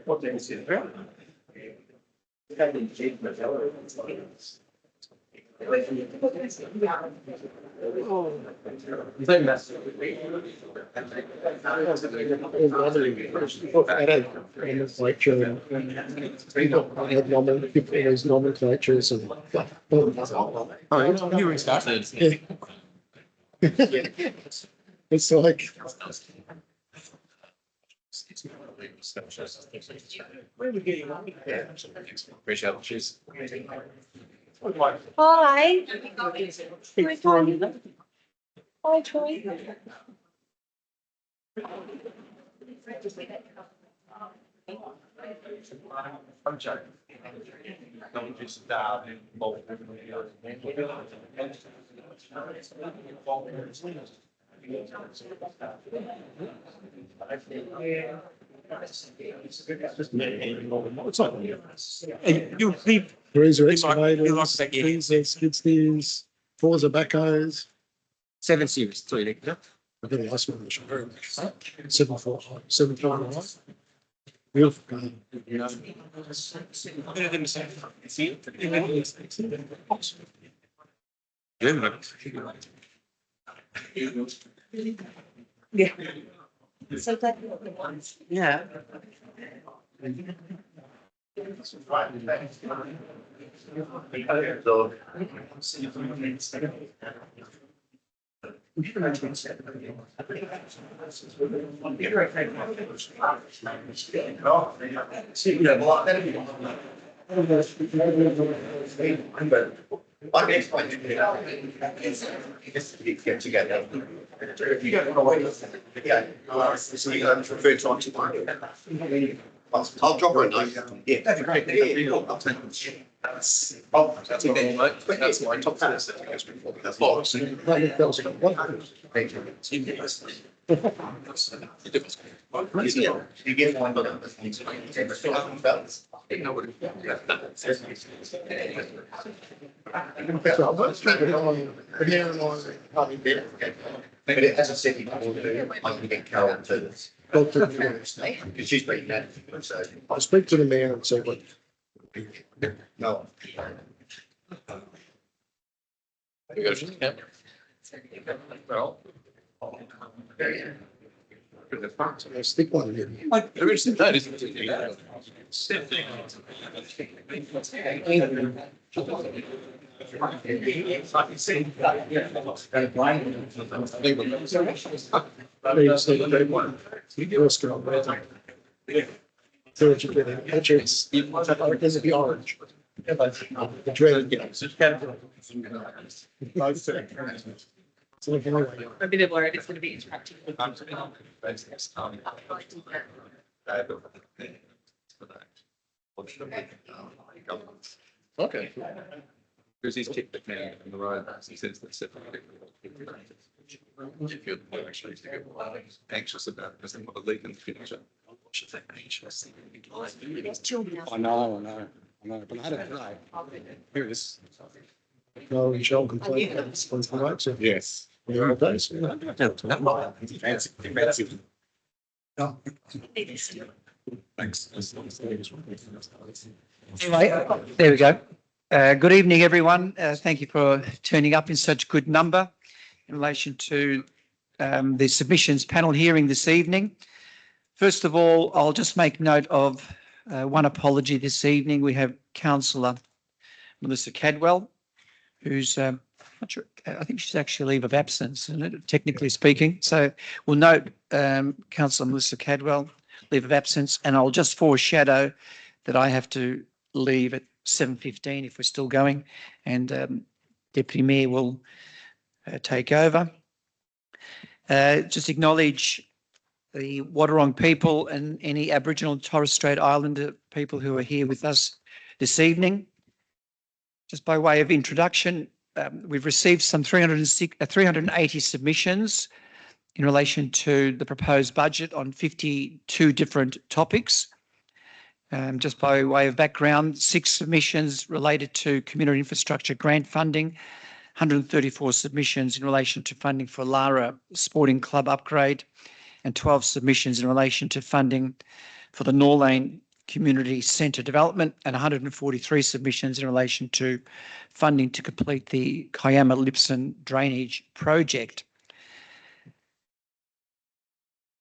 What is it? Nomenclatures and Oh, you restarted. it's like Where are we getting on? Appreciate it. Cheers. Hi. Hi, Troy. Hi, Troy. I'm joking. Don't just dive in both. It's like you leave. Greens are You like excavators, that game. things are skid steers, fours are backhoes. 7 Series, 3 litre. I think the last one was very much. 7.5. Beautiful car. Better than the same. See? Yeah. So that. Yeah. I can explain to you. Just get together. If you don't know, yeah, so you can refer to on tomorrow. I'll drop her a note. Yeah, that'd be great. Yeah, I'll take it. That's okay, mate. That's my top four. That's lots. You get one, but it has a city. I can get Carol to this. Because she's been that. So I'll speak to the man and say what. no. Well. I'll stick one in. Like, there is that, isn't it? So what you get in, it's, it'll be orange. The dreaded, so anyway, Maybe they're worried it's going to be interactive. okay. Because he's tipped it now on the road, he says that's separate. If you're actually anxious about it, because they want to leave and finish it. Should they anxious? I know, but I had it today. Here it is. No, you shall complain. Yes. Yeah, thanks. Fancy. Thanks. Anyway, there we go. Good evening, everyone. Thank you for turning up in such good number in relation to the submissions panel hearing this evening. First of all, I'll just make note of one apology this evening. We have Councillor Melissa Cadwell, who's not sure, I think she's actually leave of absence, isn't it, technically speaking. So we'll note Councillor Melissa Cadwell, leave of absence, and I'll just foreshadow that I have to leave at 7:15 if we're still going, and Deputy Mayor will take over. Just acknowledge the Wadawurrung people and any Aboriginal and Torres Strait Islander people who are here with us this evening. Just by way of introduction, we've received some 380 submissions in relation to the proposed budget on 52 different topics. Just by way of background, 6 submissions related to community infrastructure grant funding, 134 submissions in relation to funding for Lara Sporting Club upgrade, and 12 submissions in relation to funding for the Norlane Community Centre development, and 143 submissions in relation to funding to complete the Kiama Lipson drainage project.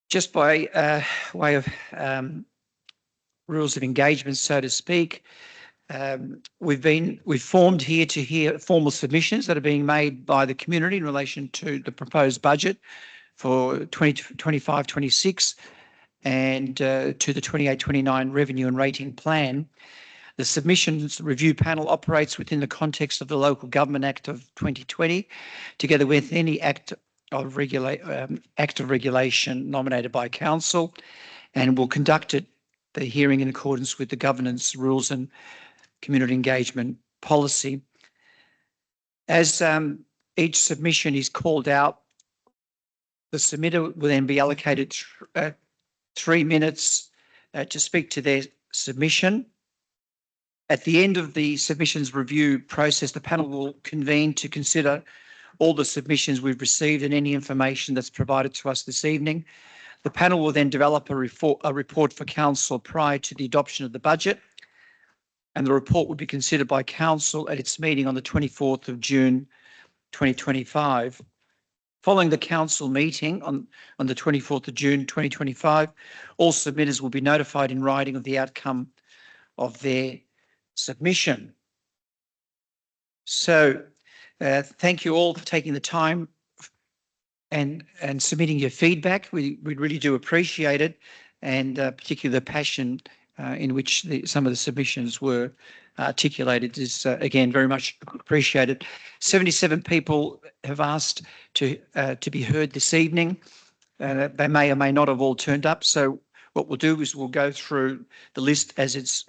Just by way of rules of engagement, so to speak, we've formed here to hear formal submissions that are being made by the community in relation to the proposed budget for 2025-26 and to the 28-29 revenue and rating plan. The submissions review panel operates within the context of the Local Government Act of 2020, together with any act of regulation nominated by council, and will conduct the hearing in accordance with the governance rules and community engagement policy. As each submission is called out, the submitter will then be allocated 3 minutes to speak to their submission. At the end of the submissions review process, the panel will convene to consider all the submissions we've received and any information that's provided to us this evening. The panel will then develop a report for council prior to the adoption of the budget, and the report will be considered by council at its meeting on the 24th of June 2025. Following the council meeting on the 24th of June 2025, all submitters will be notified in writing of the outcome of their submission. So thank you all for taking the time and submitting your feedback. We really do appreciate it, and particularly the passion in which some of the submissions were articulated is again very much appreciated. 77 people have asked to be heard this evening. They may or may not have all turned up. So what we'll do is we'll go through the list as it's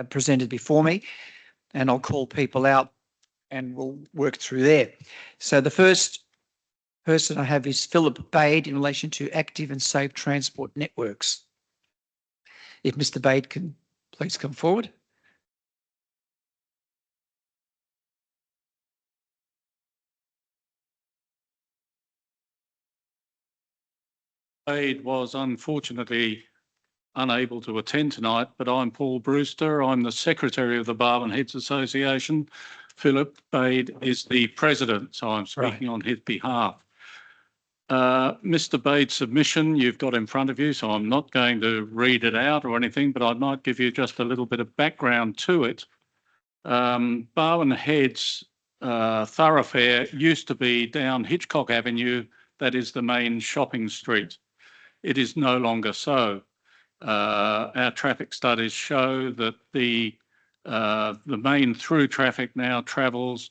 presented before me, and I'll call people out and we'll work through there. So the first person I have is Philip Bade in relation to active and safe transport networks. If Mr. Bade can please come forward. Bade was unfortunately unable to attend tonight, but I'm Paul Brewster. I'm the Secretary of the Barwon Heads Association. Philip Bade is the President, so I'm speaking on his behalf. Mr. Bade's submission you've got in front of you, so I'm not going to read it out or anything, but I might give you just a little bit of background to it. Barwon Heads thoroughfare used to be down Hitchcock Avenue, that is the main shopping street. It is no longer so. Our traffic studies show that the main through traffic now travels,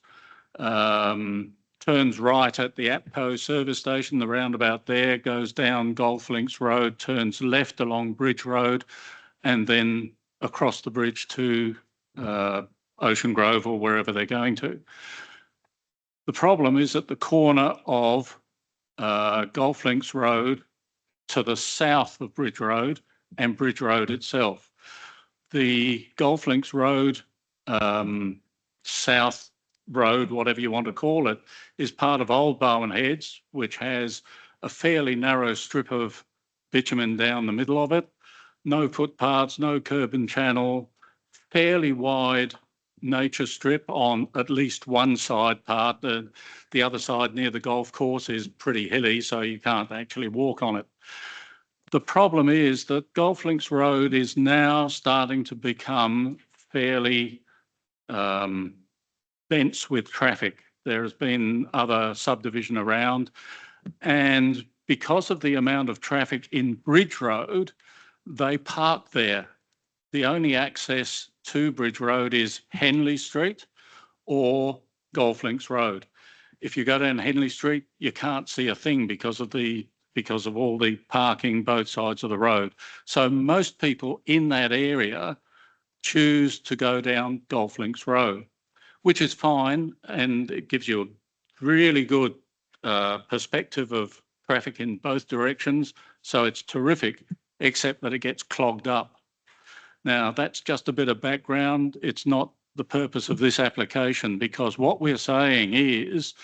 turns right at the APCO service station, the roundabout there, goes down Golf Links Road, turns left along Bridge Road, and then across the bridge to Ocean Grove or wherever they're going to. The problem is at the corner of Golf Links Road to the south of Bridge Road and Bridge Road itself. The Golf Links Road, South Road, whatever you want to call it, is part of Old Barwon Heads, which has a fairly narrow strip of bitumen down the middle of it. No footpaths, no curb and channel, fairly wide nature strip on at least one side part. The other side near the golf course is pretty hilly, so you can't actually walk on it. The problem is that Golf Links Road is now starting to become fairly dense with traffic. There has been other subdivision around, and because of the amount of traffic in Bridge Road, they park there. The only access to Bridge Road is Henley Street or Golf Links Road. If you go down Henley Street, you can't see a thing because of all the parking both sides of the road. So most people in that area choose to go down Golf Links Road, which is fine, and it gives you a really good perspective of traffic in both directions. So it's terrific, except that it gets clogged up. Now, that's just a bit of background. It's not the purpose of this application, because what we're saying is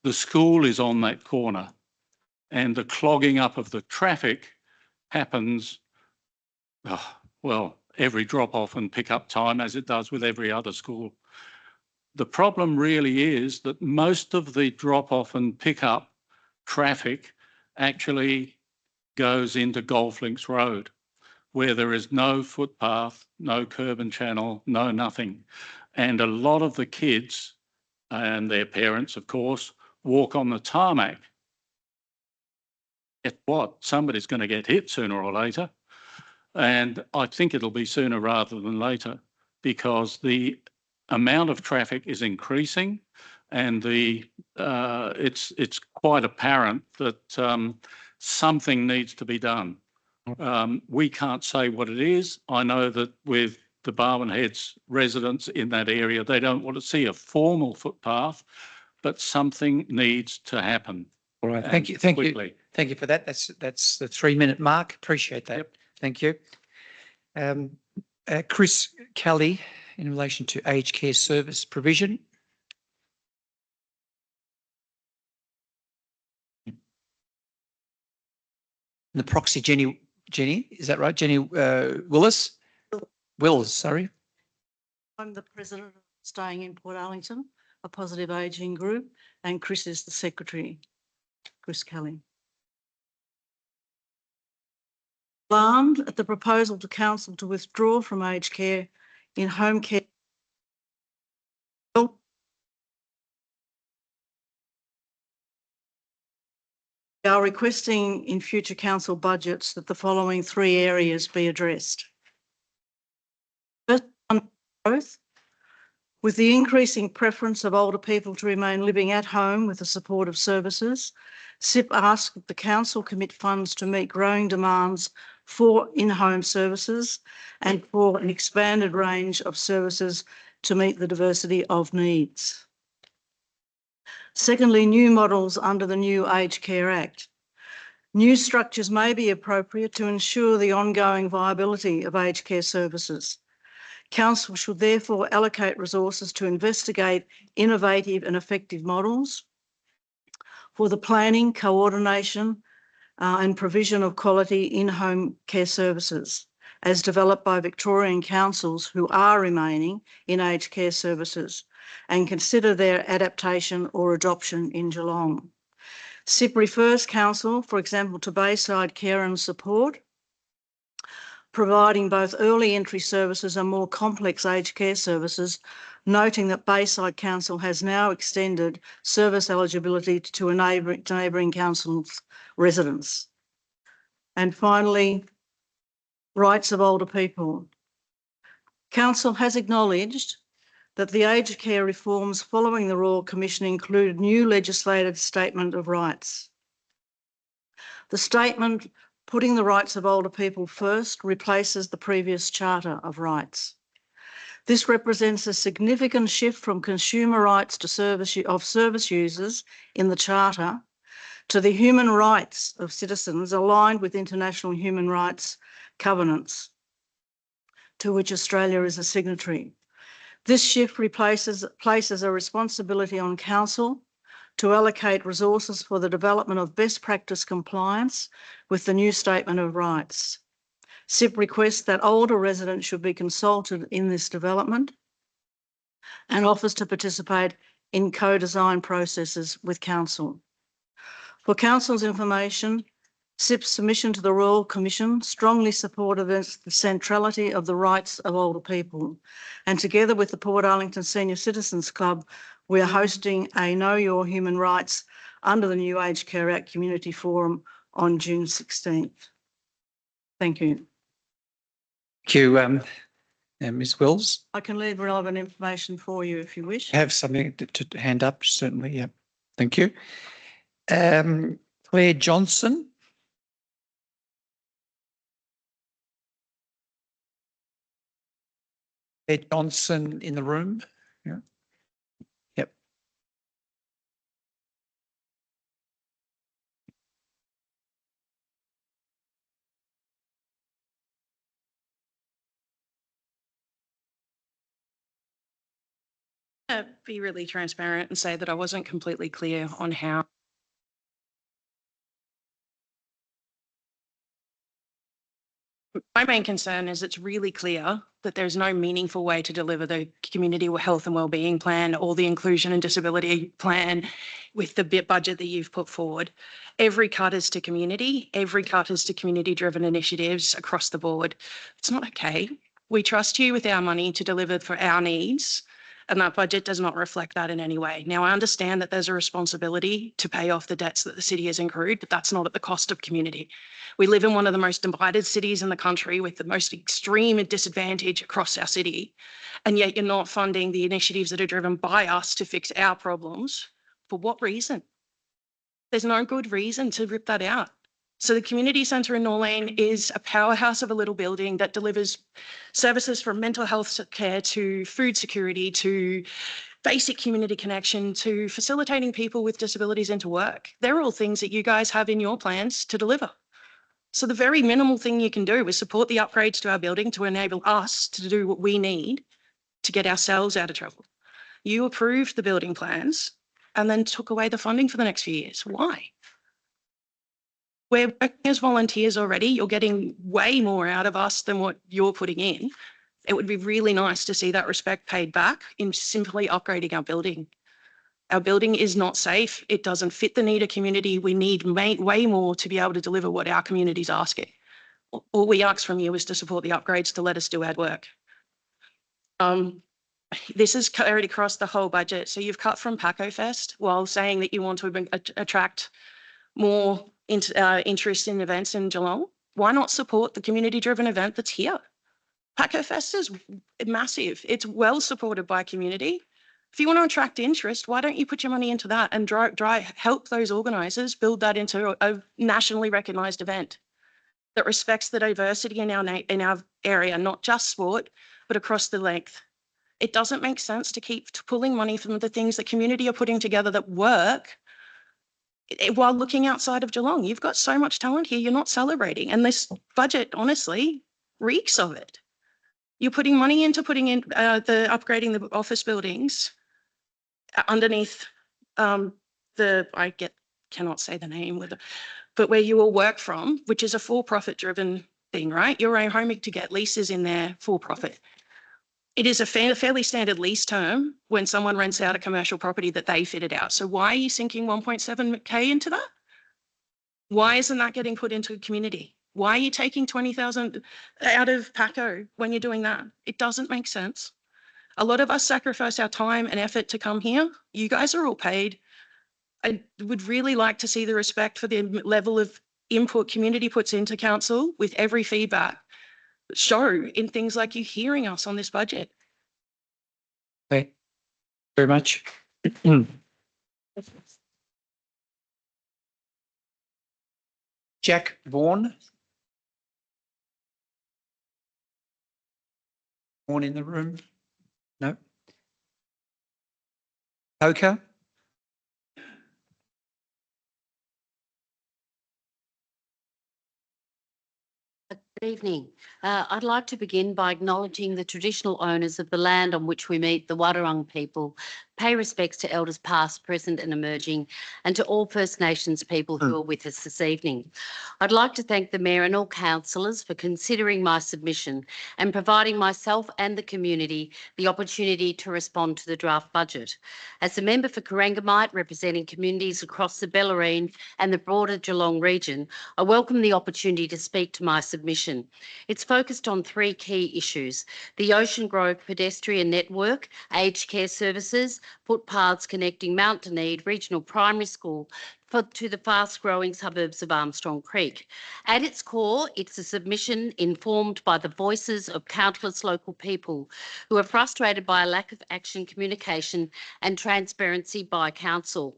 the school is on that corner. and the clogging up of the traffic happens, every drop-off and pick-up time, as it does with every other school. The problem really is that most of the drop-off and pick-up traffic actually goes into Golf Links Road, where there is no footpath, no curb and channel, no nothing. And a lot of the kids and their parents, of course, walk on the tarmac. Guess what? Somebody's going to get hit sooner or later. And I think it'll be sooner rather than later, because the amount of traffic is increasing, and it's quite apparent that something needs to be done. We can't say what it is. I know that with the Barwon Heads residents in that area, they don't want to see a formal footpath, but something needs to happen. All right, thank you, thank you. Quickly. Thank you for that. That's the 3-minute mark. Appreciate that. Yep. Thank you. Chris Kelly, in relation to aged care service provision. The proxy, Jenny, is that right? Jenny Willis? Wills, sorry. I'm the president of Staying in Port Arlington, a positive ageing group, and Chris is the secretary, Chris Kelly. Alarmed at the proposal to council to withdraw from aged care in home care. We are requesting in future council budgets that the following 3 areas be addressed. First, on growth. With the increasing preference of older people to remain living at home with the support of services, SIP asks that the council commit funds to meet growing demands for in-home services and for an expanded range of services to meet the diversity of needs. Secondly, new models under the new Aged Care Act. New structures may be appropriate to ensure the ongoing viability of aged care services. Council should therefore allocate resources to investigate innovative and effective models for the planning, coordination and provision of quality in-home care services as developed by Victorian councils who are remaining in aged care services, and consider their adaptation or adoption in Geelong. SIP refers council, for example, to Bayside Care and Support, providing both early entry services and more complex aged care services, noting that Bayside Council has now extended service eligibility to neighbouring councils' residents. And finally, rights of older people. Council has acknowledged that the aged care reforms following the Royal Commission include new legislated statement of rights. The statement putting the rights of older people first replaces the previous Charter of Rights. This represents a significant shift from consumer rights to service users in the Charter to the human rights of citizens aligned with international human rights covenants to which Australia is a signatory. This shift places a responsibility on Council to allocate resources for the development of best practice compliance with the new Statement of Rights. SIP requests that older residents should be consulted in this development and offers to participate in co-design processes with Council. For Council's information, SIP's submission to the Royal Commission strongly supported the centrality of the rights of older people, and together with the Port Arlington Senior Citizens Club, we are hosting a Know Your Human Rights under the new Aged Care Act Community Forum on June 16th. Thank you. Thank you, Ms. Wills. I can leave relevant information for you if you wish. Have something to hand up, certainly, yeah. Thank you. Claire Johnson. Claire Johnson in the room. Yeah. Yep. Be really transparent and say that I wasn't completely clear on how My main concern is it's really clear that there's no meaningful way to deliver the community health and wellbeing plan or the inclusion and disability plan with the budget that you've put forward. Every cut is to community, every cut is to community-driven initiatives across the board. It's not okay. We trust you with our money to deliver for our needs, and that budget does not reflect that in any way. Now, I understand that there's a responsibility to pay off the debts that the city has incurred, but that's not at the cost of community. We live in one of the most divided cities in the country with the most extreme disadvantage across our city, and yet you're not funding the initiatives that are driven by us to fix our problems. For what reason? There's no good reason to rip that out. So the community centre in Norlane is a powerhouse of a little building that delivers services from mental health care to food security to basic community connection to facilitating people with disabilities into work. They're all things that you guys have in your plans to deliver. So the very minimal thing you can do is support the upgrades to our building to enable us to do what we need to get ourselves out of trouble. You approved the building plans and then took away the funding for the next few years. Why? We're working as volunteers already. You're getting way more out of us than what you're putting in. It would be really nice to see that respect paid back in simply upgrading our building. Our building is not safe. It doesn't fit the need of community. We need way more to be able to deliver what our community's asking. All we ask from you is to support the upgrades to let us do our work. This is carried across the whole budget. So you've cut from Paco Fest while saying that you want to attract more interest in events in Geelong. Why not support the community-driven event that's here? Paco Fest is massive. It's well supported by community. If you want to attract interest, why don't you put your money into that and help those organisers build that into a nationally recognised event that respects the diversity in our area, not just sport, but across the length. It doesn't make sense to keep pulling money from the things that community are putting together that work while looking outside of Geelong. You've got so much talent here, you're not celebrating. And this budget, honestly, reeks of it. You're putting money into the upgrading the office buildings underneath cannot say the name but where you all work from, which is a for-profit driven thing, right? You're hoping to get leases in there for profit. It is a fairly standard lease term when someone rents out a commercial property that they fitted out. So why are you sinking 1.7K into that? Why isn't that getting put into a community? Why are you taking 20,000 out of Paco when you're doing that? It doesn't make sense. A lot of us sacrifice our time and effort to come here. You guys are all paid. I would really like to see the respect for the level of input community puts into council with every feedback show in things like you hearing us on this budget. Okay, very much. Jack Vaughan. Vaughan in the room? No. Poker? Good evening. I'd like to begin by acknowledging the traditional owners of the land on which we meet, the Wadawurrung people, pay respects to elders past, present and emerging, and to all First Nations people who are with us this evening. I'd like to thank the Mayor and all councillors for considering my submission and providing myself and the community the opportunity to respond to the draft budget. As a member for Corangamite, representing communities across the Bellarine and the broader Geelong region, I welcome the opportunity to speak to my submission. It's focused on three key issues: the Ocean Grove pedestrian network, aged care services, footpaths connecting Mount Dunedin Regional Primary School to the fast-growing suburbs of Armstrong Creek. At its core, it's a submission informed by the voices of countless local people who are frustrated by a lack of action, communication and transparency by council.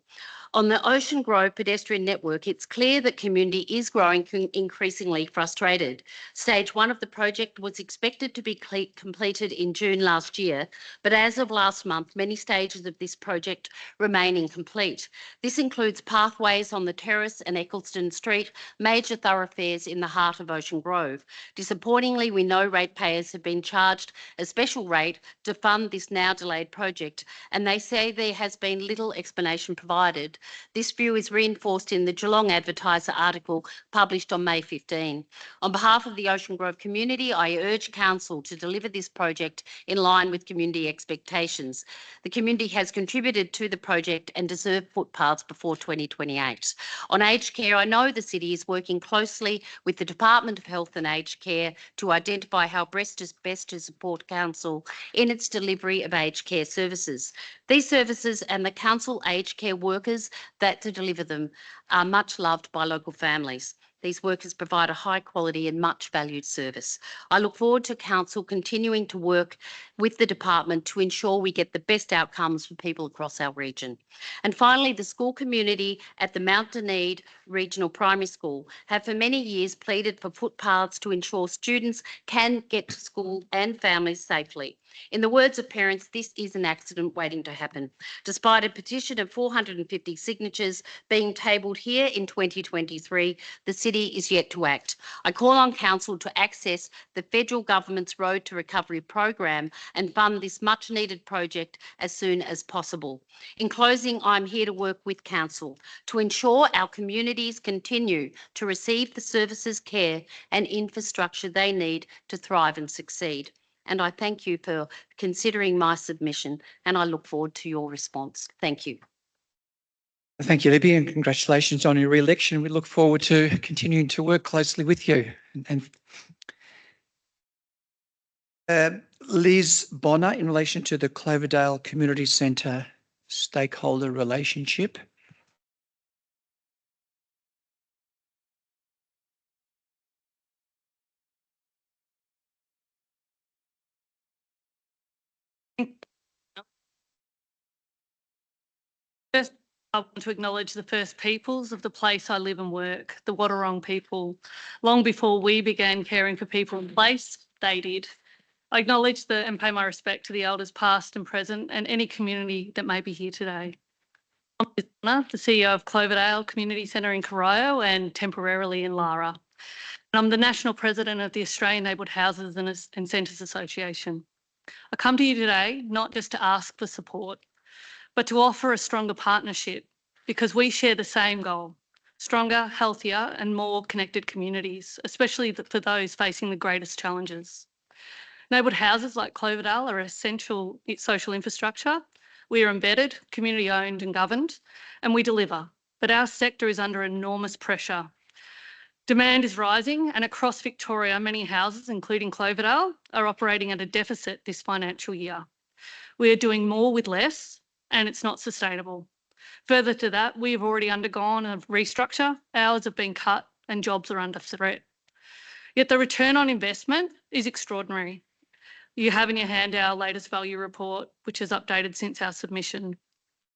On the Ocean Grove pedestrian network, it's clear that community is growing increasingly frustrated. Stage 1 of the project was expected to be completed in June last year, but as of last month, many stages of this project remain incomplete. This includes pathways on the Terrace and Eccleston Street, major thoroughfares in the heart of Ocean Grove. Disappointingly, we know ratepayers have been charged a special rate to fund this now delayed project, and they say there has been little explanation provided This view is reinforced in the Geelong Advertiser article published on May 15. On behalf of the Ocean Grove community, I urge Council to deliver this project in line with community expectations. The community has contributed to the project and deserve footpaths before 2028. On aged care, I know the City is working closely with the Department of Health and Aged Care to identify how best to support Council in its delivery of aged care services. These services and the Council aged care workers that to deliver them are much loved by local families. These workers provide a high quality and much valued service. I look forward to Council continuing to work with the department to ensure we get the best outcomes for people across our region. And finally, the school community at the Mount Dunedin Regional Primary School have for many years pleaded for footpaths to ensure students can get to school and families safely. In the words of parents, this is an accident waiting to happen. Despite a petition of 450 signatures being tabled here in 2023, the City is yet to act. I call on Council to access the federal government's Road to Recovery program and fund this much needed project as soon as possible. In closing, I'm here to work with Council to ensure our communities continue to receive the services, care and infrastructure they need to thrive and succeed. And I thank you for considering my submission and I look forward to your response. Thank you. Thank you, Libby, and congratulations on your re-election. We look forward to continuing to work closely with you. And Liz Bonner, in relation to the Cloverdale Community Centre stakeholder relationship. First, I want to acknowledge the First Peoples of the place I live and work, the Wadawurrung people. Long before we began caring for people in place, they did. I acknowledge and pay my respect to the elders past and present and any community that may be here today. I'm Liz Bonner, the CEO of Cloverdale Community Centre in Corio and temporarily in Lara. And I'm the National President of the Australian Neighbourhood Houses and Centres Association. I come to you today not just to ask for support, but to offer a stronger partnership because we share the same goal: stronger, healthier and more connected communities, especially for those facing the greatest challenges. Neighbourhood houses like Cloverdale are essential social infrastructure. We are embedded, community owned and governed, and we deliver. But our sector is under enormous pressure. Demand is rising and across Victoria, many houses, including Cloverdale, are operating at a deficit this financial year. We are doing more with less, and it's not sustainable. Further to that, we have already undergone a restructure, hours have been cut and jobs are under threat. Yet the return on investment is extraordinary. You have in your hand our latest value report, which is updated since our submission.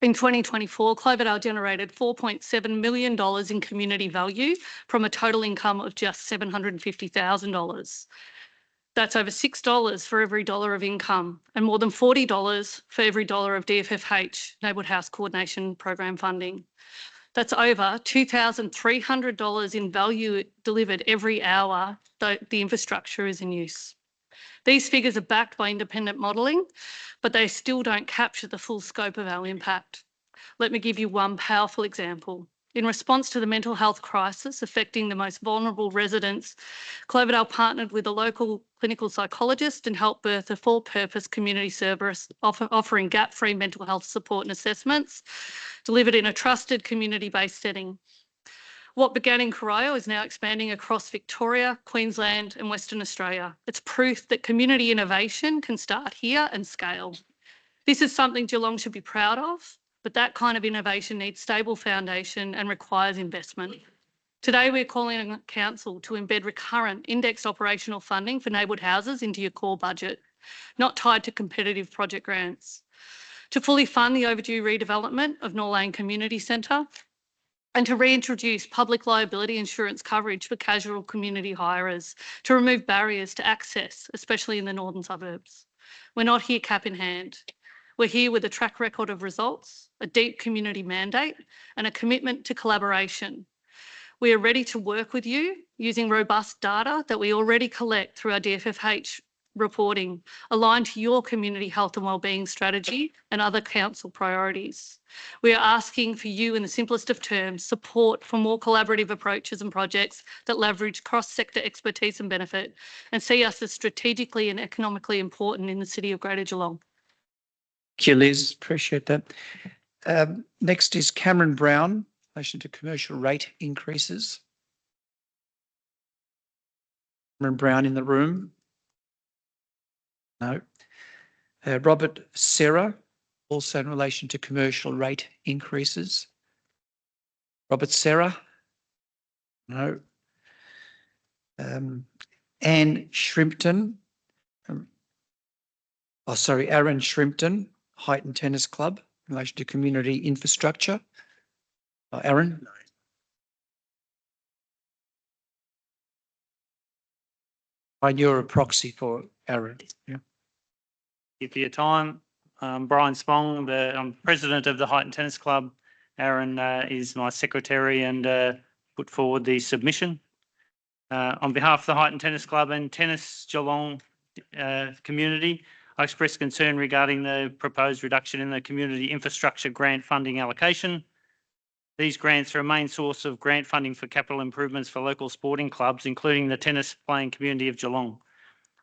In 2024, Cloverdale generated $4.7 million in community value from a total income of just $750,000. That's over $6 for every dollar of income and more than $40 for every dollar of DFFH, Neighbourhood House Coordination Program funding. That's over $2,300 in value delivered every hour that the infrastructure is in use. These figures are backed by independent modelling, but they still don't capture the full scope of our impact. Let me give you one powerful example. In response to the mental health crisis affecting the most vulnerable residents, Cloverdale partnered with a local clinical psychologist and helped birth a full-purpose community service offering gap-free mental health support and assessments delivered in a trusted community-based setting. What began in Corio is now expanding across Victoria, Queensland and Western Australia. It's proof that community innovation can start here and scale. This is something Geelong should be proud of, but that kind of innovation needs stable foundation and requires investment. Today, we're calling on Council to embed recurrent indexed operational funding for neighbourhood houses into your core budget, not tied to competitive project grants. To fully fund the overdue redevelopment of Norlane Community Centre, and to reintroduce public liability insurance coverage for casual community hirers, to remove barriers to access, especially in the northern suburbs. We're not here cap in hand. We're here with a track record of results, a deep community mandate, and a commitment to collaboration. We are ready to work with you using robust data that we already collect through our DFFH reporting aligned to your community health and wellbeing strategy and other council priorities. We are asking for you, in the simplest of terms, support for more collaborative approaches and projects that leverage cross-sector expertise and benefit and see us as strategically and economically important in the City of Greater Geelong. Thank you, Liz. Appreciate that. Next is Cameron Brown, in relation to commercial rate increases. Cameron Brown in the room? No. Robert Serra, also in relation to commercial rate increases. Robert Serra? No. Anne Shrimpton. Aaron Shrimpton, Heighton Tennis Club, in relation to community infrastructure. Aaron? No. You're a proxy for Aaron. Yeah. Thank you for your time. Brian Spong, I'm president of the Heighton Tennis Club. Aaron is my secretary and put forward the submission. On behalf of the Heighton Tennis Club and Tennis Geelong community, I express concern regarding the proposed reduction in the community infrastructure grant funding allocation. These grants are a main source of grant funding for capital improvements for local sporting clubs, including the tennis playing community of Geelong.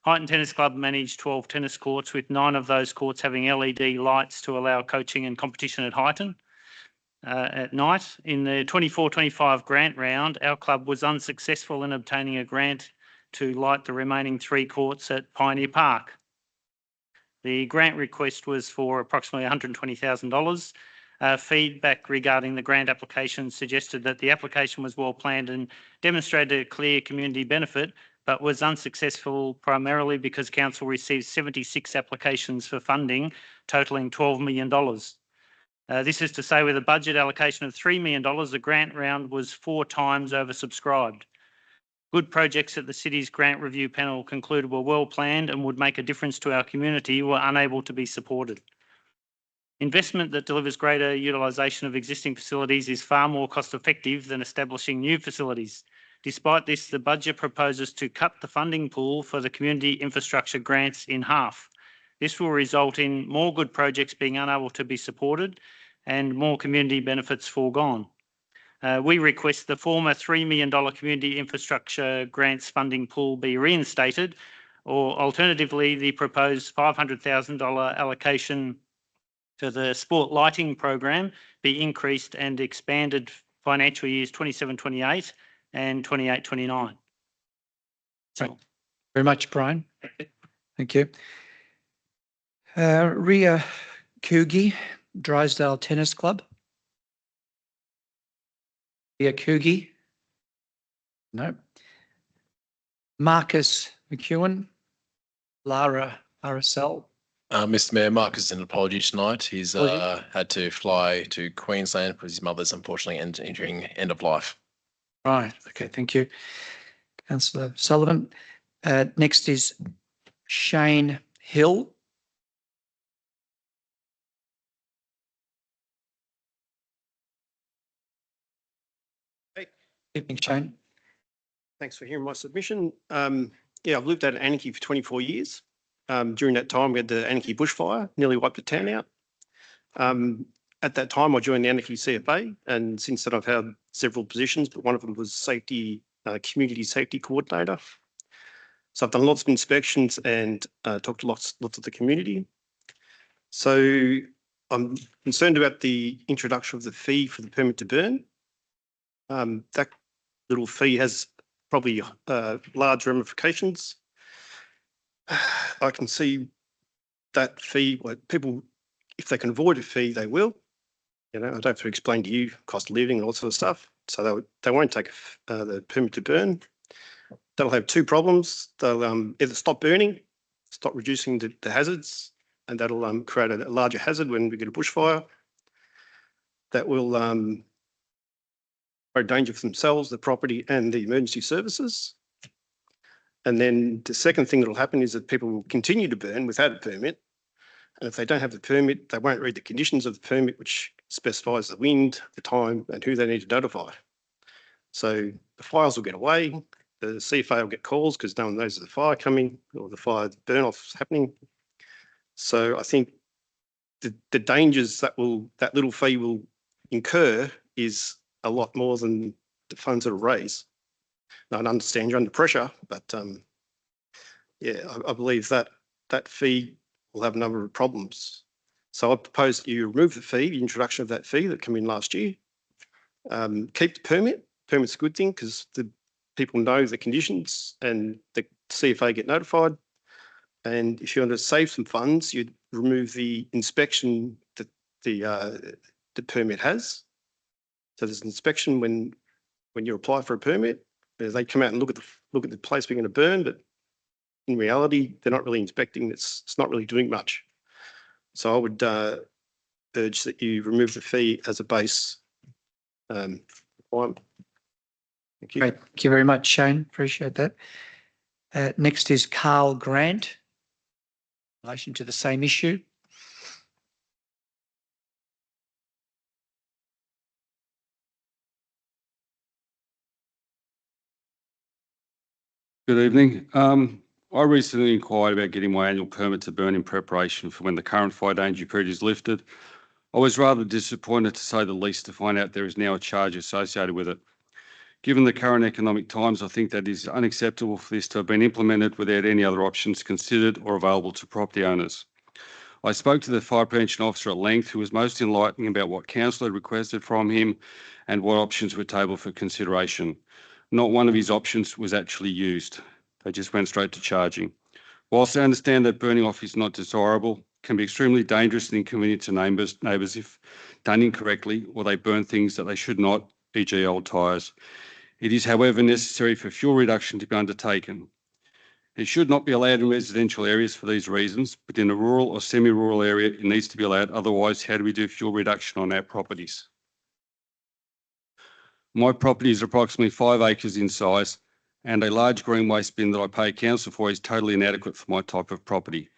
Heighton Tennis Club managed 12 tennis courts, with 9 of those courts having LED lights to allow coaching and competition at Heighton at night. In the 24-25 grant round, our club was unsuccessful in obtaining a grant to light the remaining 3 courts at Pioneer Park. The grant request was for approximately $120,000. Feedback regarding the grant application suggested that the application was well planned and demonstrated a clear community benefit, but was unsuccessful primarily because council received 76 applications for funding, totalling $12 million. This is to say, with a budget allocation of $3 million, the grant round was 4 times oversubscribed. Good projects that the city's grant review panel concluded were well planned and would make a difference to our community were unable to be supported. Investment that delivers greater utilisation of existing facilities is far more cost effective than establishing new facilities. Despite this, the budget proposes to cut the funding pool for the community infrastructure grants in half. This will result in more good projects being unable to be supported and more community benefits foregone. We request the former $3 million community infrastructure grants funding pool be reinstated, or alternatively, the proposed $500,000 allocation to the sport lighting program be increased and expanded financial years 27-28 and 28-29. So, very much, Brian. Thank you. Ria Coogee, Drysdale Tennis Club. Ria Coogee? No. Marcus McEwen, Lara Aracel. Mr. Mayor, Marcus is an apology tonight. He's had to fly to Queensland because his mother's unfortunately entering end of life. Right. Okay. Thank you, Councillor Sullivan. Next is Shane Hill. Hey. Evening, Shane. Thanks for hearing my submission. Yeah, I've lived at Anarchy for 24 years. During that time, we had the Anarchy bushfire, nearly wiped the town out. At that time, I joined the Anarchy CFA, and since then I've had several positions, but one of them was community safety coordinator. So I've done lots of inspections and talked to lots of the community. So I'm concerned about the introduction of the fee for the permit to burn. That little fee has probably large ramifications. I can see that fee, people, if they can avoid a fee, they will. I don't have to explain to you cost of living and all sort of stuff. So they won't take the permit to burn. They'll have 2 problems. They'll either stop burning, stop reducing the hazards, and that'll create a larger hazard when we get a bushfire. That will create danger for themselves, the property, and the emergency services. And then the second thing that will happen is that people will continue to burn without a permit. And if they don't have the permit, they won't read the conditions of the permit, which specifies the wind, the time, and who they need to notify. So the fires will get away, the CFA will get calls because no one knows there's a fire coming or the fire burn off's happening. So I think the dangers that little fee will incur is a lot more than the funds that are raised. Now, I understand you're under pressure, but yeah, I believe that fee will have a number of problems. So I propose that you remove the fee, the introduction of that fee that came in last year. Keep the permit. Permit's a good thing because the people know the conditions and the CFA get notified. And if you want to save some funds, you'd remove the inspection that the permit has. So there's an inspection when you apply for a permit. They come out and look at the place we're going to burn, but in reality, they're not really inspecting. It's not really doing much. So I would urge that you remove the fee as a base requirement. Thank you. Great. Thank you very much, Shane. Appreciate that. Next is Carl Grant in relation to the same issue. Good evening. I recently inquired about getting my annual permit to burn in preparation for when the current fire danger period is lifted. I was rather disappointed, to say the least, to find out there is now a charge associated with it. Given the current economic times, I think that it is unacceptable for this to have been implemented without any other options considered or available to property owners. I spoke to the fire prevention officer at length, who was most enlightening about what council had requested from him and what options were tabled for consideration. Not one of his options was actually used. They just went straight to charging. Whilst I understand that burning off is not desirable, it can be extremely dangerous and inconvenient to neighbours if done incorrectly, or they burn things that they should not, e.g. old tyres. It is, however, necessary for fuel reduction to be undertaken. It should not be allowed in residential areas for these reasons, but in a rural or semi-rural area, it needs to be allowed. Otherwise, how do we do fuel reduction on our properties? My property is approximately 5 acres in size, and a large green waste bin that I pay council for is totally inadequate for my type of property.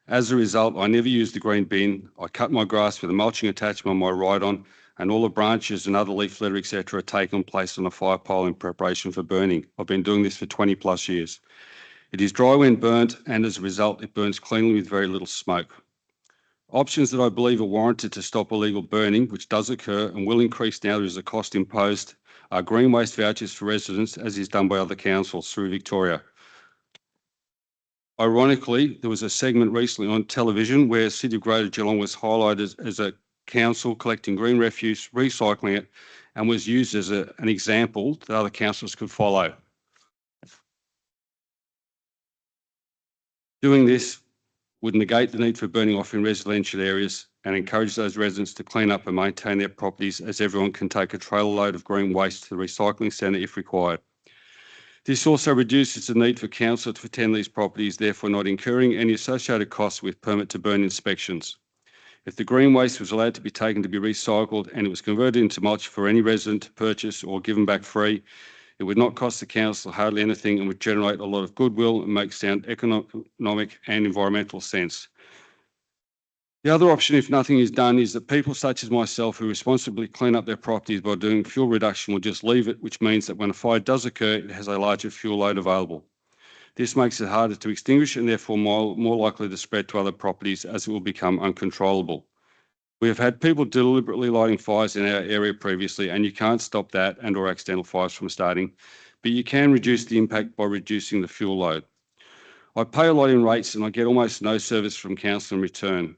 As a result, I never use the green bin. I cut my grass with a mulching attachment on my ride-on, and all the branches and other leaf litter, etc., are taken and placed on a fire pile in preparation for burning. I've been doing this for 20 plus years. It is dry when burnt, and as a result, it burns cleanly with very little smoke. Options that I believe are warranted to stop illegal burning, which does occur and will increase now there is a cost imposed, are green waste vouchers for residents, as is done by other councils through Victoria. Ironically, there was a segment recently on television where City of Greater Geelong was highlighted as a council collecting green refuse, recycling it, and was used as an example that other councils could follow. Doing this would negate the need for burning off in residential areas and encourage those residents to clean up and maintain their properties, as everyone can take a trailer load of green waste to the recycling centre if required. This also reduces the need for council to attend these properties, therefore not incurring any associated costs with permit to burn inspections. If the green waste was allowed to be taken to be recycled and it was converted into mulch for any resident to purchase or given back free, it would not cost the council hardly anything and would generate a lot of goodwill and make sound economic and environmental sense. The other option, if nothing is done, is that people such as myself who responsibly clean up their properties by doing fuel reduction will just leave it, which means that when a fire does occur, it has a larger fuel load available. This makes it harder to extinguish and therefore more likely to spread to other properties, as it will become uncontrollable. We have had people deliberately lighting fires in our area previously, and you can't stop that and or accidental fires from starting, but you can reduce the impact by reducing the fuel load. I pay a lot in rates and I get almost no service from council in return.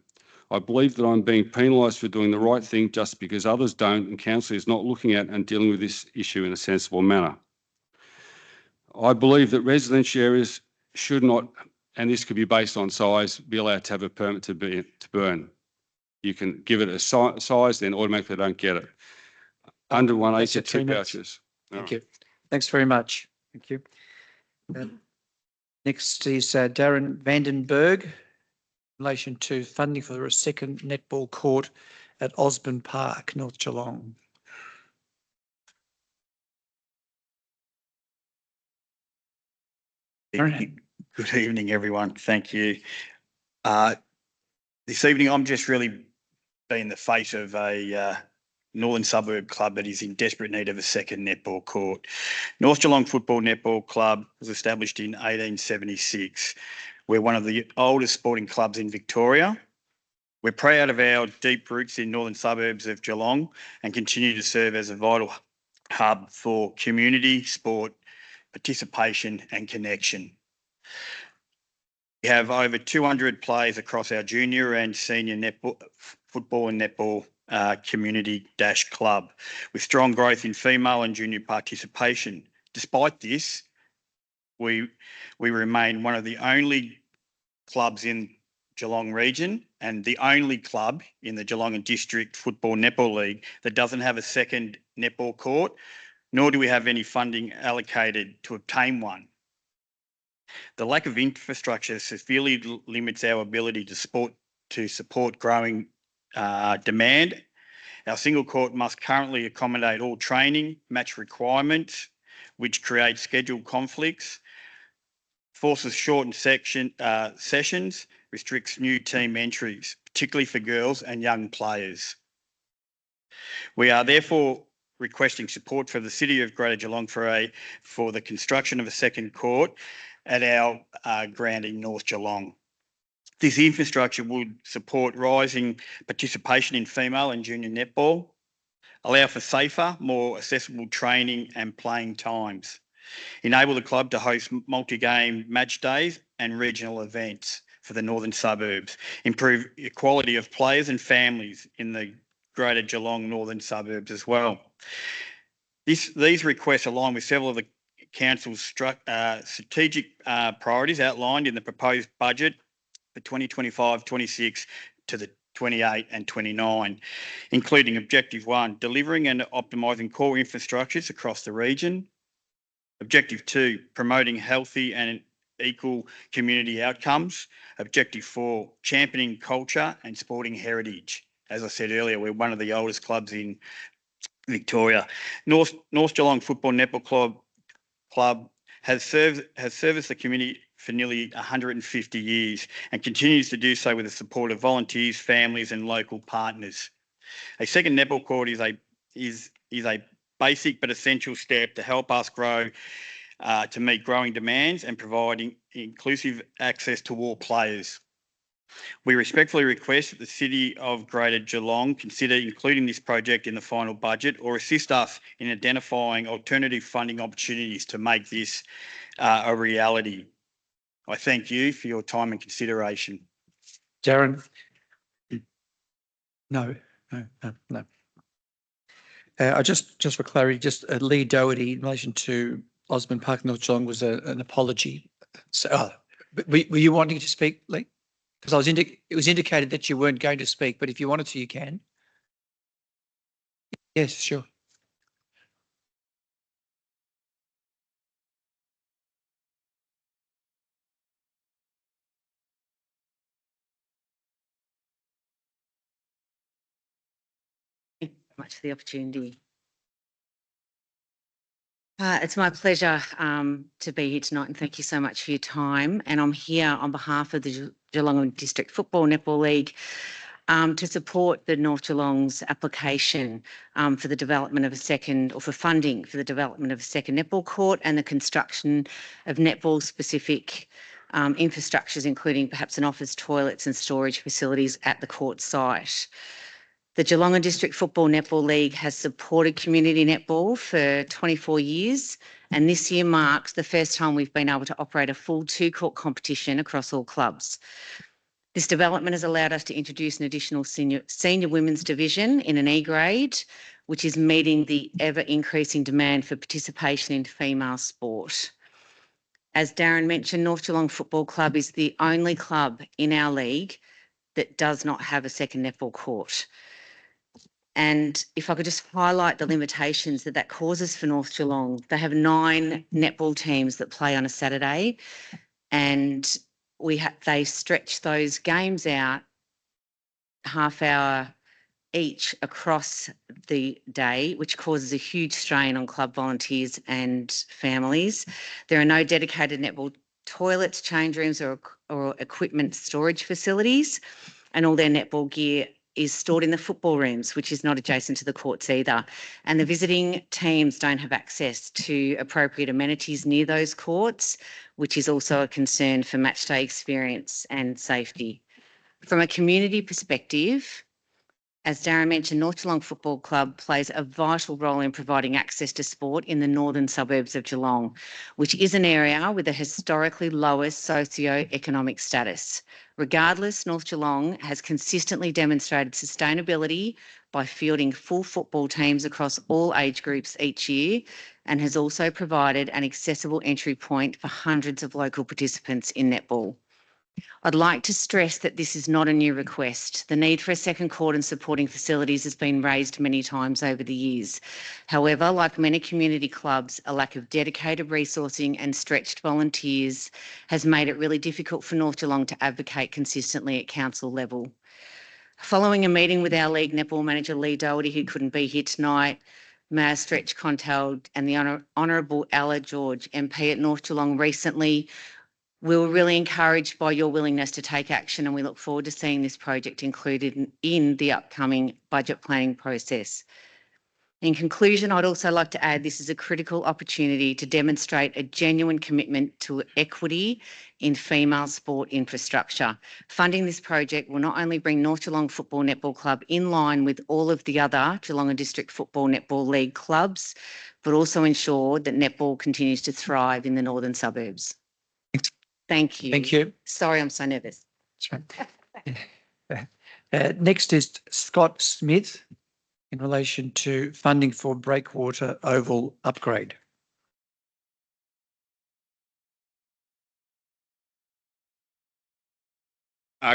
I believe that I'm being penalised for doing the right thing just because others don't, and council is not looking at and dealing with this issue in a sensible manner. I believe that residential areas should not, and this could be based on size, be allowed to have a permit to burn. You can give it a size, then automatically don't get it. Under 1 acre, 2 vouchers. Thank you. Thanks very much. Thank you. Next is Darren Vandenberg in relation to funding for a second netball court at Osborne Park, North Geelong. Good evening, everyone. Thank you. This evening, I'm just really being the face of a northern suburb club that is in desperate need of a second netball court. North Geelong Football Netball Club was established in 1876. We're one of the oldest sporting clubs in Victoria. We're proud of our deep roots in northern suburbs of Geelong and continue to serve as a vital hub for community, sport, participation and connection. We have over 200 players across our junior and senior netball, football and netball community-club with strong growth in female and junior participation. Despite this, we remain one of the only clubs in Geelong region and the only club in the Geelong and District Football Netball League that doesn't have a second netball court, nor do we have any funding allocated to obtain one. The lack of infrastructure severely limits our ability to support growing demand. Our single court must currently accommodate all training, match requirements, which creates schedule conflicts, forces shortened sessions, restricts new team entries, particularly for girls and young players. We are therefore requesting support for the City of Greater Geelong for the construction of a second court at our ground in North Geelong. This infrastructure would support rising participation in female and junior netball, allow for safer, more accessible training and playing times, enable the club to host multi-game match days and regional events for the northern suburbs, improve equality of players and families in the Greater Geelong northern suburbs as well. These requests align with several of the Council's strategic priorities outlined in the proposed budget for 2025-26 to the 28 and 29, including Objective 1, delivering and optimising core infrastructures across the region. Objective 2, promoting healthy and equal community outcomes. Objective 4, championing culture and sporting heritage. As I said earlier, we're one of the oldest clubs in Victoria. North Geelong Football Netball Club has serviced the community for nearly 150 years and continues to do so with the support of volunteers, families and local partners. A second netball court is a basic but essential step to help us grow, to meet growing demands and providing inclusive access to all players. We respectfully request that the City of Greater Geelong consider including this project in the final budget or assist us in identifying alternative funding opportunities to make this a reality. I thank you for your time and consideration. Darren? No. I just for clarity, Lee Doherty in relation to Osborne Park, North Geelong was an apology. So, were you wanting to speak, Lee? Because it was indicated that you weren't going to speak, but if you wanted to, you can. Yes, sure. Thank you very much for the opportunity. It's my pleasure to be here tonight and thank you so much for your time. And I'm here on behalf of the Geelong District Football Netball League to support the North Geelong's application for the development of a second, or for funding for the development of a second netball court and the construction of netball specific infrastructures, including perhaps an office, toilets and storage facilities at the court site. The Geelong District Football Netball League has supported community netball for 24 years, and this year marks the first time we've been able to operate a full two-court competition across all clubs. This development has allowed us to introduce an additional senior women's division in an E grade, which is meeting the ever-increasing demand for participation in female sport. As Darren mentioned, North Geelong Football Club is the only club in our league that does not have a second netball court. And if I could just highlight the limitations that causes for North Geelong, they have 9 netball teams that play on a Saturday, and they stretch those games out half hour each across the day, which causes a huge strain on club volunteers and families. There are no dedicated netball toilets, change rooms or equipment storage facilities, and all their netball gear is stored in the football rooms, which is not adjacent to the courts either. And the visiting teams don't have access to appropriate amenities near those courts, which is also a concern for match day experience and safety. From a community perspective, as Darren mentioned, North Geelong Football Club plays a vital role in providing access to sport in the northern suburbs of Geelong, which is an area with a historically lowest socio-economic status. Regardless, North Geelong has consistently demonstrated sustainability by fielding full football teams across all age groups each year, and has also provided an accessible entry point for hundreds of local participants in netball. I'd like to stress that this is not a new request. The need for a second court and supporting facilities has been raised many times over the years. However, like many community clubs, a lack of dedicated resourcing and stretched volunteers has made it really difficult for North Geelong to advocate consistently at council level. Following a meeting with our league netball manager, Lee Doherty, who couldn't be here tonight, Mayor Stretch Contal and the Honourable Ella George, MP at North Geelong recently, we were really encouraged by your willingness to take action, and we look forward to seeing this project included in the upcoming budget planning process. In conclusion, I'd also like to add this is a critical opportunity to demonstrate a genuine commitment to equity in female sport infrastructure. Funding this project will not only bring North Geelong Football Netball Club in line with all of the other Geelong and District Football Netball League clubs, but also ensure that netball continues to thrive in the northern suburbs. Thank you. Thank you. Sorry, I'm so nervous. Next is Scott Smith in relation to funding for Breakwater Oval upgrade.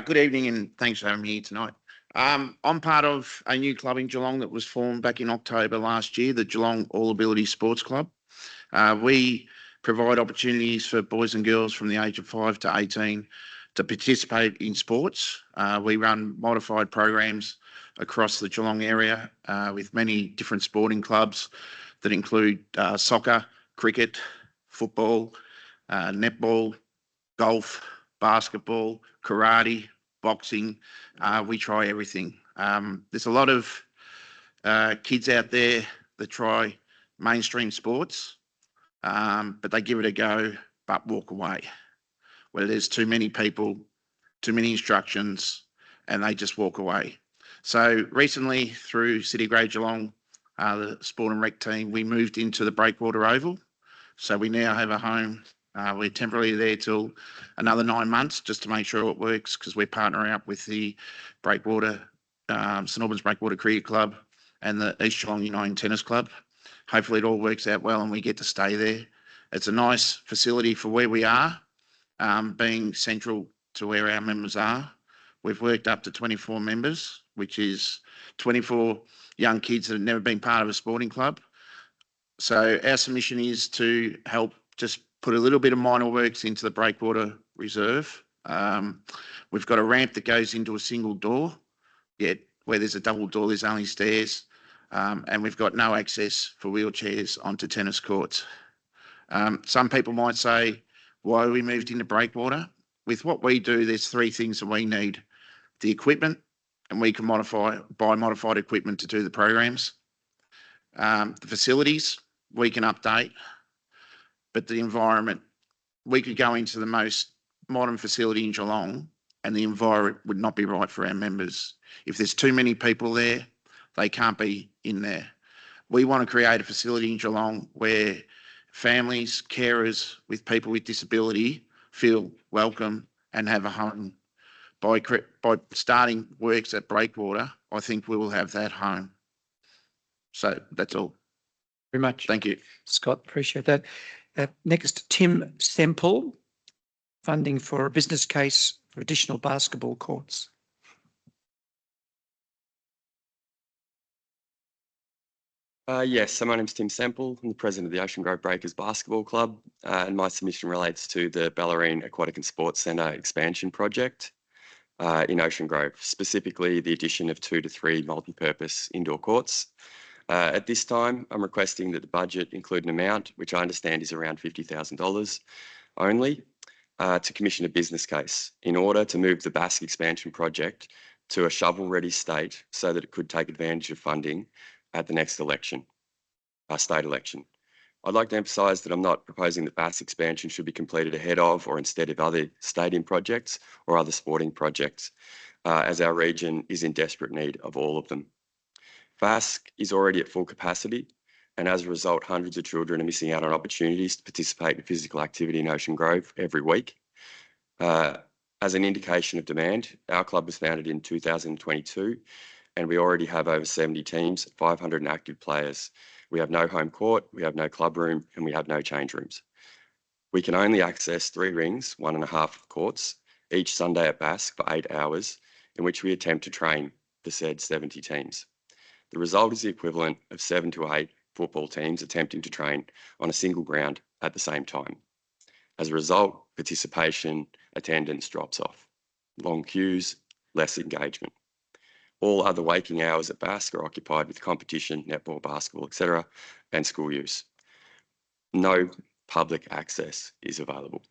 Good evening and thanks for having me here tonight. I'm part of a new club in Geelong that was formed back in October last year, the Geelong All Ability Sports Club. We provide opportunities for boys and girls from the age of 5 to 18 to participate in sports. We run modified programs across the Geelong area with many different sporting clubs that include soccer, cricket, football, netball, golf, basketball, karate, boxing. We try everything. There's a lot of kids out there that try mainstream sports, but they give it a go, but walk away. Where there's too many people, too many instructions, and they just walk away. So recently, through City Grey Geelong, the Sport and Rec team, we moved into the Breakwater Oval. So we now have a home. We're temporarily there till another 9 months just to make sure it works, because we're partnering up with the Breakwater, St Albans Breakwater Cricket Club and the East Geelong United Tennis Club. Hopefully it all works out well and we get to stay there. It's a nice facility for where we are, being central to where our members are. We've worked up to 24 members, which is 24 young kids that have never been part of a sporting club. So our submission is to help just put a little bit of minor works into the Breakwater Reserve. We've got a ramp that goes into a single door, yet where there's a double door, there's only stairs. And we've got no access for wheelchairs onto tennis courts. Some people might say, why we moved into Breakwater? With what we do, there's three things that we need. The equipment, and we can buy modified equipment to do the programs. The facilities, we can update. But the environment, we could go into the most modern facility in Geelong and the environment would not be right for our members. If there's too many people there, they can't be in there. We want to create a facility in Geelong where families, carers with people with disability feel welcome and have a home. By starting works at Breakwater, I think we will have that home. So that's all. Very much. Thank you. Scott, appreciate that. Next, Tim Semple, funding for a business case for additional basketball courts. Yes, so my name's Tim Semple. I'm the president of the Ocean Grove Breakers Basketball Club, and my submission relates to the Bellarine Aquatic and Sports Centre expansion project in Ocean Grove, specifically the addition of 2 to 3 multi-purpose indoor courts. At this time, I'm requesting that the budget include an amount, which I understand is around $50,000 only, to commission a business case in order to move the BASC expansion project to a shovel-ready state so that it could take advantage of funding at the next election, state election. I'd like to emphasise that I'm not proposing that Bass expansion should be completed ahead of or instead of other stadium projects or other sporting projects, as our region is in desperate need of all of them. Bass is already at full capacity, and as a result, hundreds of children are missing out on opportunities to participate in physical activity in Ocean Grove every week. As an indication of demand, our club was founded in 2022, and we already have over 70 teams, 500 active players. We have no home court, we have no club room, and we have no change rooms. We can only access 3 rings, 1.5 courts, each Sunday at Basque for 8 hours, in which we attempt to train the said 70 teams. The result is the equivalent of 7 to 8 football teams attempting to train on a single ground at the same time. As a result, participation, attendance drops off. Long queues, less engagement. All other waking hours at Basque are occupied with competition, netball, basketball, etc., and school use. No public access is available.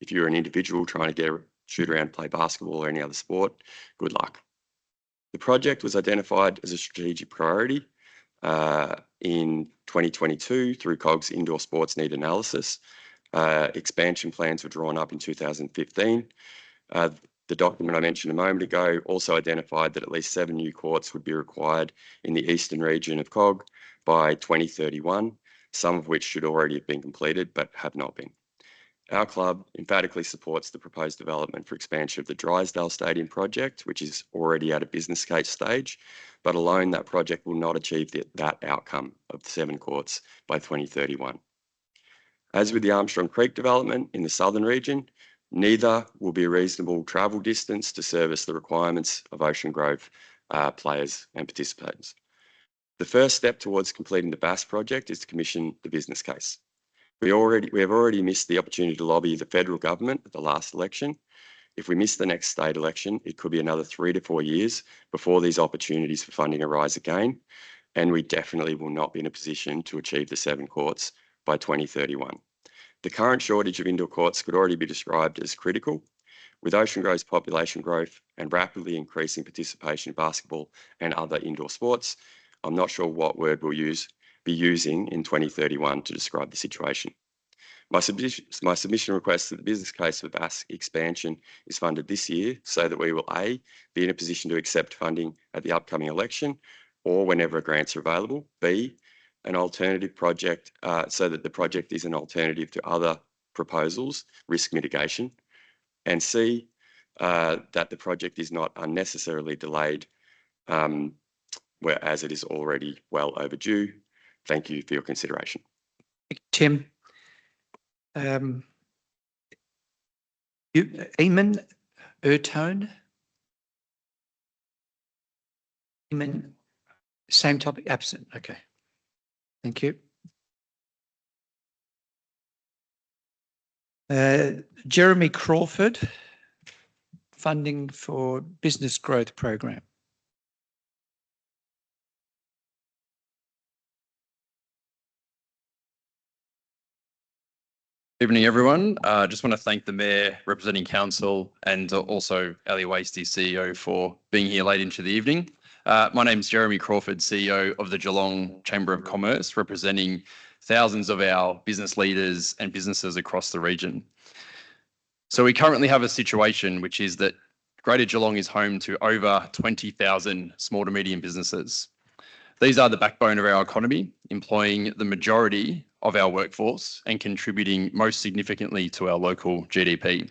If you're an individual trying to shoot around, play basketball or any other sport, good luck. The project was identified as a strategic priority in 2022 through COG's indoor sports need analysis. Expansion plans were drawn up in 2015. The document I mentioned a moment ago also identified that at least 7 new courts would be required in the eastern region of COG by 2031, some of which should already have been completed but have not been. Our club emphatically supports the proposed development for expansion of the Drysdale Stadium project, which is already at a business case stage, but alone that project will not achieve that outcome of the 7 courts by 2031. As with the Armstrong Creek development in the southern region, neither will be a reasonable travel distance to service the requirements of Ocean Grove players and participants. The first step towards completing the Bass project is to commission the business case. We have already missed the opportunity to lobby the federal government at the last election. If we miss the next state election, it could be another 3 to 4 years before these opportunities for funding arise again, and we definitely will not be in a position to achieve the 7 courts by 2031. The current shortage of indoor courts could already be described as critical. With Ocean Grove's population growth and rapidly increasing participation in basketball and other indoor sports, I'm not sure what word we'll be using in 2031 to describe the situation. My submission requests that the business case for Bass expansion is funded this year so that we will A, be in a position to accept funding at the upcoming election or whenever grants are available, B, an alternative project so that the project is an alternative to other proposals, risk mitigation, and C, that the project is not unnecessarily delayed, whereas it is already well overdue. Thank you for your consideration. Tim. Eamon Ertone. Eamon, same topic, absent. Okay. Thank you. Jeremy Crawford, funding for business growth program. Evening, everyone. Just want to thank the Mayor, representing Council, and also Ali Wasty, CEO, for being here late into the evening. My name is Jeremy Crawford, CEO of the Geelong Chamber of Commerce, representing thousands of our business leaders and businesses across the region. So we currently have a situation which is that Greater Geelong is home to over 20,000 small to medium businesses. These are the backbone of our economy, employing the majority of our workforce and contributing most significantly to our local GDP.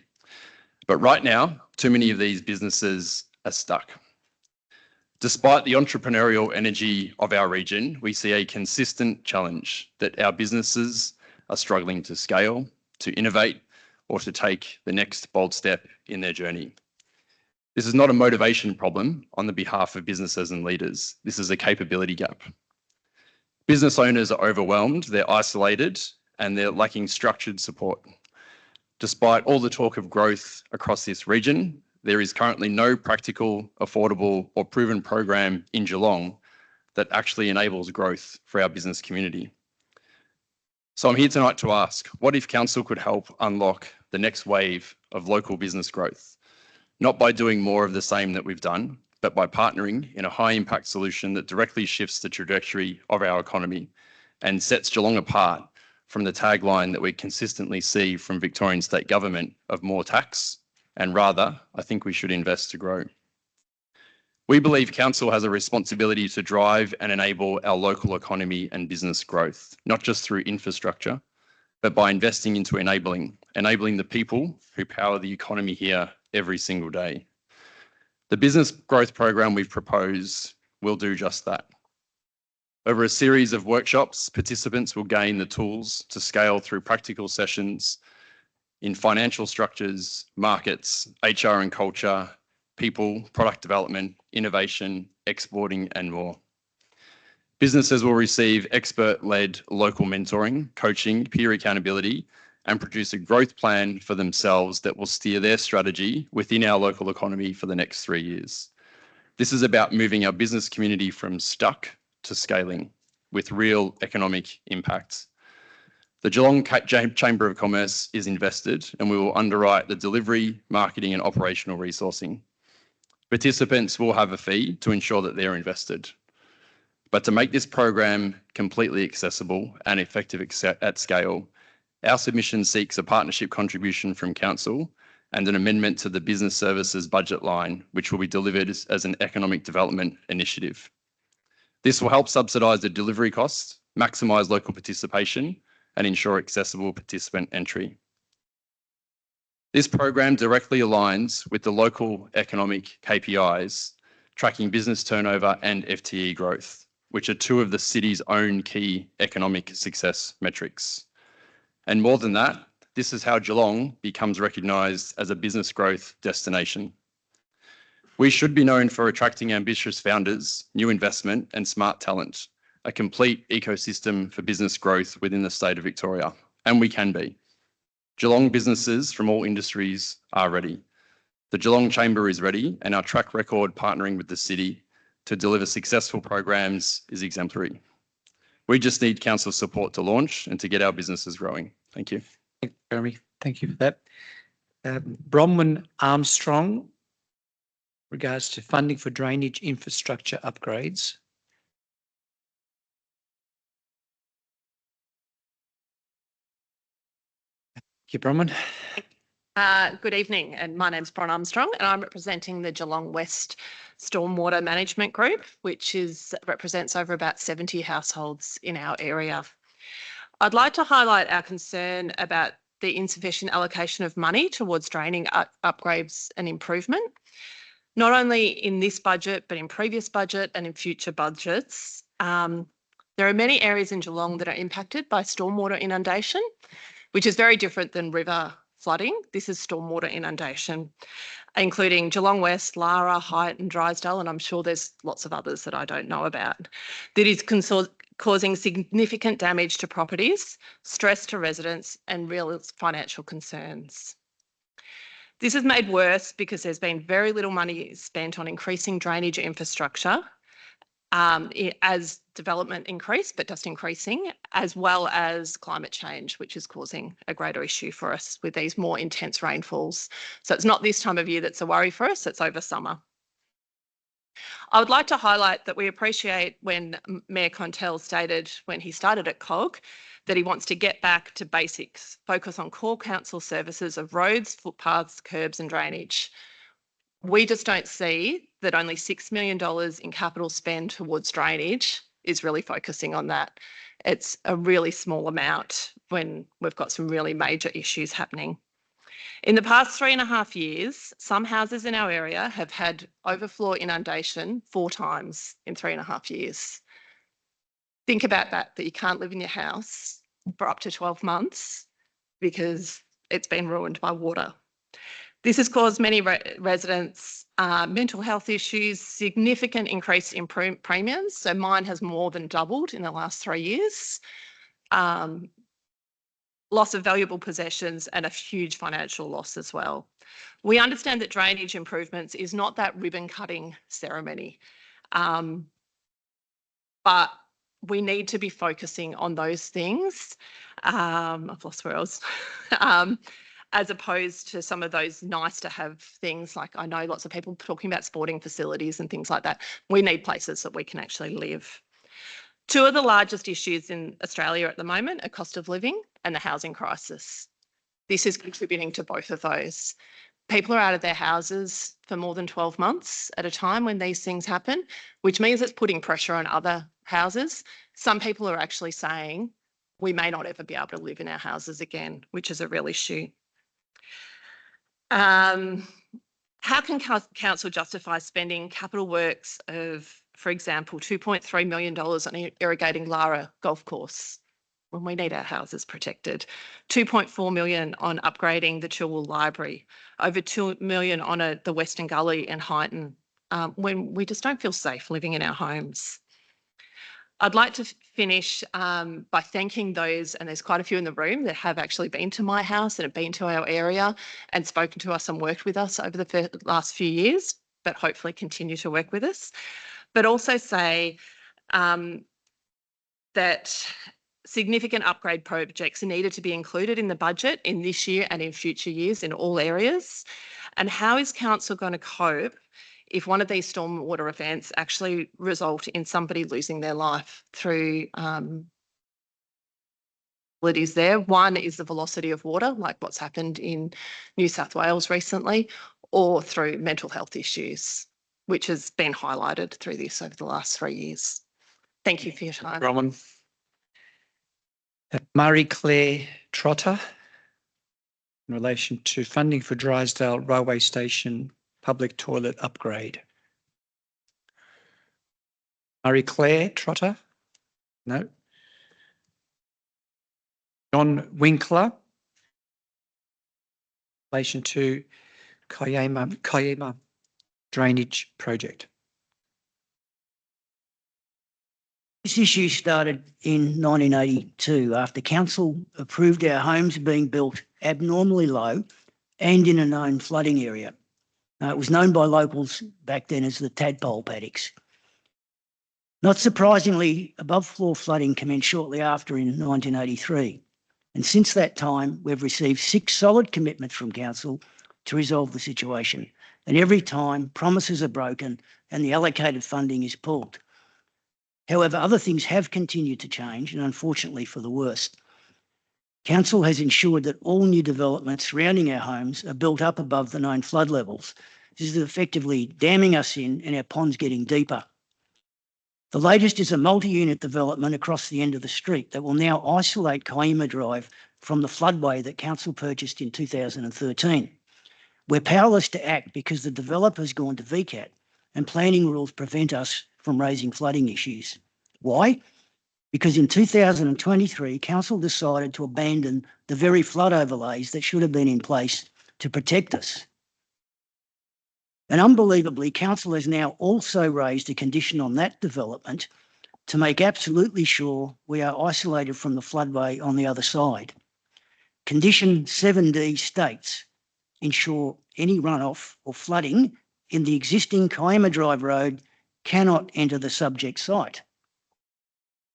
But right now, too many of these businesses are stuck. Despite the entrepreneurial energy of our region, we see a consistent challenge that our businesses are struggling to scale, to innovate, or to take the next bold step in their journey. This is not a motivation problem on the behalf of businesses and leaders. This is a capability gap. Business owners are overwhelmed, they're isolated, and they're lacking structured support. Despite all the talk of growth across this region, there is currently no practical, affordable, or proven program in Geelong that actually enables growth for our business community. So I'm here tonight to ask, what if Council could help unlock the next wave of local business growth? Not by doing more of the same that we've done, but by partnering in a high impact solution that directly shifts the trajectory of our economy and sets Geelong apart from the tagline that we consistently see from Victorian state government of more tax, and rather, I think we should invest to grow. We believe council has a responsibility to drive and enable our local economy and business growth, not just through infrastructure, but by investing into enabling the people who power the economy here every single day. The business growth program we've proposed will do just that. Over a series of workshops, participants will gain the tools to scale through practical sessions in financial structures, markets, HR and culture, people, product development, innovation, exporting, and more. Businesses will receive expert-led local mentoring, coaching, peer accountability, and produce a growth plan for themselves that will steer their strategy within our local economy for the next 3 years. This is about moving our business community from stuck to scaling with real economic impact. The Geelong Chamber of Commerce is invested, and we will underwrite the delivery, marketing, and operational resourcing. Participants will have a fee to ensure that they're invested. But to make this program completely accessible and effective at scale, our submission seeks a partnership contribution from council and an amendment to the business services budget line, which will be delivered as an economic development initiative. This will help subsidise the delivery costs, maximise local participation, and ensure accessible participant entry. This program directly aligns with the local economic KPIs, tracking business turnover and FTE growth, which are two of the city's own key economic success metrics. And more than that, this is how Geelong becomes recognised as a business growth destination. We should be known for attracting ambitious founders, new investment, and smart talent, a complete ecosystem for business growth within the state of Victoria, and we can be. Geelong businesses from all industries are ready. The Geelong Chamber is ready, and our track record partnering with the city to deliver successful programs is exemplary. We just need council support to launch and to get our businesses growing. Thank you. Thank you, Jeremy. Thank you for that. Bronwyn Armstrong, regards to funding for drainage infrastructure upgrades. Thank you, Bronwyn. Good evening, and my name's Bron Armstrong, and I'm representing the Geelong West Stormwater Management Group, which represents over about 70 households in our area. I'd like to highlight our concern about the insufficient allocation of money towards draining upgrades and improvement, not only in this budget, but in previous budget and in future budgets. There are many areas in Geelong that are impacted by stormwater inundation, which is very different than river flooding. This is stormwater inundation, including Geelong West, Lara, Height and Drysdale, and I'm sure there's lots of others that I don't know about, that is causing significant damage to properties, stress to residents and real financial concerns. This is made worse because there's been very little money spent on increasing drainage infrastructure as development increased, but just increasing, as well as climate change, which is causing a greater issue for us with these more intense rainfalls. So it's not this time of year that's a worry for us, it's over summer. I would like to highlight that we appreciate when Mayor Contell stated when he started at COG that he wants to get back to basics, focus on core council services of roads, footpaths, curbs and drainage. We just don't see that only $6 million in capital spend towards drainage is really focusing on that. It's a really small amount when we've got some really major issues happening. In the past 3.5 years, some houses in our area have had overflow inundation 4 times in 3.5 years. Think about that you can't live in your house for up to 12 months because it's been ruined by water. This has caused many residents mental health issues, significant increase in premiums. So mine has more than doubled in the last 3 years. Loss of valuable possessions and a huge financial loss as well. We understand that drainage improvements is not that ribbon cutting ceremony, but we need to be focusing on those things. I've lost where I was. as opposed to some of those nice to have things like I know lots of people talking about sporting facilities and things like that. We need places that we can actually live. Two of the largest issues in Australia at the moment are cost of living and the housing crisis. This is contributing to both of those. People are out of their houses for more than 12 months at a time when these things happen, which means it's putting pressure on other houses. Some people are actually saying we may not ever be able to live in our houses again, which is a real issue. How can council justify spending capital works of, for example, $2.3 million on irrigating Lara Golf Course when we need our houses protected, $2.4 million on upgrading the Chilwell Library, over $2 million on the Western Gully and Highton, when we just don't feel safe living in our homes? I'd like to finish by thanking those, and there's quite a few in the room that have actually been to my house and have been to our area and spoken to us and worked with us over the last few years, but hopefully continue to work with us. But also say that significant upgrade projects are needed to be included in the budget in this year and in future years in all areas. And how is council going to cope if one of these stormwater events actually result in somebody losing their life through abilities there? One is the velocity of water, like what's happened in New South Wales recently, or through mental health issues, which has been highlighted through this over the last 3 years. Thank you for your time. Roman. Marie-Claire Trotter, in relation to funding for Drysdale Railway Station public toilet upgrade. Marie-Claire Trotter? No. John Winkler, in relation to Kiama drainage project. This issue started in 1982 after council approved our homes being built abnormally low and in a known flooding area. It was known by locals back then as the tadpole paddocks. Not surprisingly, above floor flooding commenced shortly after in 1983. And since that time, we've received 6 solid commitments from council to resolve the situation. And every time promises are broken and the allocated funding is pulled. However, other things have continued to change, and unfortunately for the worst. Council has ensured that all new developments surrounding our homes are built up above the known flood levels. This is effectively damming us in and our ponds getting deeper. The latest is a multi-unit development across the end of the street that will now isolate Kiama Drive from the floodway that council purchased in 2013. We're powerless to act because the developer has gone to VCAT and planning rules prevent us from raising flooding issues. Why? Because in 2023, council decided to abandon the very flood overlays that should have been in place to protect us. And unbelievably, council has now also raised a condition on that development to make absolutely sure we are isolated from the floodway on the other side. Condition 7D states, ensure any runoff or flooding in the existing Kiama Drive road cannot enter the subject site.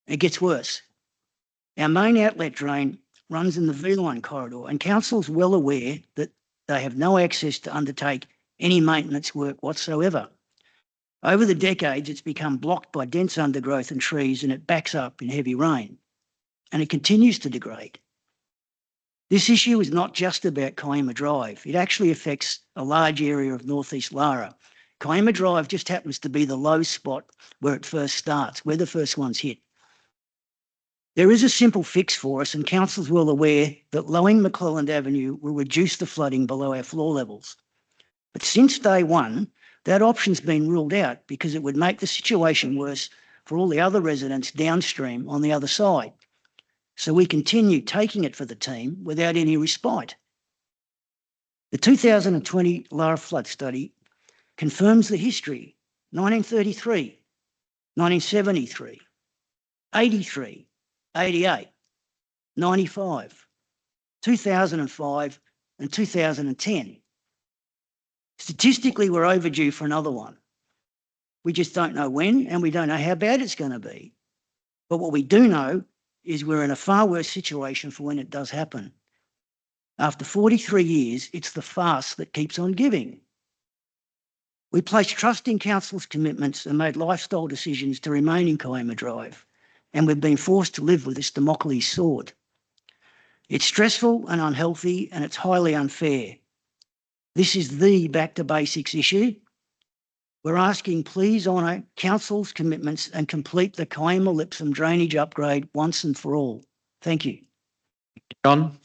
It gets worse. Our main outlet drain runs in the V-line corridor and council's well aware that they have no access to undertake any maintenance work whatsoever. Over the decades, it's become blocked by dense undergrowth and trees and it backs up in heavy rain and it continues to degrade. This issue is not just about Kiama Drive. It actually affects a large area of northeast Lara. Kiama Drive just happens to be the low spot where it first starts, where the first one's hit. There is a simple fix for us and council's well aware that lowering McClelland Avenue will reduce the flooding below our floor levels. But since day one, that option's been ruled out because it would make the situation worse for all the other residents downstream on the other side. So we continue taking it for the team without any respite. The 2020 Lara flood study confirms the history, 1933, 1973, 83, 88, 95, 2005 and 2010. Statistically, we're overdue for another one. We just don't know when and we don't know how bad it's going to be. But what we do know is we're in a far worse situation for when it does happen. After 43 years, it's the farce that keeps on giving. We placed trust in council's commitments and made lifestyle decisions to remain in Kiama Drive, and we've been forced to live with this Damocles sword. It's stressful and unhealthy, and it's highly unfair. This is the back to basics issue. We're asking please honour council's commitments and complete the Kiama Lipsum drainage upgrade once and for all. Thank you. John.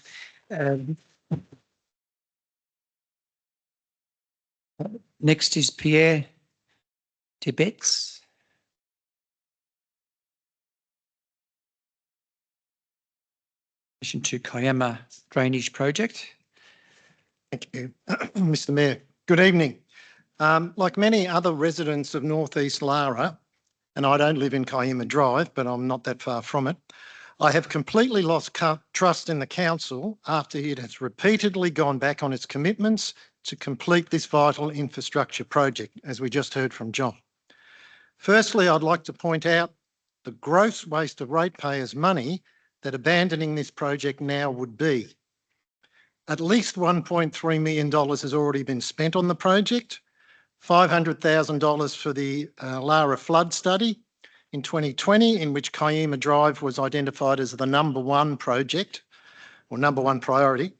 Next is Pierre Tibets. In relation to Kiama Drainage Project. Thank you, Mr. Mayor. Good evening. Like many other residents of North East Lara, and I don't live in Kiama Drive, but I'm not that far from it, I have completely lost trust in the council after it has repeatedly gone back on its commitments to complete this vital infrastructure project, as we just heard from John. Firstly, I'd like to point out the gross waste of ratepayers' money that abandoning this project now would be. At least $1.3 million has already been spent on the project, $500,000 for the Lara flood study in 2020, in which Kiama Drive was identified as the #1 project or #1 priority.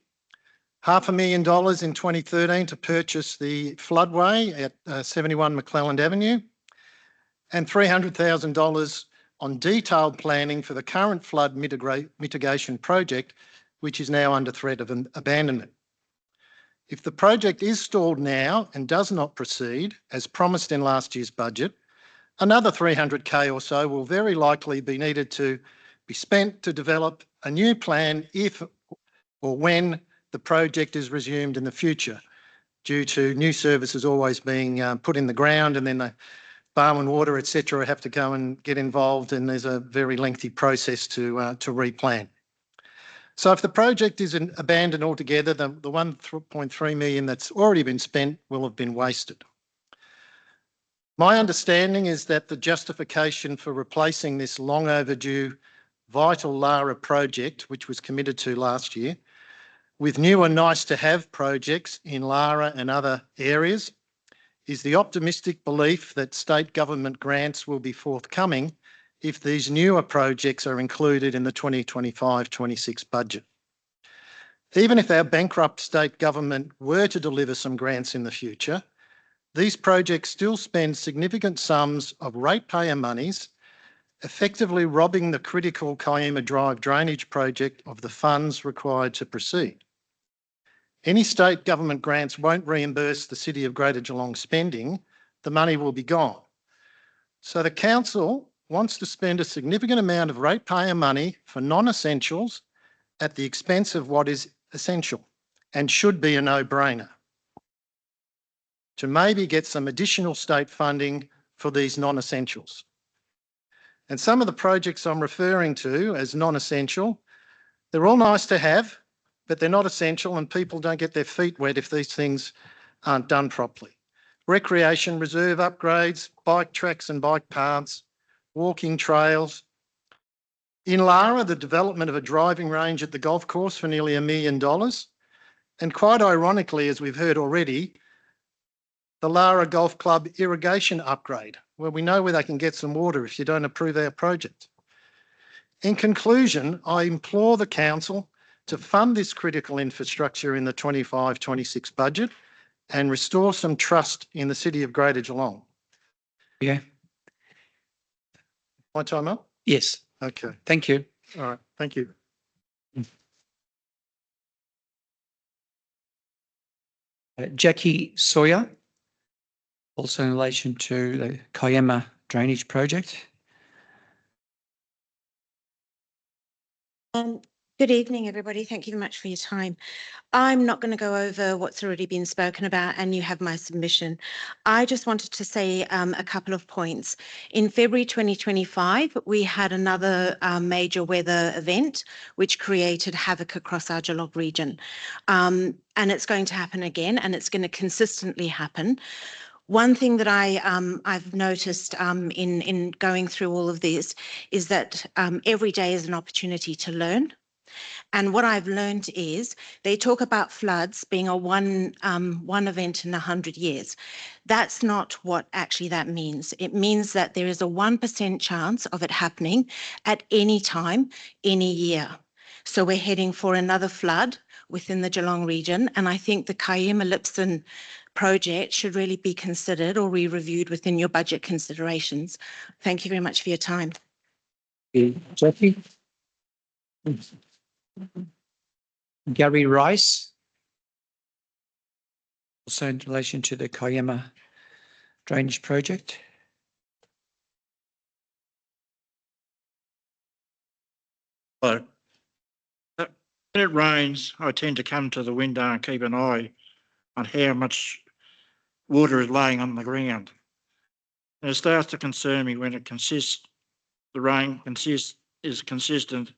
$500,000 in 2013 to purchase the floodway at 71 McClelland Avenue, and $300,000 on detailed planning for the current flood mitigation project, which is now under threat of abandonment. If the project is stalled now and does not proceed, as promised in last year's budget, another $300K or so will very likely be needed to be spent to develop a new plan if or when the project is resumed in the future, due to new services always being put in the ground, and then the Barwon Water, etc., have to go and get involved, and there's a very lengthy process to replan. So if the project is abandoned altogether, the $1.3 million that's already been spent will have been wasted. My understanding is that the justification for replacing this long overdue vital Lara project, which was committed to last year, with newer nice to have projects in Lara and other areas, is the optimistic belief that state government grants will be forthcoming if these newer projects are included in the 2025-26 budget. Even if our bankrupt state government were to deliver some grants in the future, these projects still spend significant sums of ratepayer monies, effectively robbing the critical Kiama Drive drainage project of the funds required to proceed. Any state government grants won't reimburse the City of Greater Geelong spending. The money will be gone. So the council wants to spend a significant amount of ratepayer money for non-essentials at the expense of what is essential and should be a no-brainer, to maybe get some additional state funding for these non-essentials. And some of the projects I'm referring to as non-essential, they're all nice to have, but they're not essential, and people don't get their feet wet if these things aren't done properly. Recreation reserve upgrades, bike tracks and bike paths, walking trails. In Lara, the development of a driving range at the golf course for nearly $1 million. And quite ironically, as we've heard already, the Lara Golf Club irrigation upgrade, where we know where they can get some water if you don't approve our project. In conclusion, I implore the council to fund this critical infrastructure in the 25-26 budget and restore some trust in the City of Greater Geelong. Yeah. My time up? Yes. Okay. Thank you. All right. Thank you. Jackie Sawyer, also in relation to the Kiama drainage project. Good evening, everybody. Thank you very much for your time. I'm not going to go over what's already been spoken about, and you have my submission. I just wanted to say a couple of points. In February 2025, we had another major weather event which created havoc across our Geelong region. And it's going to happen again, and it's going to consistently happen. One thing that I've noticed in going through all of this is that every day is an opportunity to learn. And what I've learned is they talk about floods being a one event in 100 years. That's not what actually that means. It means that there is a 1% chance of it happening at any time, any year. So we're heading for another flood within the Geelong region. And I think the Kiama Lipson project should really be considered or re-reviewed within your budget considerations. Thank you very much for your time. Jackie? Gary Rice? Also in relation to the Kiama drainage project. Hello. When it rains, I tend to come to the window and keep an eye on how much water is laying on the ground. And it starts to concern me when the rain is consistent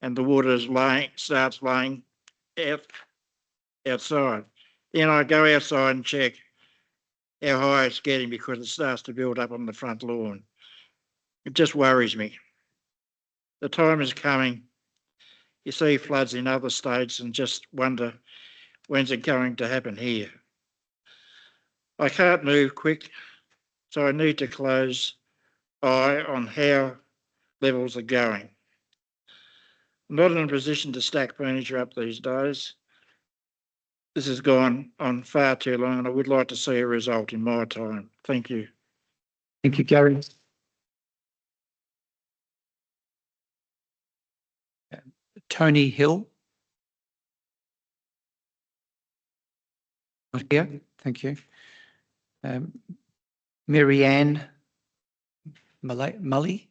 and the water is starts laying outside. Then I go outside and check how high it's getting because it starts to build up on the front lawn. It just worries me. The time is coming. You see floods in other states and just wonder, when's it going to happen here? I can't move quick, so I need to close eye on how levels are going. I'm not in a position to stack furniture up these days. This has gone on far too long and I would like to see a result in my time. Thank you. Thank you, Gary. Tony Hill. Not here, thank you. Mary Ann Mully.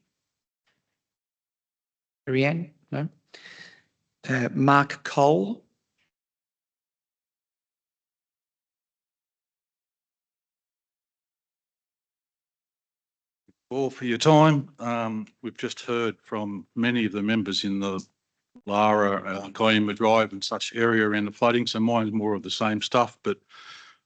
Mary Ann, no. Mark Cole. All for your time. We've just heard from many of the members in the Lara, Kiama Drive and such area around the flooding. So mine's more of the same stuff, but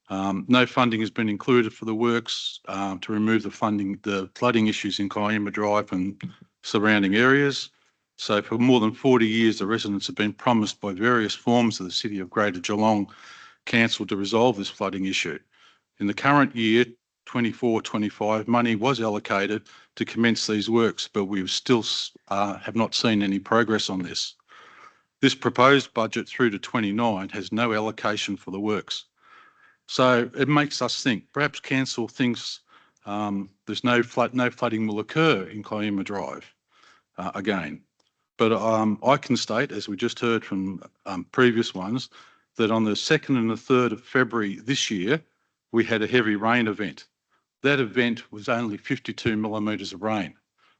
no funding has been included for the works to remove the flooding issues in Kiama Drive and surrounding areas. So for more than 40 years, the residents have been promised by various forms of the City of Greater Geelong Council to resolve this flooding issue. In the current year, 24-25, money was allocated to commence these works, but we still have not seen any progress on this. This proposed budget through to 29 has no allocation for the works. So it makes us think, perhaps council thinks there's no flooding will occur in Kiama Drive again. But I can state, as we just heard from previous ones, that on the 2nd and the 3rd of February this year, we had a heavy rain event. That event was only 52 millimetres of rain.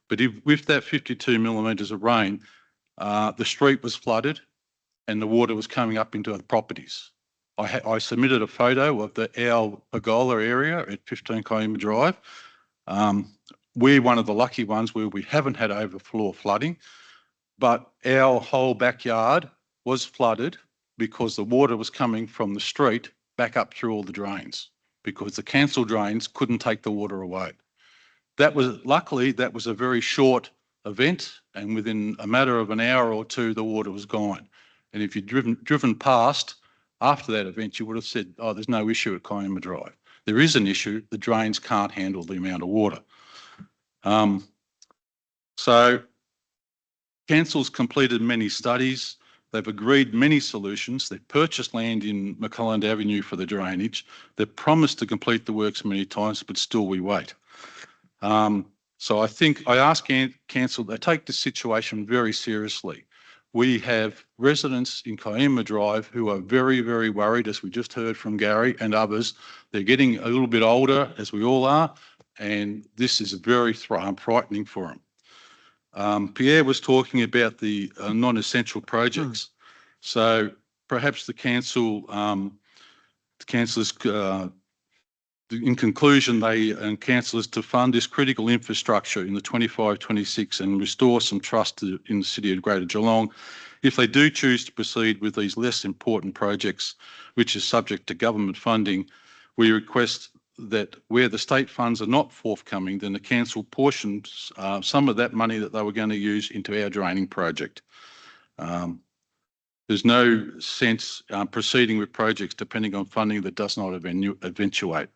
But with that 52 millimetres of rain, the street was flooded and the water was coming up into the properties. I submitted a photo of the Al Pagola area at 15 Kiama Drive. We're one of the lucky ones where we haven't had overflow flooding, but our whole backyard was flooded because the water was coming from the street back up through all the drains because the council drains couldn't take the water away. Luckily, that was a very short event, and within a matter of an hour or two, the water was gone. And if you'd driven past after that event, you would have said, oh, there's no issue at Kiama Drive. There is an issue. The drains can't handle the amount of water. So council's completed many studies. They've agreed many solutions. They've purchased land in McClelland Avenue for the drainage. They've promised to complete the works many times, but still we wait. So I think I ask council, they take this situation very seriously. We have residents in Kiama Drive who are very, very worried, as we just heard from Gary and others. They're getting a little bit older, as we all are, and this is very frightening for them. Pierre was talking about the non-essential projects. So perhaps the council, in conclusion, council is to fund this critical infrastructure in the 25-26 and restore some trust in the City of Greater Geelong. If they do choose to proceed with these less important projects, which is subject to government funding, we request that where the state funds are not forthcoming, then the council portions some of that money that they were going to use into our draining project. There's no sense proceeding with projects depending on funding that does not eventuate.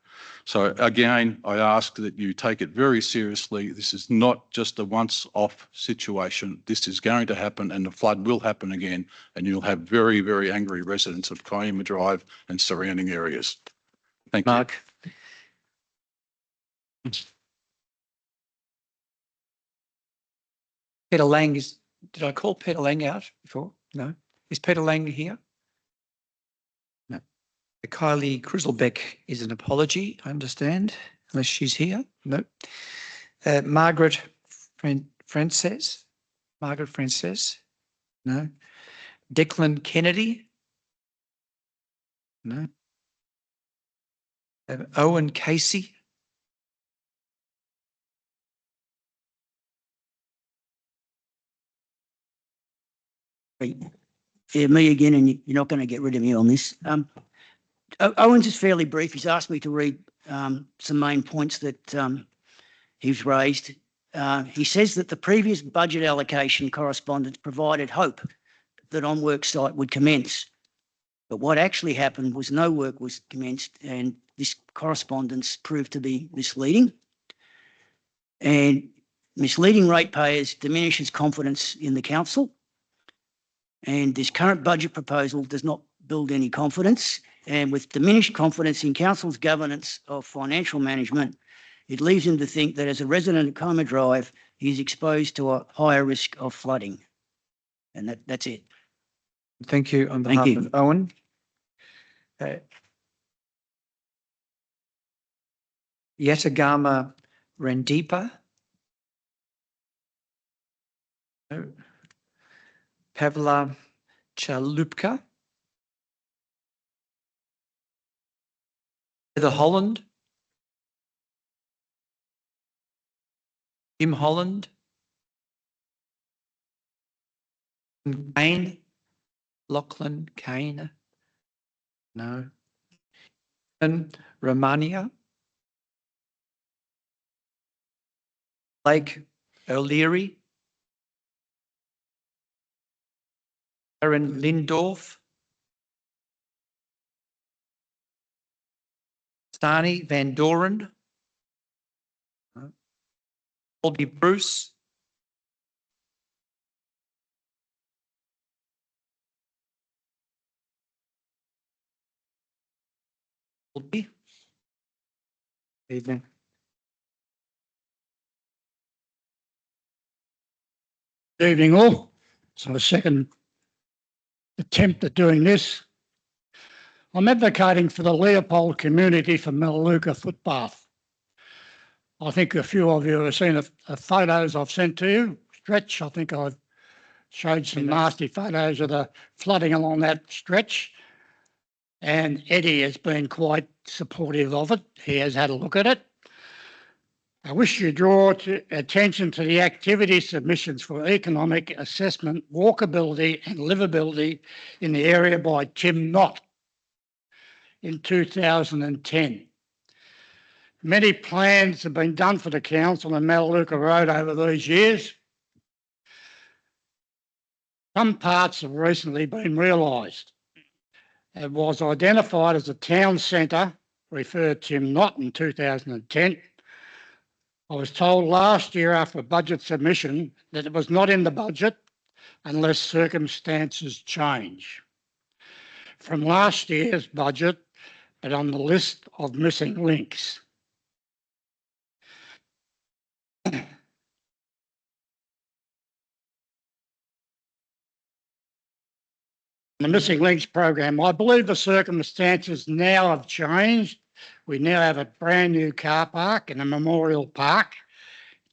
So again, I ask that you take it very seriously. This is not just a once-off situation. This is going to happen and the flood will happen again, and you'll have very, very angry residents of Kiama Drive and surrounding areas. Thank you. Mark. Peter Lang is, did I call Peter Lang out before? No. Is Peter Lang here? No. Kylie Grizzlebeck is an apology, I understand, unless she's here. No. Margaret Frances? Margaret Frances? No. Declan Kennedy? No. Owen Casey? Yeah, me again, and you're not going to get rid of me on this. Owen's is fairly brief. He's asked me to read some main points that he's raised. He says that the previous budget allocation correspondence provided hope that on work site would commence. But what actually happened was no work was commenced, and this correspondence proved to be misleading. And misleading ratepayers diminishes confidence in the council. And this current budget proposal does not build any confidence. And with diminished confidence in council's governance of financial management, it leaves him to think that as a resident of Kiama Drive, he is exposed to a higher risk of flooding. And that's it. Thank you on behalf of Owen. Yatagama Randipa. No. Pavla Chalupka. Heather Holland. Jim Holland. Kane. Lachlan Kane. No. And Romania. Blake O'Leary. Aaron Lindorf. Stani Van Doren. Colby Bruce. Colby. Evening. Good evening all. So a second attempt at doing this. I'm advocating for the Leopold community for Melaleuca footpath. I think a few of you have seen the photos I've sent to you. Stretch, I think I've showed some nasty photos of the flooding along that stretch. And Eddie has been quite supportive of it. He has had a look at it. I wish you draw attention to the activity submissions for economic assessment, walkability and livability in the area by Tim Knott in 2010. Many plans have been done for the council and Melaleuca Road over these years. Some parts have recently been realised. It was identified as a town centre, referred Tim Knott in 2010. I was told last year after a budget submission that it was not in the budget unless circumstances change. From last year's budget, but on the list of missing links. The Missing Links program, I believe the circumstances now have changed. We now have a brand new car park and a memorial park,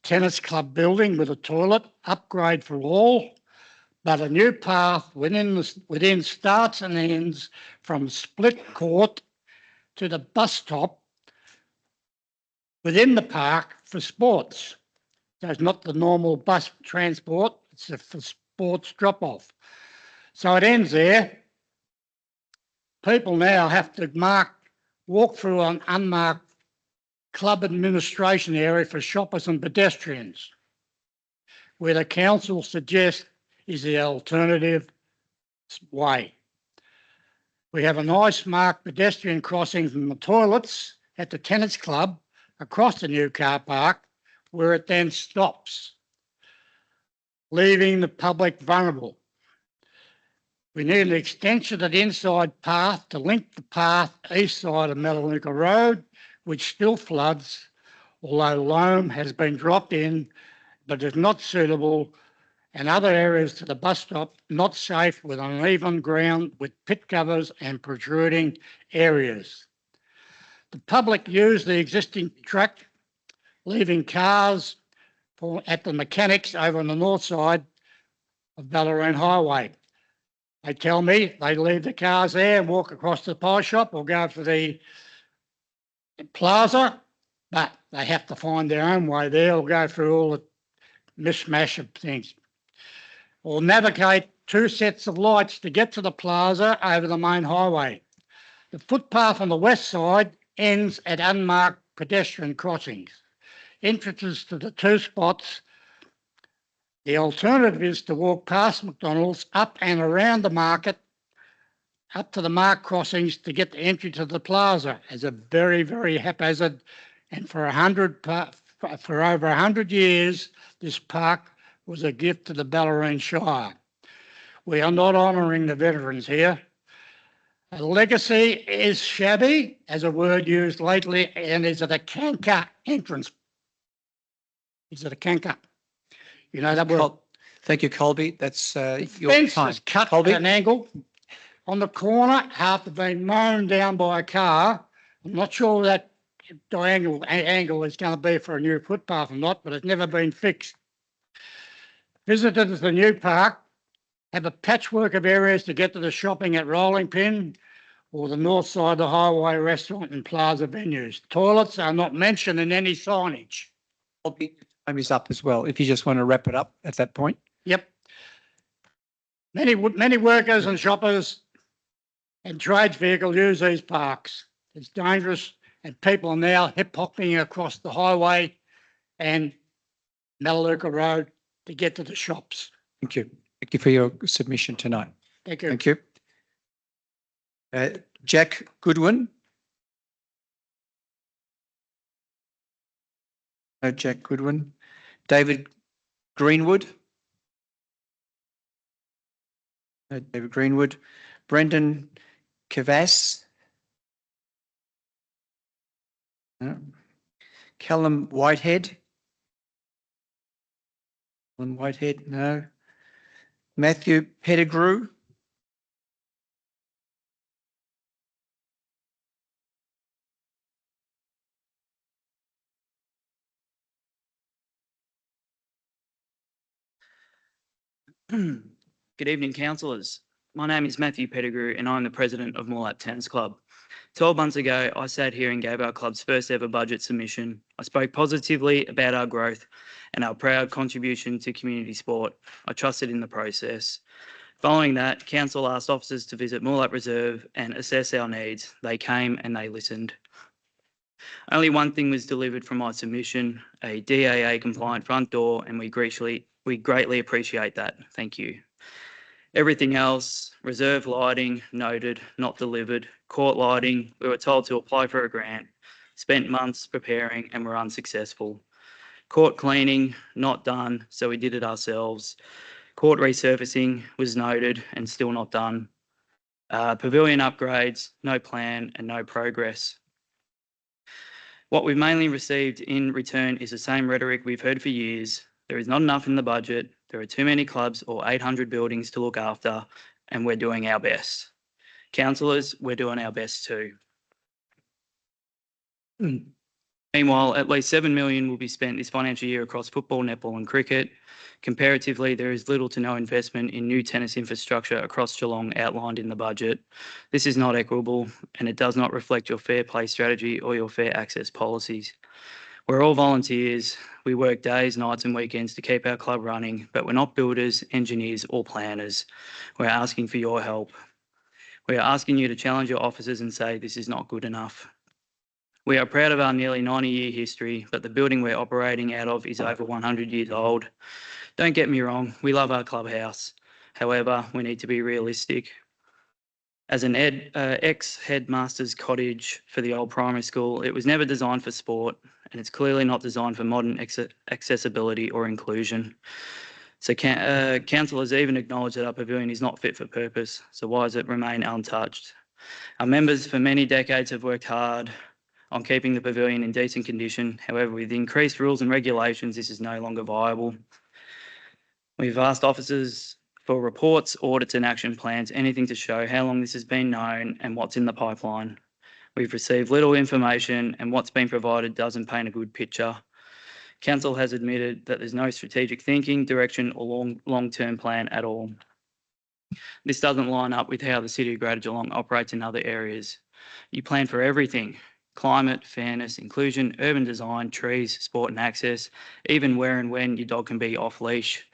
tennis club building with a toilet, upgrade for all, but a new path within starts and ends from Split Court to the bus stop within the park for sports. So it's not the normal bus transport, it's for sports drop-off. So it ends there. People now have to walk through an unmarked club administration area for shoppers and pedestrians, where the council suggests is the alternative way. We have a nice marked pedestrian crossing from the toilets at the tennis club across the new car park, where it then stops, leaving the public vulnerable. We need an extension of the inside path to link the path east side of Melaleuca Road, which still floods, although loam has been dropped in, but is not suitable, and other areas to the bus stop not safe with uneven ground with pit covers and protruding areas. The public use the existing track, leaving cars at the mechanics over on the north side of Ballerine Highway. They tell me they leave the cars there and walk across the pie shop or go for the plaza, but they have to find their own way there or go through all the mishmash of things. Or navigate 2 sets of lights to get to the plaza over the main highway. The footpath on the west side ends at unmarked pedestrian crossings. Entrances to the 2 spots. The alternative is to walk past McDonald's, up and around the market, up to the marked crossings to get the entry to the plaza as a very, very haphazard, and for over 100 years, this park was a gift to the Ballerine Shire. We are not honouring the veterans here. A legacy is shabby, as a word used lately, and is it a canker entrance? Is it a canker? You know that word? Thank you, Colby. That's your Fence time. is cut Colby? at an angle on the corner after being mown down by a car. I'm not sure that diagonal angle is going to be for a new footpath or not, but it's never been fixed. Visitors to the new park have a patchwork of areas to get to the shopping at Rolling Pin or the north side of the highway restaurant and plaza venues. Toilets are not mentioned in any signage. Time is up as well. If you just want to wrap it up at that point. Yep. Many workers and shoppers and trades vehicles use these parks. It's dangerous and people are now hip-hopping across the highway and Melaleuca Road to get to the shops. Thank you. Thank you for your submission tonight. Thank you. Thank you. Jack Goodwin. No, Jack Goodwin. David Greenwood. No, David Greenwood. Brendan Kavass. No. Callum Whitehead. Callum Whitehead, no. Matthew Pettigrew. Good evening, councillors. My name is Matthew Pettigrew and I'm the president of Moorlap Tennis Club. 12 months ago, I sat here and gave our club's first ever budget submission. I spoke positively about our growth and our proud contribution to community sport. I trusted in the process. Following that, council asked officers to visit Moorlap Reserve and assess our needs. They came and they listened. Only one thing was delivered from my submission, a DAA compliant front door, and we greatly appreciate that. Thank you. Everything else, reserve lighting, noted, not delivered. Court lighting, we were told to apply for a grant, spent months preparing and were unsuccessful. Court cleaning, not done, so we did it ourselves. Court resurfacing was noted and still not done. Pavilion upgrades, no plan and no progress. What we've mainly received in return is the same rhetoric we've heard for years. There is not enough in the budget. There are too many clubs or 800 buildings to look after, and we're doing our best. Councillors, we're doing our best too. Meanwhile, at least $7 million will be spent this financial year across football, netball and cricket. Comparatively, there is little to no investment in new tennis infrastructure across Geelong outlined in the budget. This is not equitable and it does not reflect your fair play strategy or your fair access policies. We're all volunteers. We work days, nights and weekends to keep our club running, but we're not builders, engineers or planners. We're asking for your help. We are asking you to challenge your officers and say this is not good enough. We are proud of our nearly 90-year history, but the building we're operating out of is over 100 years old. Don't get me wrong, we love our clubhouse, However, we need to be realistic. As an ex-headmaster's cottage for the old primary school, it was never designed for sport, and it's clearly not designed for modern accessibility or inclusion. So council has even acknowledged that our pavilion is not fit for purpose. So why does it remain untouched? Our members for many decades have worked hard on keeping the pavilion in decent condition. However, with increased rules and regulations, this is no longer viable. We've asked officers for reports, audits and action plans, anything to show how long this has been known and what's in the pipeline. We've received little information and what's been provided doesn't paint a good picture. Council has admitted that there's no strategic thinking, direction or long-term plan at all. This doesn't line up with how the City of Greater Geelong operates in other areas. You plan for everything: climate, fairness, inclusion, urban design, trees, sport and access, even where and when your dog can be off leash.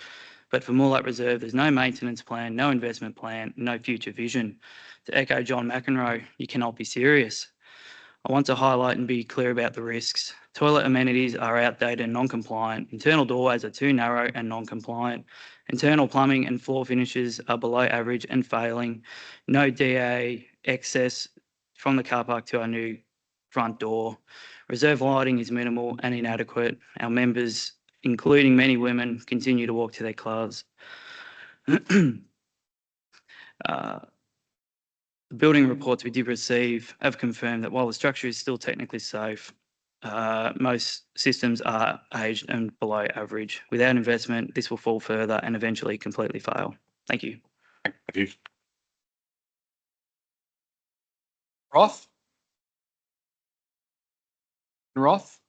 But for Moorlat Reserve, there's no maintenance plan, no investment plan, no future vision. To echo John McEnroe, you cannot be serious. I want to highlight and be clear about the risks. Toilet amenities are outdated and non-compliant. Internal doorways are too narrow and non-compliant. Internal plumbing and floor finishes are below average and failing. No DA access from the car park to our new front door. Reserve lighting is minimal and inadequate. Our members, including many women, continue to walk to their cars. The building reports we did receive have confirmed that while the structure is still technically safe, most systems are aged and below average. Without investment, this will fall further and eventually completely fail. Thank you. Thank you. Roth? Roth?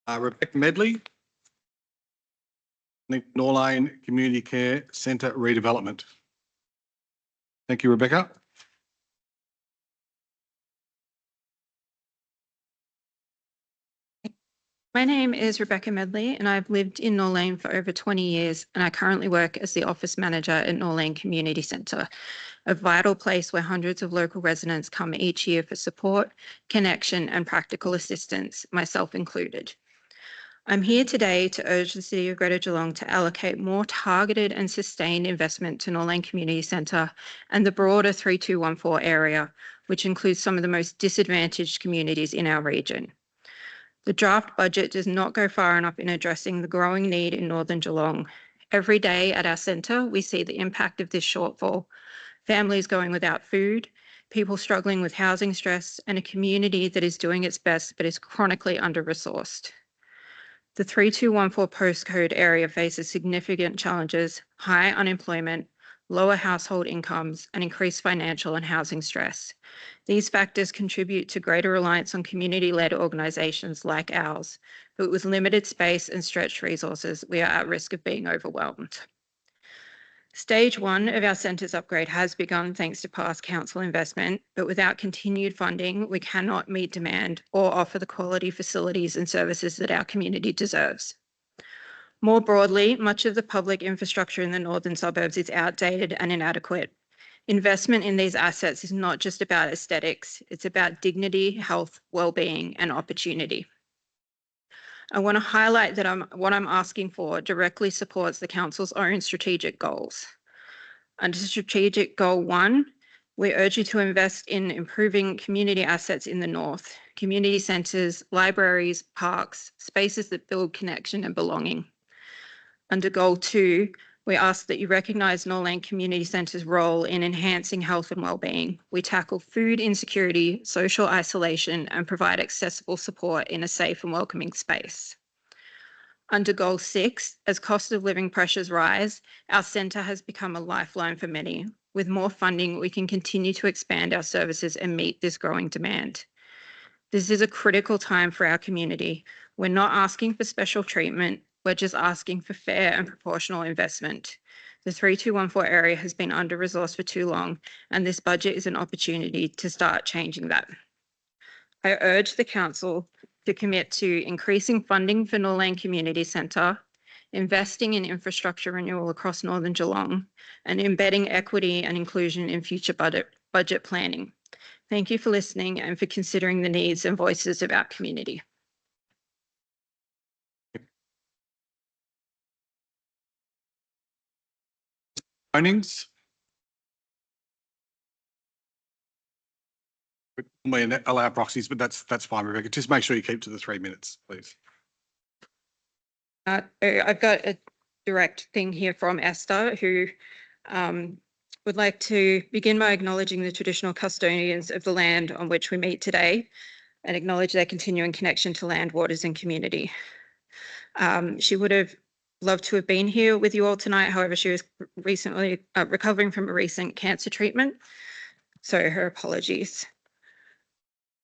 Rebecca Medley? Norlane Community Care Centre redevelopment. Thank you, Rebecca. My name is Rebecca Medley and I've lived in Norlane for over 20 years and I currently work as the office manager at Norlane Community Centre, a vital place where hundreds of local residents come each year for support, connection and practical assistance, myself included. I'm here today to urge the City of Greater Geelong to allocate more targeted and sustained investment to Norlane Community Centre and the broader 3214 area, which includes some of the most disadvantaged communities in our region. The draft budget does not go far enough in addressing the growing need in Northern Geelong. Every day at our centre, we see the impact of this shortfall. Families going without food, people struggling with housing stress, and a community that is doing its best but is chronically under-resourced. The 3214 postcode area faces significant challenges: high unemployment, lower household incomes, and increased financial and housing stress. These factors contribute to greater reliance on community-led organisations like ours, but with limited space and stretched resources, we are at risk of being overwhelmed. Stage 1 of our centre's upgrade has begun thanks to past council investment, but without continued funding, we cannot meet demand or offer the quality facilities and services that our community deserves. More broadly, much of the public infrastructure in the northern suburbs is outdated and inadequate. Investment in these assets is not just about aesthetics, it's about dignity, health, well-being and opportunity. I want to highlight that what I'm asking for directly supports the Council's own strategic goals. Under Strategic Goal 1, we urge you to invest in improving community assets in the north, community centres, libraries, parks, spaces that build connection and belonging. Under Goal 2, we ask that you recognise Norlane Community Centre's role in enhancing health and wellbeing. We tackle food insecurity, social isolation, and provide accessible support in a safe and welcoming space. Under Goal 6, as cost of living pressures rise, our centre has become a lifeline for many. With more funding, we can continue to expand our services and meet this growing demand. This is a critical time for our community. We're not asking for special treatment. We're just asking for fair and proportional investment. The 3214 area has been under-resourced for too long, and this budget is an opportunity to start changing that. I urge the Council to commit to increasing funding for Norlane Community Centre, investing in infrastructure renewal across Northern Geelong, and embedding equity and inclusion in future budget planning. Thank you for listening and for considering the needs and voices of our community. Zonings. We allow proxies, but that's fine, Rebecca. Just make sure you keep to the 3 minutes, please. I've got a direct thing here from Esther, who would like to begin by acknowledging the traditional custodians of the land on which we meet today and acknowledge their continuing connection to land, waters and community. She would have loved to have been here with you all tonight. However, she was recently recovering from a recent cancer treatment. So her apologies.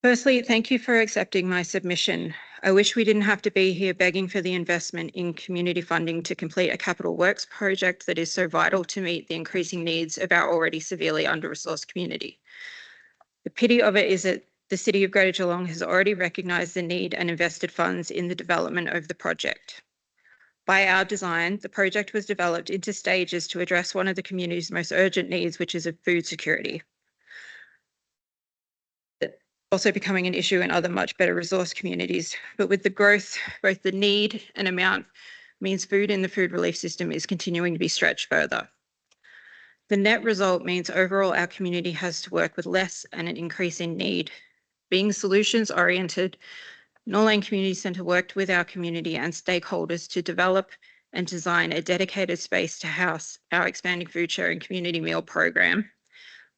Firstly, thank you for accepting my submission. I wish we didn't have to be here begging for the investment in community funding to complete a capital works project that is so vital to meet the increasing needs of our already severely under-resourced community. The pity of it is that the City of Greater Geelong has already recognised the need and invested funds in the development of the project. By our design, the project was developed into stages to address one of the community's most urgent needs, which is of food security. Also becoming an issue in other much better resource communities. But with the growth, both the need and amount means food in the food relief system is continuing to be stretched further. The net result means overall our community has to work with less and an increase in need. Being solutions oriented, Norlane Community Centre worked with our community and stakeholders to develop and design a dedicated space to house our expanding food sharing community meal program,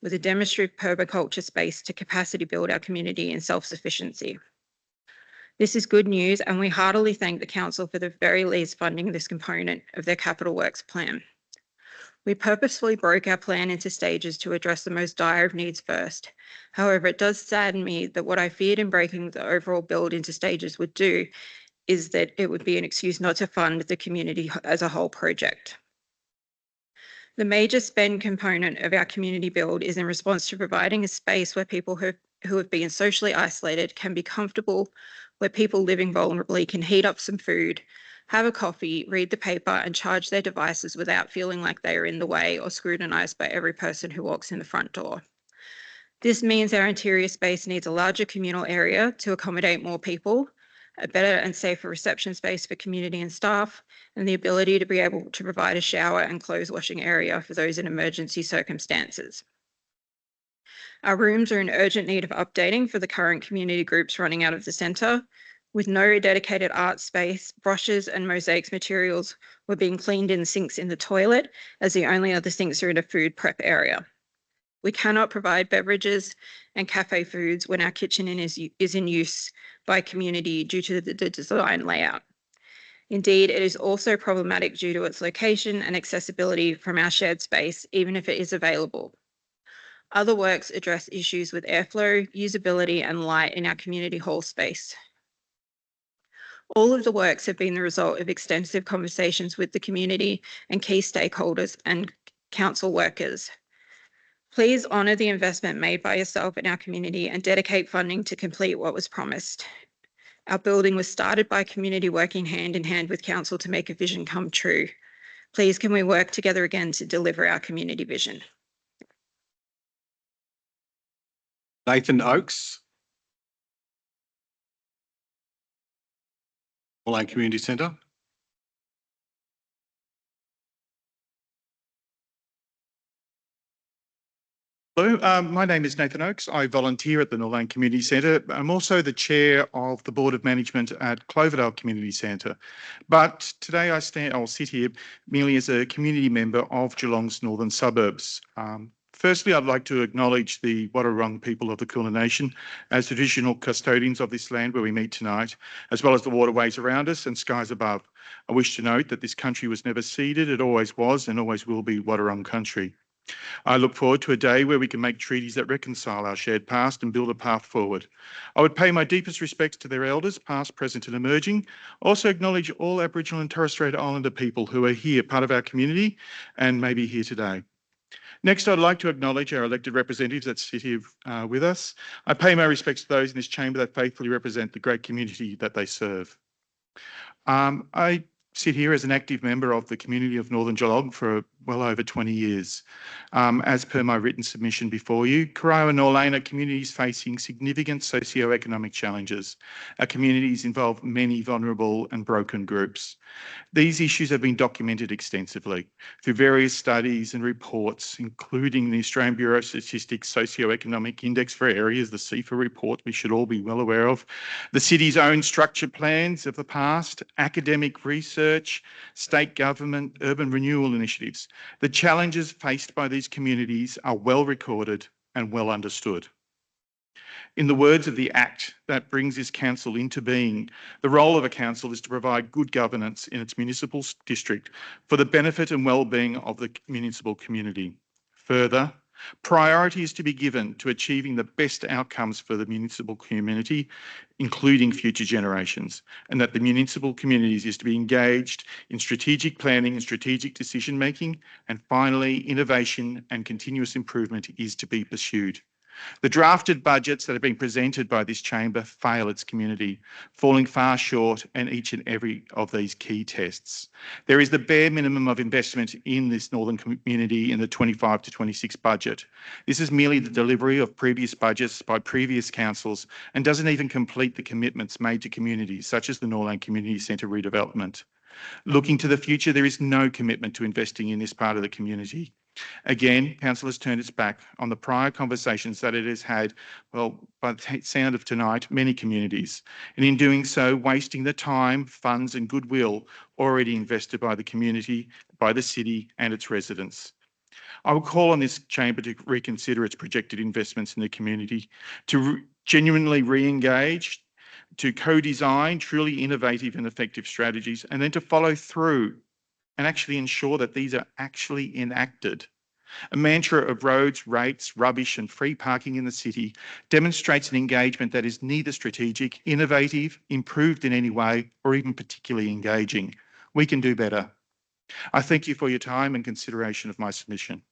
with a demonstrative permaculture space to capacity build our community in self-sufficiency. This is good news, and we heartily thank the Council for the very least funding this component of their capital works plan. We purposefully broke our plan into stages to address the most dire of needs first. However, it does sadden me that what I feared in breaking the overall build into stages would do is that it would be an excuse not to fund the community as a whole project. The major spend component of our community build is in response to providing a space where people who have been socially isolated can be comfortable, where people living vulnerably can heat up some food, have a coffee, read the paper and charge their devices without feeling like they are in the way or scrutinised by every person who walks in the front door. This means our interior space needs a larger communal area to accommodate more people, a better and safer reception space for community and staff, and the ability to be able to provide a shower and clothes washing area for those in emergency circumstances. Our rooms are in urgent need of updating for the current community groups running out of the centre. With no dedicated art space, brushes and mosaics materials were being cleaned in sinks in the toilet, as the only other sinks are in a food prep area. We cannot provide beverages and cafe foods when our kitchen is in use by community due to the design layout. Indeed, it is also problematic due to its location and accessibility from our shared space, even if it is available. Other works address issues with airflow, usability and light in our community hall space. All of the works have been the result of extensive conversations with the community and key stakeholders and council workers. Please honour the investment made by yourself in our community and dedicate funding to complete what was promised. Our building was started by community working hand in hand with council to make a vision come true. Please can we work together again to deliver our community vision? Nathan Oakes. Norlane Community Centre. Hello, my name is Nathan Oakes. I volunteer at the Norlane Community Centre. I'm also the chair of the Board of Management at Cloverdale Community Centre. But today I'll sit here merely as a community member of Geelong's northern suburbs. Firstly, I'd like to acknowledge the Wadawurrung people of the Kulin Nation as traditional custodians of this land where we meet tonight, as well as the waterways around us and skies above. I wish to note that this country was never ceded. It always was and always will be Wadawurrung country. I look forward to a day where we can make treaties that reconcile our shared past and build a path forward. I would pay my deepest respects to their elders, past, present and emerging. Also acknowledge all Aboriginal and Torres Strait Islander people who are here, part of our community and may be here today. Next, I'd like to acknowledge our elected representatives that sit here with us. I pay my respects to those in this chamber that faithfully represent the great community that they serve. I sit here as an active member of the community of Northern Geelong for well over 20 years. As per my written submission before you, Corio and Norlane are communities facing significant socio-economic challenges. Our communities involve many vulnerable and broken groups. These issues have been documented extensively through various studies and reports, including the Australian Bureau of Statistics Socio-Economic Index for Areas, the CEFA report we should all be well aware of, the city's own structure plans of the past, academic research, state government, urban renewal initiatives. The challenges faced by these communities are well recorded and well understood. In the words of the Act that brings this council into being, the role of a council is to provide good governance in its municipal district for the benefit and well-being of the municipal community. Further, priority is to be given to achieving the best outcomes for the municipal community, including future generations, and that the municipal communities is to be engaged in strategic planning and strategic decision-making, and finally, innovation and continuous improvement is to be pursued. The drafted budgets that have been presented by this chamber fail its community, falling far short in each and every of these key tests. There is the bare minimum of investment in this northern community in the 25 to 26 budget. This is merely the delivery of previous budgets by previous councils and doesn't even complete the commitments made to communities such as the Norlane Community Centre redevelopment. Looking to the future, there is no commitment to investing in this part of the community. Again, council has turned its back on the prior conversations that it has had, well, by the sound of tonight, many communities, and in doing so, wasting the time, funds and goodwill already invested by the community, by the city and its residents. I will call on this chamber to reconsider its projected investments in the community, to genuinely re-engage, to co-design truly innovative and effective strategies, and then to follow through and actually ensure that these are actually enacted. A mantra of roads, rates, rubbish and free parking in the city demonstrates an engagement that is neither strategic, innovative, improved in any way, or even particularly engaging. We can do better. I thank you for your time and consideration of my submission.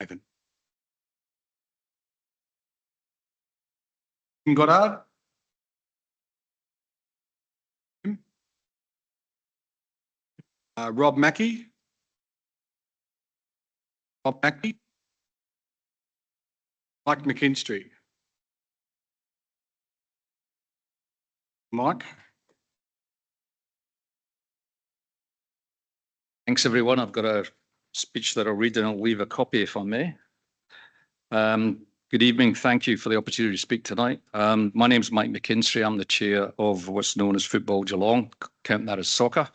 Nathan. Goddard. Rob Mackey. Bob Mackey. Mike McKinstry. Mike. Thanks, everyone. I've got a speech that I'll read and I'll leave a copy if I may. Good evening. Thank you for the opportunity to speak tonight. My name's Mike McKinstry. I'm the chair of what's known as Football Geelong, count that as soccer.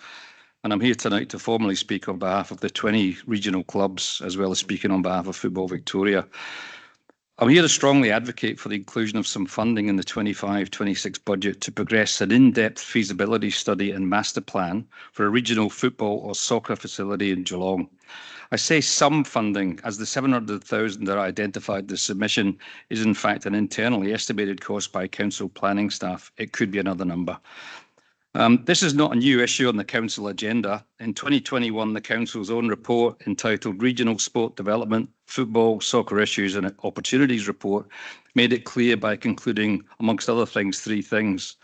And I'm here tonight to formally speak on behalf of the 20 regional clubs, as well as speaking on behalf of Football Victoria. I'm here to strongly advocate for the inclusion of some funding in the 25-26 budget to progress an in-depth feasibility study and master plan for a regional football or soccer facility in Geelong. I say some funding, as the 700,000 that I identified in the submission is in fact an internally estimated cost by council planning staff. It could be another number. This is not a new issue on the council agenda. In 2021, the council's own report entitled Regional Sport Development, Football, Soccer Issues and Opportunities report made it clear by concluding, amongst other things, three things.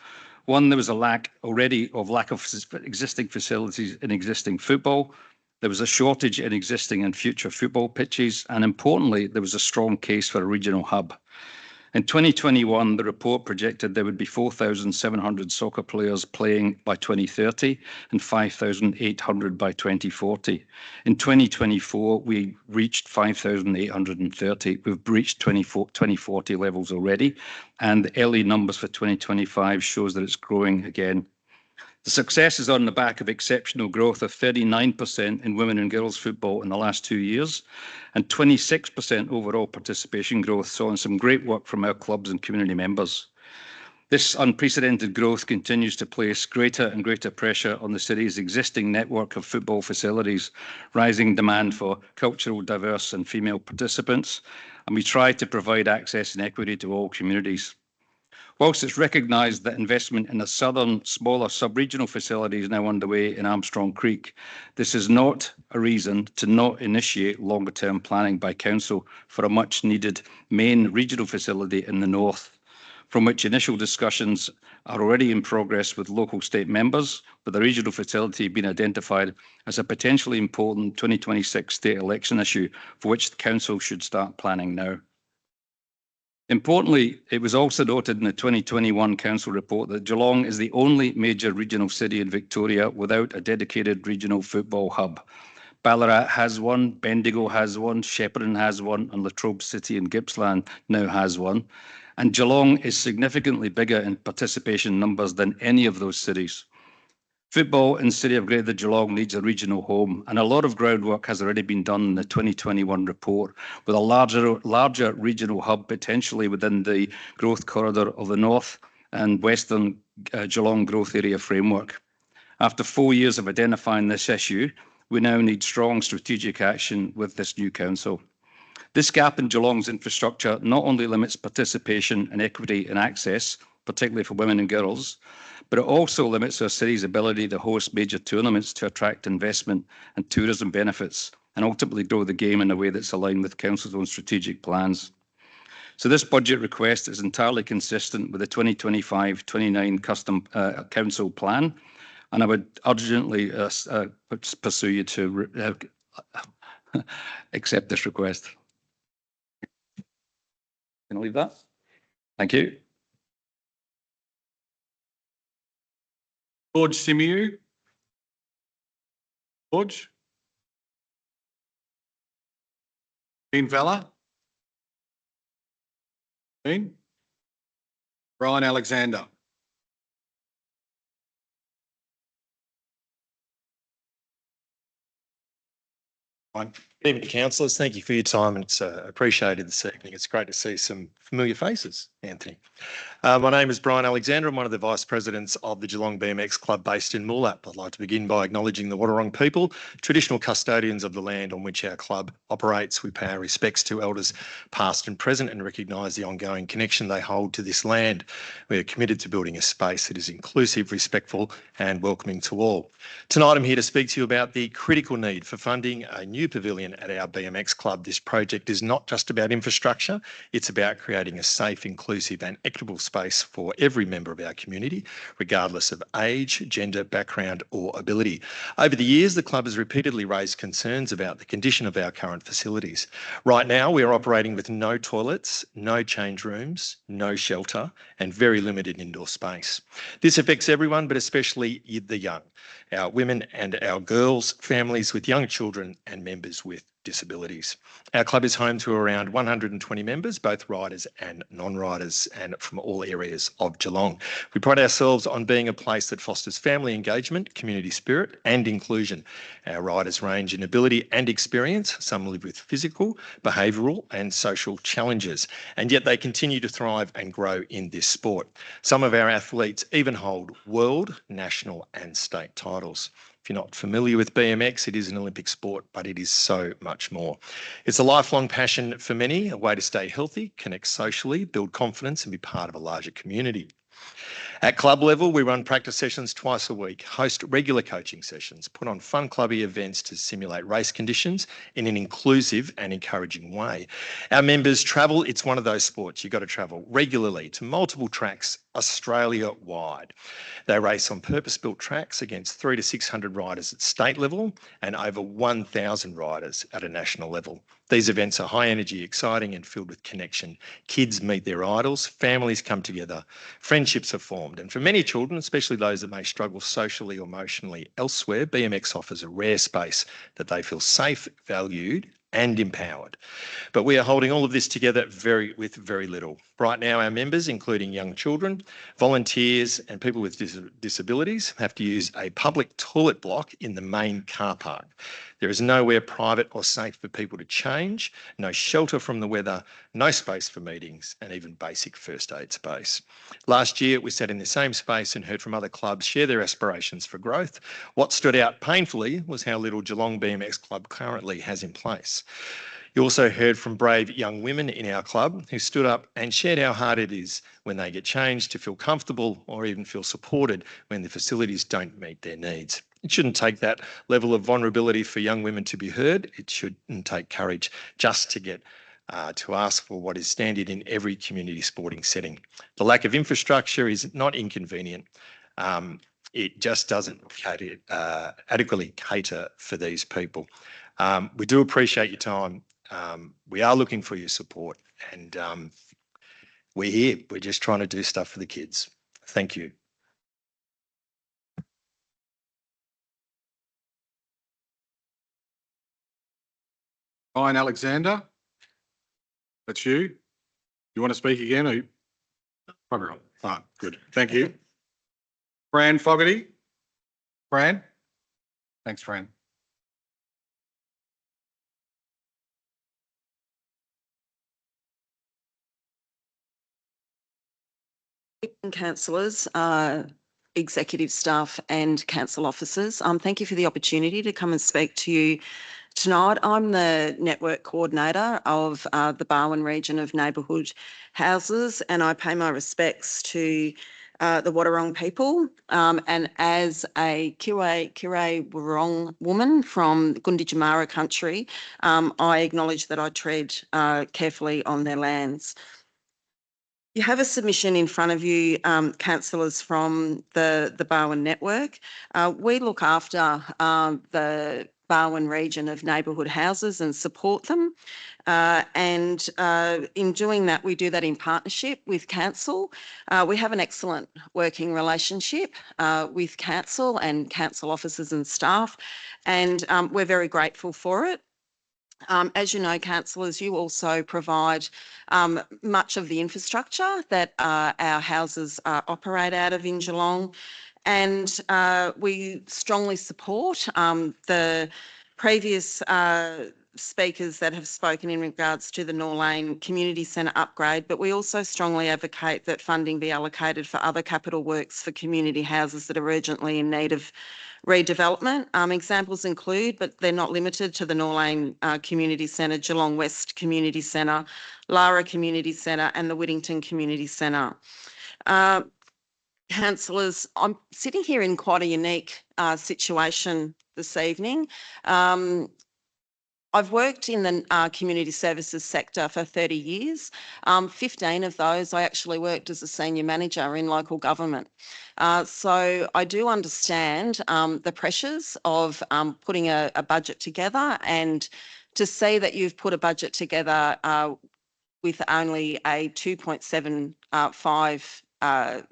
One, there was a lack of existing facilities in existing football. There was a shortage in existing and future football pitches. And importantly, there was a strong case for a regional hub. In 2021, the report projected there would be 4,700 soccer players playing by 2030 and 5,800 by 2040. In 2024, we reached 5,830. We've breached 2040 levels already, and the early numbers for 2025 shows that it's growing again. The success is on the back of exceptional growth of 39% in women and girls football in the last 2 years and 26% overall participation growth, so on some great work from our clubs and community members. This unprecedented growth continues to place greater and greater pressure on the city's existing network of football facilities, rising demand for cultural, diverse and female participants, and we try to provide access and equity to all communities. Whilst it's recognised that investment in a southern, smaller sub-regional facility is now underway in Armstrong Creek, this is not a reason to not initiate longer-term planning by council for a much-needed main regional facility in the north. from which initial discussions are already in progress with local state members, with the regional facility being identified as a potentially important 2026 state election issue for which the council should start planning now. Importantly, it was also noted in the 2021 council report that Geelong is the only major regional city in Victoria without a dedicated regional football hub. Ballarat has one, Bendigo has one, Shepparton has one, and Latrobe City in Gippsland now has one. And Geelong is significantly bigger in participation numbers than any of those cities. Football in the City of Greater Geelong needs a regional home, and a lot of groundwork has already been done in the 2021 report, with a larger regional hub potentially within the growth corridor of the North and Western Geelong Growth Area Framework. After 4 years of identifying this issue, we now need strong strategic action with this new council. This gap in Geelong's infrastructure not only limits participation and equity and access, particularly for women and girls, but it also limits our city's ability to host major tournaments to attract investment and tourism benefits and ultimately grow the game in a way that's aligned with Council's own strategic plans. So this budget request is entirely consistent with the 2025-29 Council plan, and I would urgently pursue you to accept this request. Can I leave that? Thank you. George Simiu. George. Dean Vella. Dean. Brian Alexander. Fine. Good evening, councillors. Thank you for your time. It's appreciated this evening. It's great to see some familiar faces, Anthony. My name is Brian Alexander. I'm one of the vice presidents of the Geelong BMX Club based in Moolap. I'd like to begin by acknowledging the Wadawurrung people, traditional custodians of the land on which our club operates. We pay our respects to elders past and present and recognise the ongoing connection they hold to this land. We are committed to building a space that is inclusive, respectful and welcoming to all. Tonight I'm here to speak to you about the critical need for funding a new pavilion at our BMX club. This project is not just about infrastructure, it's about creating a safe, inclusive and equitable space for every member of our community, regardless of age, gender, background or ability. Over the years, the club has repeatedly raised concerns about the condition of our current facilities. Right now, we are operating with no toilets, no change rooms, no shelter and very limited indoor space. This affects everyone, but especially the young, our women and our girls, families with young children and members with disabilities. Our club is home to around 120 members, both riders and non-riders, and from all areas of Geelong. We pride ourselves on being a place that fosters family engagement, community spirit and inclusion. Our riders range in ability and experience. Some live with physical, behavioural and social challenges, and yet they continue to thrive and grow in this sport. Some of our athletes even hold world, national and state titles. If you're not familiar with BMX, it is an Olympic sport, but it is so much more. It's a lifelong passion for many, a way to stay healthy, connect socially, build confidence and be part of a larger community. At club level, we run practice sessions twice a week, host regular coaching sessions, put on fun clubby events to simulate race conditions in an inclusive and encouraging way. Our members travel. It's one of those sports. You've got to travel regularly to multiple tracks Australia-wide. They race on purpose-built tracks against 300 to 600 riders at state level and over 1,000 riders at a national level. These events are high energy, exciting and filled with connection. Kids meet their idols, families come together, friendships are formed. And for many children, especially those that may struggle socially or emotionally elsewhere, BMX offers a rare space that they feel safe, valued and empowered. But we are holding all of this together with very little. Right now, our members, including young children, volunteers and people with disabilities, have to use a public toilet block in the main car park. There is nowhere private or safe for people to change, no shelter from the weather, no space for meetings and even basic first aid space. Last year, we sat in the same space and heard from other clubs share their aspirations for growth. What stood out painfully was how little Geelong BMX Club currently has in place. You also heard from brave young women in our club who stood up and shared how hard it is when they get changed to feel comfortable or even feel supported when the facilities don't meet their needs. It shouldn't take that level of vulnerability for young women to be heard. It shouldn't take courage just to get to ask for what is standard in every community sporting setting. The lack of infrastructure is not inconvenient. It just doesn't adequately cater for these people. We do appreciate your time. We are looking for your support, and we're here. We're just trying to do stuff for the kids. Thank you. Brian Alexander, that's you. You want to speak again? Or probably not. All right, good. Thank you. Fran Fogarty. Fran? Thanks, Fran. Councillors, executive staff and council officers. Thank you for the opportunity to come and speak to you tonight. I'm the network coordinator of the Barwon region of neighbourhood houses, and I pay my respects to the Wadawurrung people. And as a Kure Wurrung woman from Gunditjmara country, I acknowledge that I tread carefully on their lands. You have a submission in front of you, councillors from the Barwon network. We look after the Barwon region of neighbourhood houses and support them. And in doing that, we do that in partnership with council. We have an excellent working relationship with council and council officers and staff, and we're very grateful for it. As you know, councillors, you also provide much of the infrastructure that our houses operate out of in Geelong, and we strongly support the previous speakers that have spoken in regards to the Norlane Community Centre upgrade, but we also strongly advocate that funding be allocated for other capital works for community houses that are urgently in need of redevelopment. Examples include, but they're not limited to, the Norlane Community Centre, Geelong West Community Centre, Lara Community Centre and the Whittington Community Centre. Councillors, I'm sitting here in quite a unique situation this evening. I've worked in the community services sector for 30 years. 15 of those, I actually worked as a senior manager in local government. So I do understand the pressures of putting a budget together, and to see that you've put a budget together with only a 2.75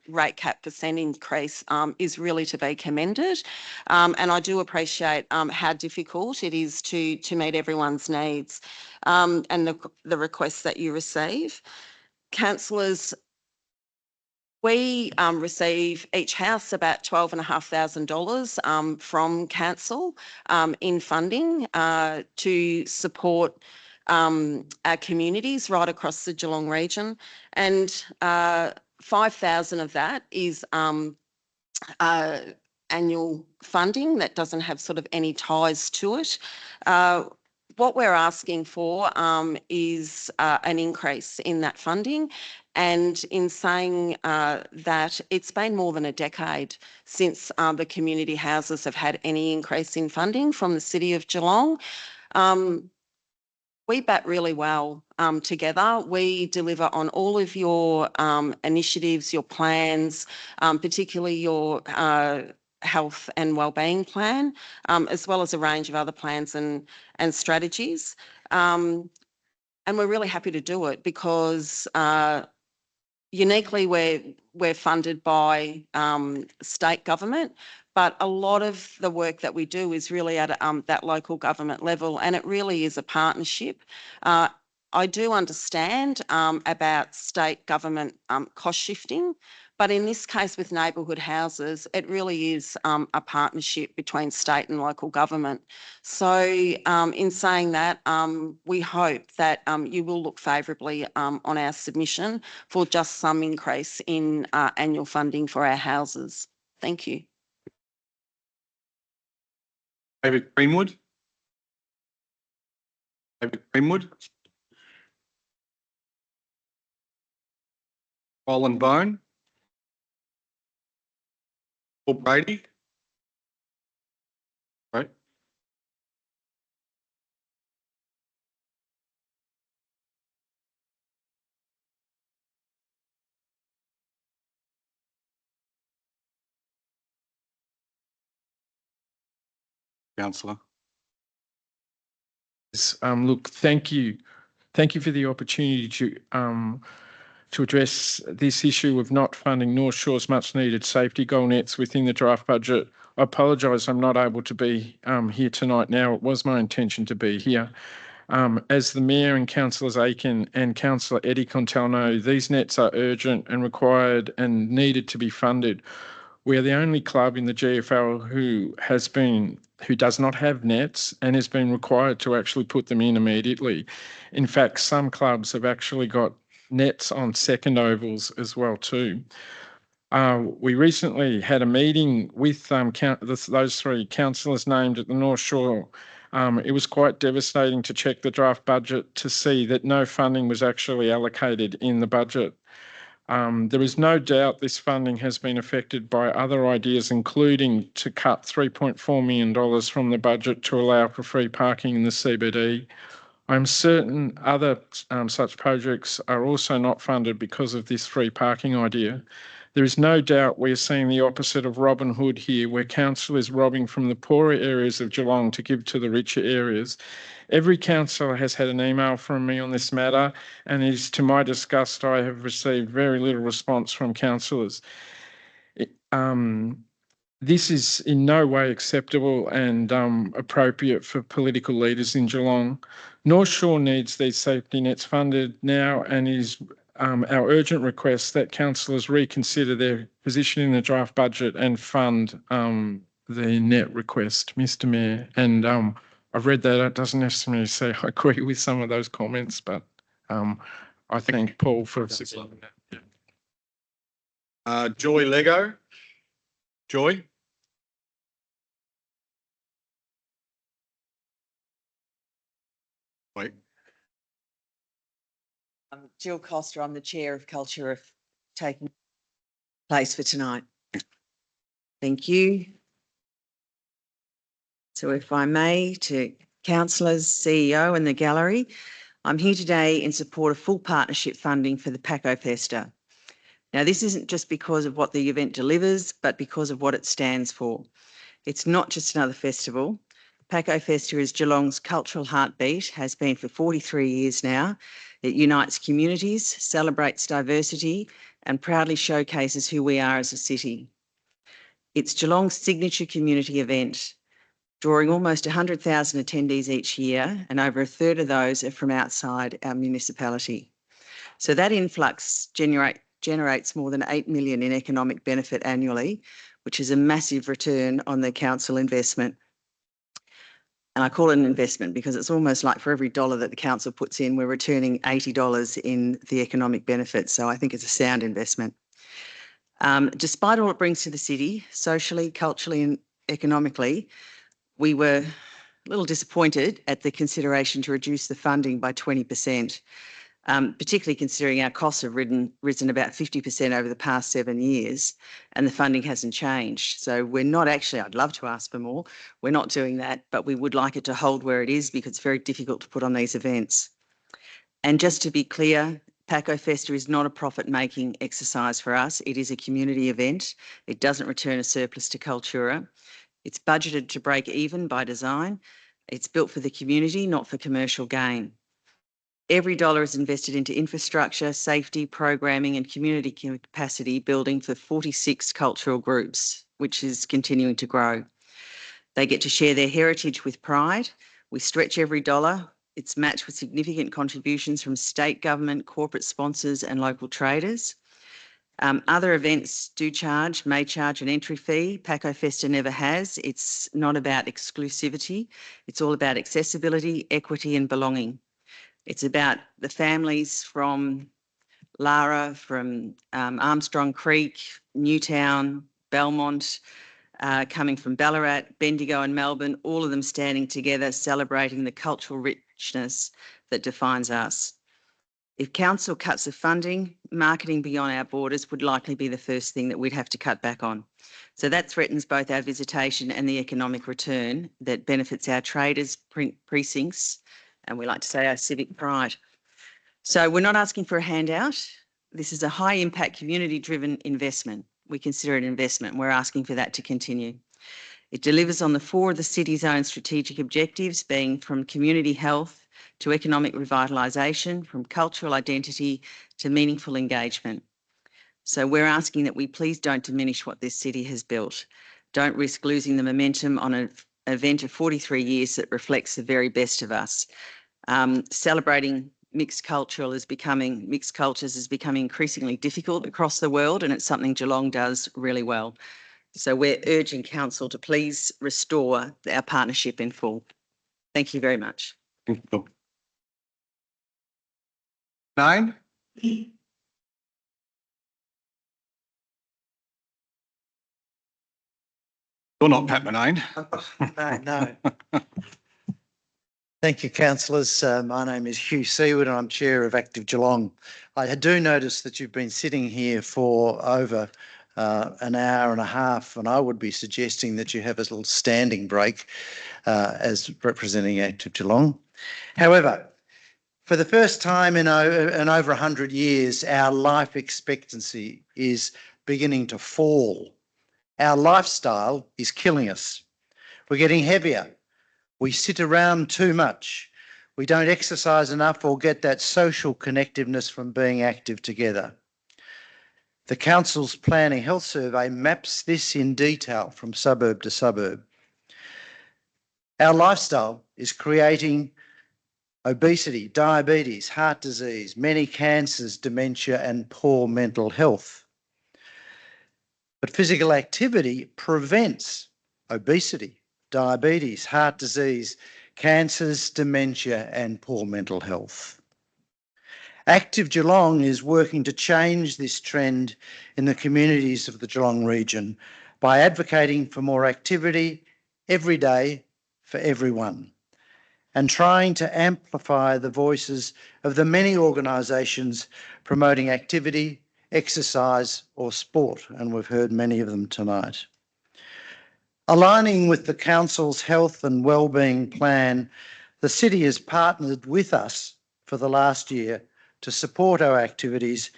rate cap percent increase is really to be commended. And I do appreciate how difficult it is to meet everyone's needs and the requests that you receive. Councillors, we receive each house about $12,500 from council in funding to support our communities right across the Geelong region, and 5,000 of that is annual funding that doesn't have sort of any ties to it. What we're asking for is an increase in that funding. And in saying that, it's been more than a decade since the community houses have had any increase in funding from the City of Geelong. We bat really well together. We deliver on all of your initiatives, your plans, particularly your health and wellbeing plan, as well as a range of other plans and strategies. And we're really happy to do it because uniquely we're funded by state government, but a lot of the work that we do is really at that local government level, and it really is a partnership. I do understand about state government cost shifting, but in this case with neighbourhood houses, it really is a partnership between state and local government. So in saying that, we hope that you will look favourably on our submission for just some increase in annual funding for our houses. Thank you. David Greenwood. David Greenwood. Roland Bone. Paul Brady. Right. Councillor. Look, thank you. Thank you for the opportunity to address this issue of not funding North Shore's much needed safety goal nets within the draft budget. I apologise I'm not able to be here tonight now. It was my intention to be here. As the Mayor and Councillors Aiken and Councillor Eddie Contel know, these nets are urgent and required and needed to be funded. We are the only club in the GFL who does not have nets and has been required to actually put them in immediately. In fact, some clubs have actually got nets on second ovals as well too. We recently had a meeting with those three councillors named at the North Shore. It was quite devastating to check the draft budget to see that no funding was actually allocated in the budget. There is no doubt this funding has been affected by other ideas, including to cut $3.4 million from the budget to allow for free parking in the CBD. I'm certain other such projects are also not funded because of this free parking idea. There is no doubt we're seeing the opposite of Robin Hood here, where council is robbing from the poorer areas of Geelong to give to the richer areas. Every councillor has had an email from me on this matter, and it is to my disgust I have received very little response from councillors. This is in no way acceptable and appropriate for political leaders in Geelong. North Shore needs these safety nets funded now, and is our urgent request that councillors reconsider their position in the draft budget and fund the net request, Mr. Mayor. And I've read that. It doesn't necessarily say I agree with some of those comments, but I thank Paul for supporting that. Joy Lego. Joy. Wait. Jill Coster, I'm the Chair of Culture of taking place for tonight. Thank you. So if I may, to councillors, CEO and the gallery, I'm here today in support of full partnership funding for the Paco Festa. Now, this isn't just because of what the event delivers, but because of what it stands for. It's not just another festival. Paco Festa is Geelong's cultural heartbeat, has been for 43 years now. It unites communities, celebrates diversity, and proudly showcases who we are as a city. It's Geelong's signature community event, drawing almost 100,000 attendees each year, and over a third of those are from outside our municipality. So that influx generates more than 8 million in economic benefit annually, which is a massive return on the council investment. And I call it an investment because it's almost like for every dollar that the council puts in, we're returning $80 in the economic benefit. So I think it's a sound investment. Despite all it brings to the city, socially, culturally and economically, we were a little disappointed at the consideration to reduce the funding by 20%. Particularly considering our costs have risen about 50% over the past 7 years and the funding hasn't changed. So we're not actually, I'd love to ask for more, we're not doing that, but we would like it to hold where it is because it's very difficult to put on these events. And just to be clear, Paco Festa is not a profit-making exercise for us. It is a community event. It doesn't return a surplus to Cultura. It's budgeted to break even by design. It's built for the community, not for commercial gain. Every dollar is invested into infrastructure, safety, programming and community capacity building for 46 cultural groups, which is continuing to grow. They get to share their heritage with pride. We stretch every dollar. It's matched with significant contributions from state government, corporate sponsors and local traders. Other events may charge an entry fee. Paco Festa never has. It's not about exclusivity. It's all about accessibility, equity and belonging. It's about the families from Lara, from Armstrong Creek, Newtown, Belmont, coming from Ballarat, Bendigo and Melbourne, all of them standing together, celebrating the cultural richness that defines us. If council cuts the funding, marketing beyond our borders would likely be the first thing that we'd have to cut back on. So that threatens both our visitation and the economic return that benefits our traders, precincts, and we like to say our civic pride. So we're not asking for a handout. This is a high impact community driven investment. We consider it an investment. We're asking for that to continue. It delivers on the 4 of the city's own strategic objectives, being from community health to economic revitalisation, from cultural identity to meaningful engagement. So we're asking that we please don't diminish what this city has built. Don't risk losing the momentum on an event of 43 years that reflects the very best of us. Celebrating mixed cultures is becoming increasingly difficult across the world, and it's something Geelong does really well. So we're urging council to please restore our partnership in full. Thank you very much. Nine? You're not Pat Manane. No. Thank you, councillors. My name is Hugh Seaward and I'm Chair of Active Geelong. I do notice that you've been sitting here for over an hour and a half, and I would be suggesting that you have a little standing break as representing Active Geelong. However, for the first time in over 100 years, our life expectancy is beginning to fall. Our lifestyle is killing us. We're getting heavier. We sit around too much. We don't exercise enough or get that social connectiveness from being active together. The Council's Planning Health Survey maps this in detail from suburb to suburb. Our lifestyle is creating obesity, diabetes, heart disease, many cancers, dementia, and poor mental health. But physical activity prevents obesity, diabetes, heart disease, cancers, dementia, and poor mental health. Active Geelong is working to change this trend in the communities of the Geelong region by advocating for more activity every day for everyone and trying to amplify the voices of the many organisations promoting activity, exercise or sport, and we've heard many of them tonight. Aligning with the Council's health and wellbeing plan, the City has partnered with us for the last year to support our activities,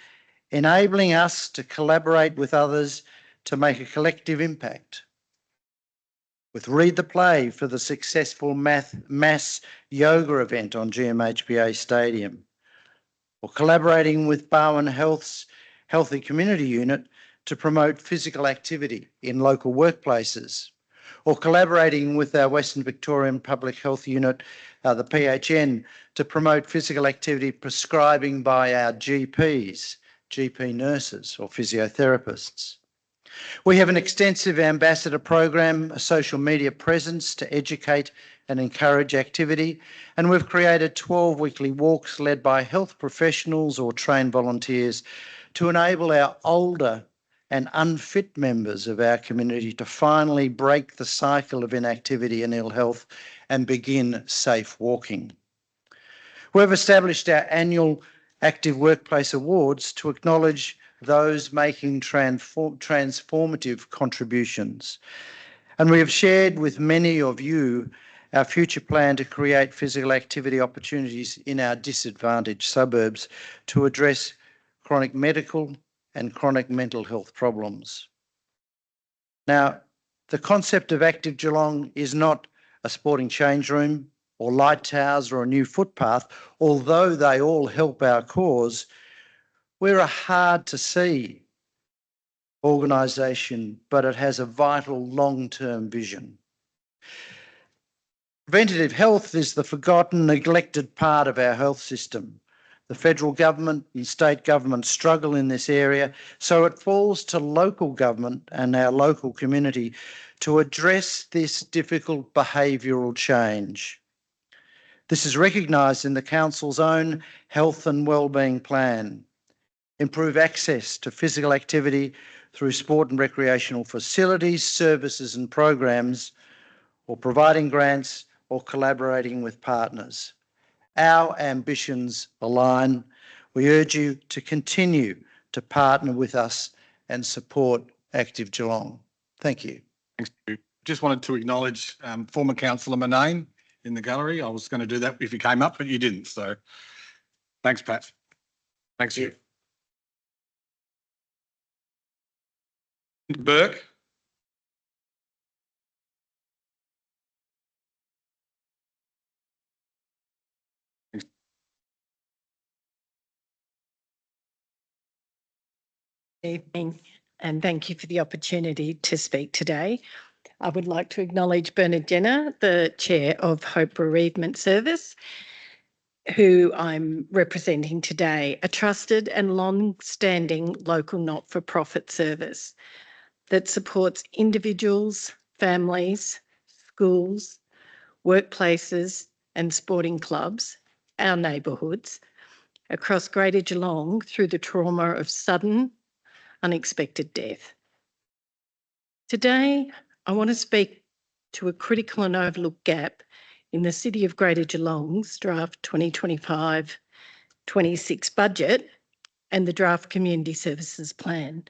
enabling us to collaborate with others to make a collective impact. With Read the Play for the successful mass yoga event on GMHBA Stadium, or collaborating with Barwon Health's Healthy Community Unit to promote physical activity in local workplaces, or collaborating with our Western Victorian Public Health Unit, the PHN, to promote physical activity prescribing by our GPs, GP nurses or physiotherapists. We have an extensive ambassador program, a social media presence to educate and encourage activity, and we've created 12 weekly walks led by health professionals or trained volunteers to enable our older and unfit members of our community to finally break the cycle of inactivity and ill health and begin safe walking. We've established our annual Active Workplace Awards to acknowledge those making transformative contributions. And we have shared with many of you our future plan to create physical activity opportunities in our disadvantaged suburbs to address chronic medical and chronic mental health problems. Now, the concept of Active Geelong is not a sporting change room or light towers or a new footpath, although they all help our cause. We're a hard to see organisation, but it has a vital long-term vision. Preventative health is the forgotten, neglected part of our health system. The federal government and state government struggle in this area, so it falls to local government and our local community to address this difficult behavioural change. This is recognised in the Council's own health and wellbeing plan. Improve access to physical activity through sport and recreational facilities, services and programs, or providing grants or collaborating with partners. Our ambitions align. We urge you to continue to partner with us and support Active Geelong. Thank you. Thanks. Just wanted to acknowledge former councillor Manane in the gallery. I was going to do that if you came up, but you didn't. So thanks, Pat. Thanks, you. Burke. Evening, and thank you for the opportunity to speak today. I would like to acknowledge Bernard Jenner, the Chair of Hope Bereavement Service, who I'm representing today, a trusted and long-standing local not-for-profit service that supports individuals, families, schools, workplaces and sporting clubs, our neighbourhoods, across Greater Geelong through the trauma of sudden, unexpected death. Today, I want to speak to a critical and overlooked gap in the City of Greater Geelong's draft 2025-26 budget and the draft Community Services Plan,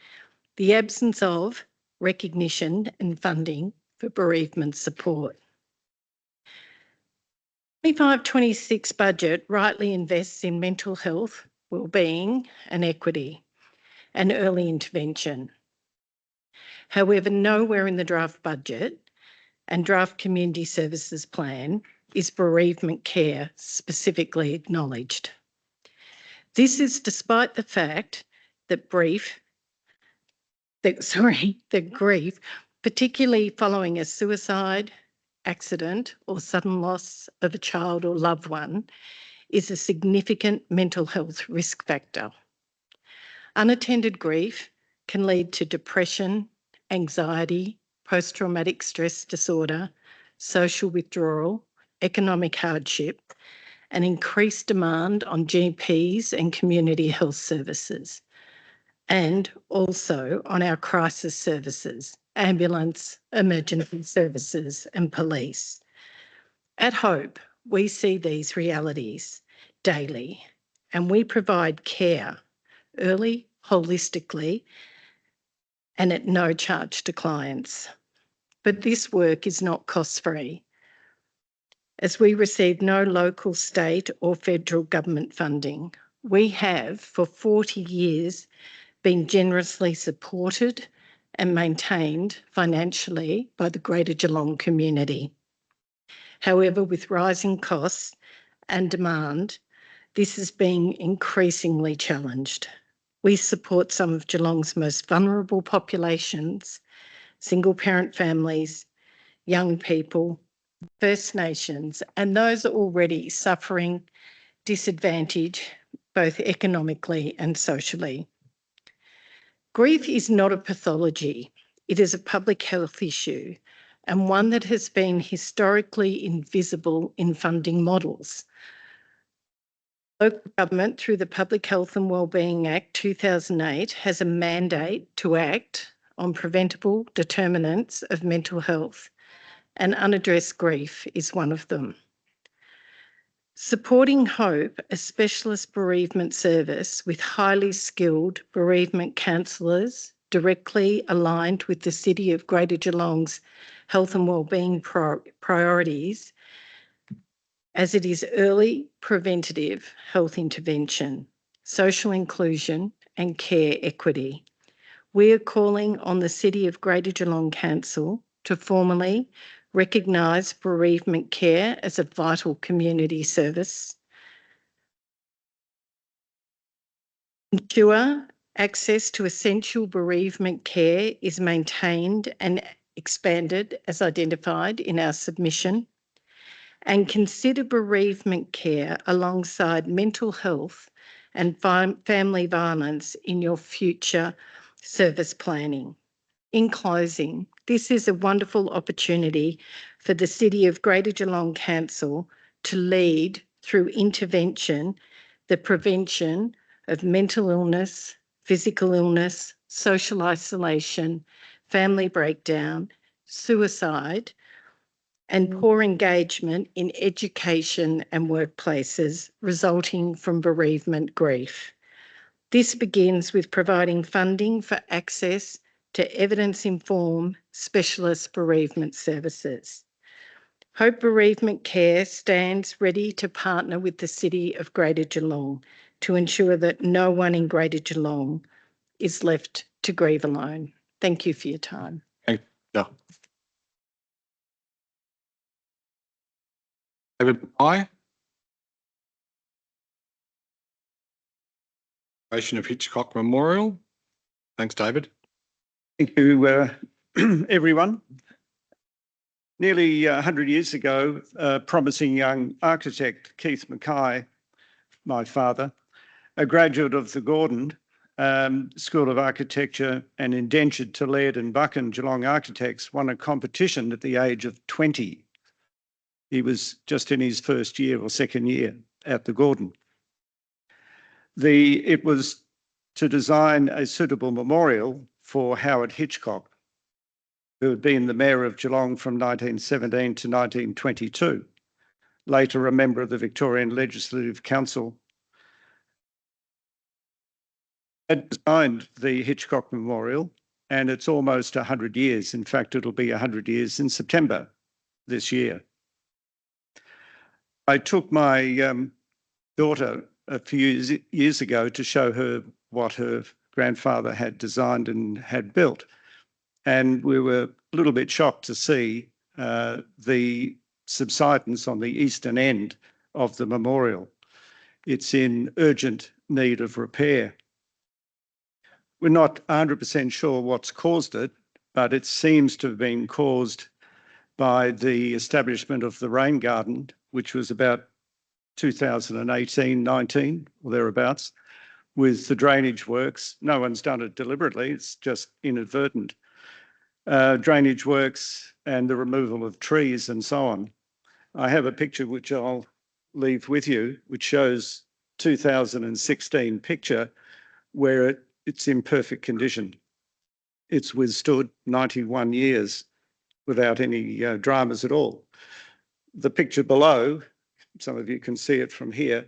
the absence of recognition and funding for bereavement support. 25-26 budget rightly invests in mental health, wellbeing and equity and early intervention. However, nowhere in the draft budget and draft Community Services Plan is bereavement care specifically acknowledged. This is despite the fact that grief, particularly following a suicide, accident or sudden loss of a child or loved one, is a significant mental health risk factor. Unattended grief can lead to depression, anxiety, post-traumatic stress disorder, social withdrawal, economic hardship, and increased demand on GPs and community health services, and also on our crisis services, ambulance, emergency services, and police. At Hope, we see these realities daily, and we provide care early, holistically, and at no charge to clients. But this work is not cost-free, as we receive no local, state or federal government funding. We have, for 40 years, been generously supported and maintained financially by the Greater Geelong community. However, with rising costs and demand, this is being increasingly challenged. We support some of Geelong's most vulnerable populations, single-parent families, young people, First Nations, and those already suffering disadvantage, both economically and socially. Grief is not a pathology. It is a public health issue, and one that has been historically invisible in funding models. Local government, through the Public Health and Wellbeing Act 2008, has a mandate to act on preventable determinants of mental health, and unaddressed grief is one of them. Supporting Hope, a specialist bereavement service with highly skilled bereavement counsellors directly aligned with the City of Greater Geelong's health and wellbeing priorities, as it is early preventative health intervention, social inclusion and care equity. We are calling on the City of Greater Geelong Council to formally recognise bereavement care as a vital community service, ensure access to essential bereavement care is maintained and expanded as identified in our submission, and consider bereavement care alongside mental health and family violence in your future service planning. In closing, this is a wonderful opportunity for the City of Greater Geelong Council to lead through intervention the prevention of mental illness, physical illness, social isolation, family breakdown, suicide, and poor engagement in education and workplaces resulting from bereavement grief. This begins with providing funding for access to evidence-informed specialist bereavement services. Hope Bereavement Care stands ready to partner with the City of Greater Geelong to ensure that no one in Greater Geelong is left to grieve alone. Thank you for your time. Thank you. David Mackay. Of Hitchcock Memorial. Thanks, David. Thank you, everyone. Nearly 100 years ago, a promising young architect, Keith Mackay, my father, a graduate of the Gordon School of Architecture and indentured to Laird and Buchan Geelong Architects, won a competition at the age of 20. He was just in his first year or second year at the Gordon. It was to design a suitable memorial for Howard Hitchcock, who had been the Mayor of Geelong from 1917 to 1922, later a member of the Victorian Legislative Council. Had designed the Hitchcock Memorial, and it's almost 100 years. In fact, it'll be 100 years in September this year. I took my daughter a few years ago to show her what her grandfather had designed and had built. And we were a little bit shocked to see the subsidence on the eastern end of the memorial. It's in urgent need of repair. We're not 100% sure what's caused it, but it seems to have been caused by the establishment of the rain garden, which was about 2018-19 or thereabouts, with the drainage works. No one's done it deliberately, it's just inadvertent. Drainage works and the removal of trees and so on. I have a picture which I'll leave with you, which shows 2016 picture where it's in perfect condition. It's withstood 91 years without any dramas at all. The picture below, some of you can see it from here,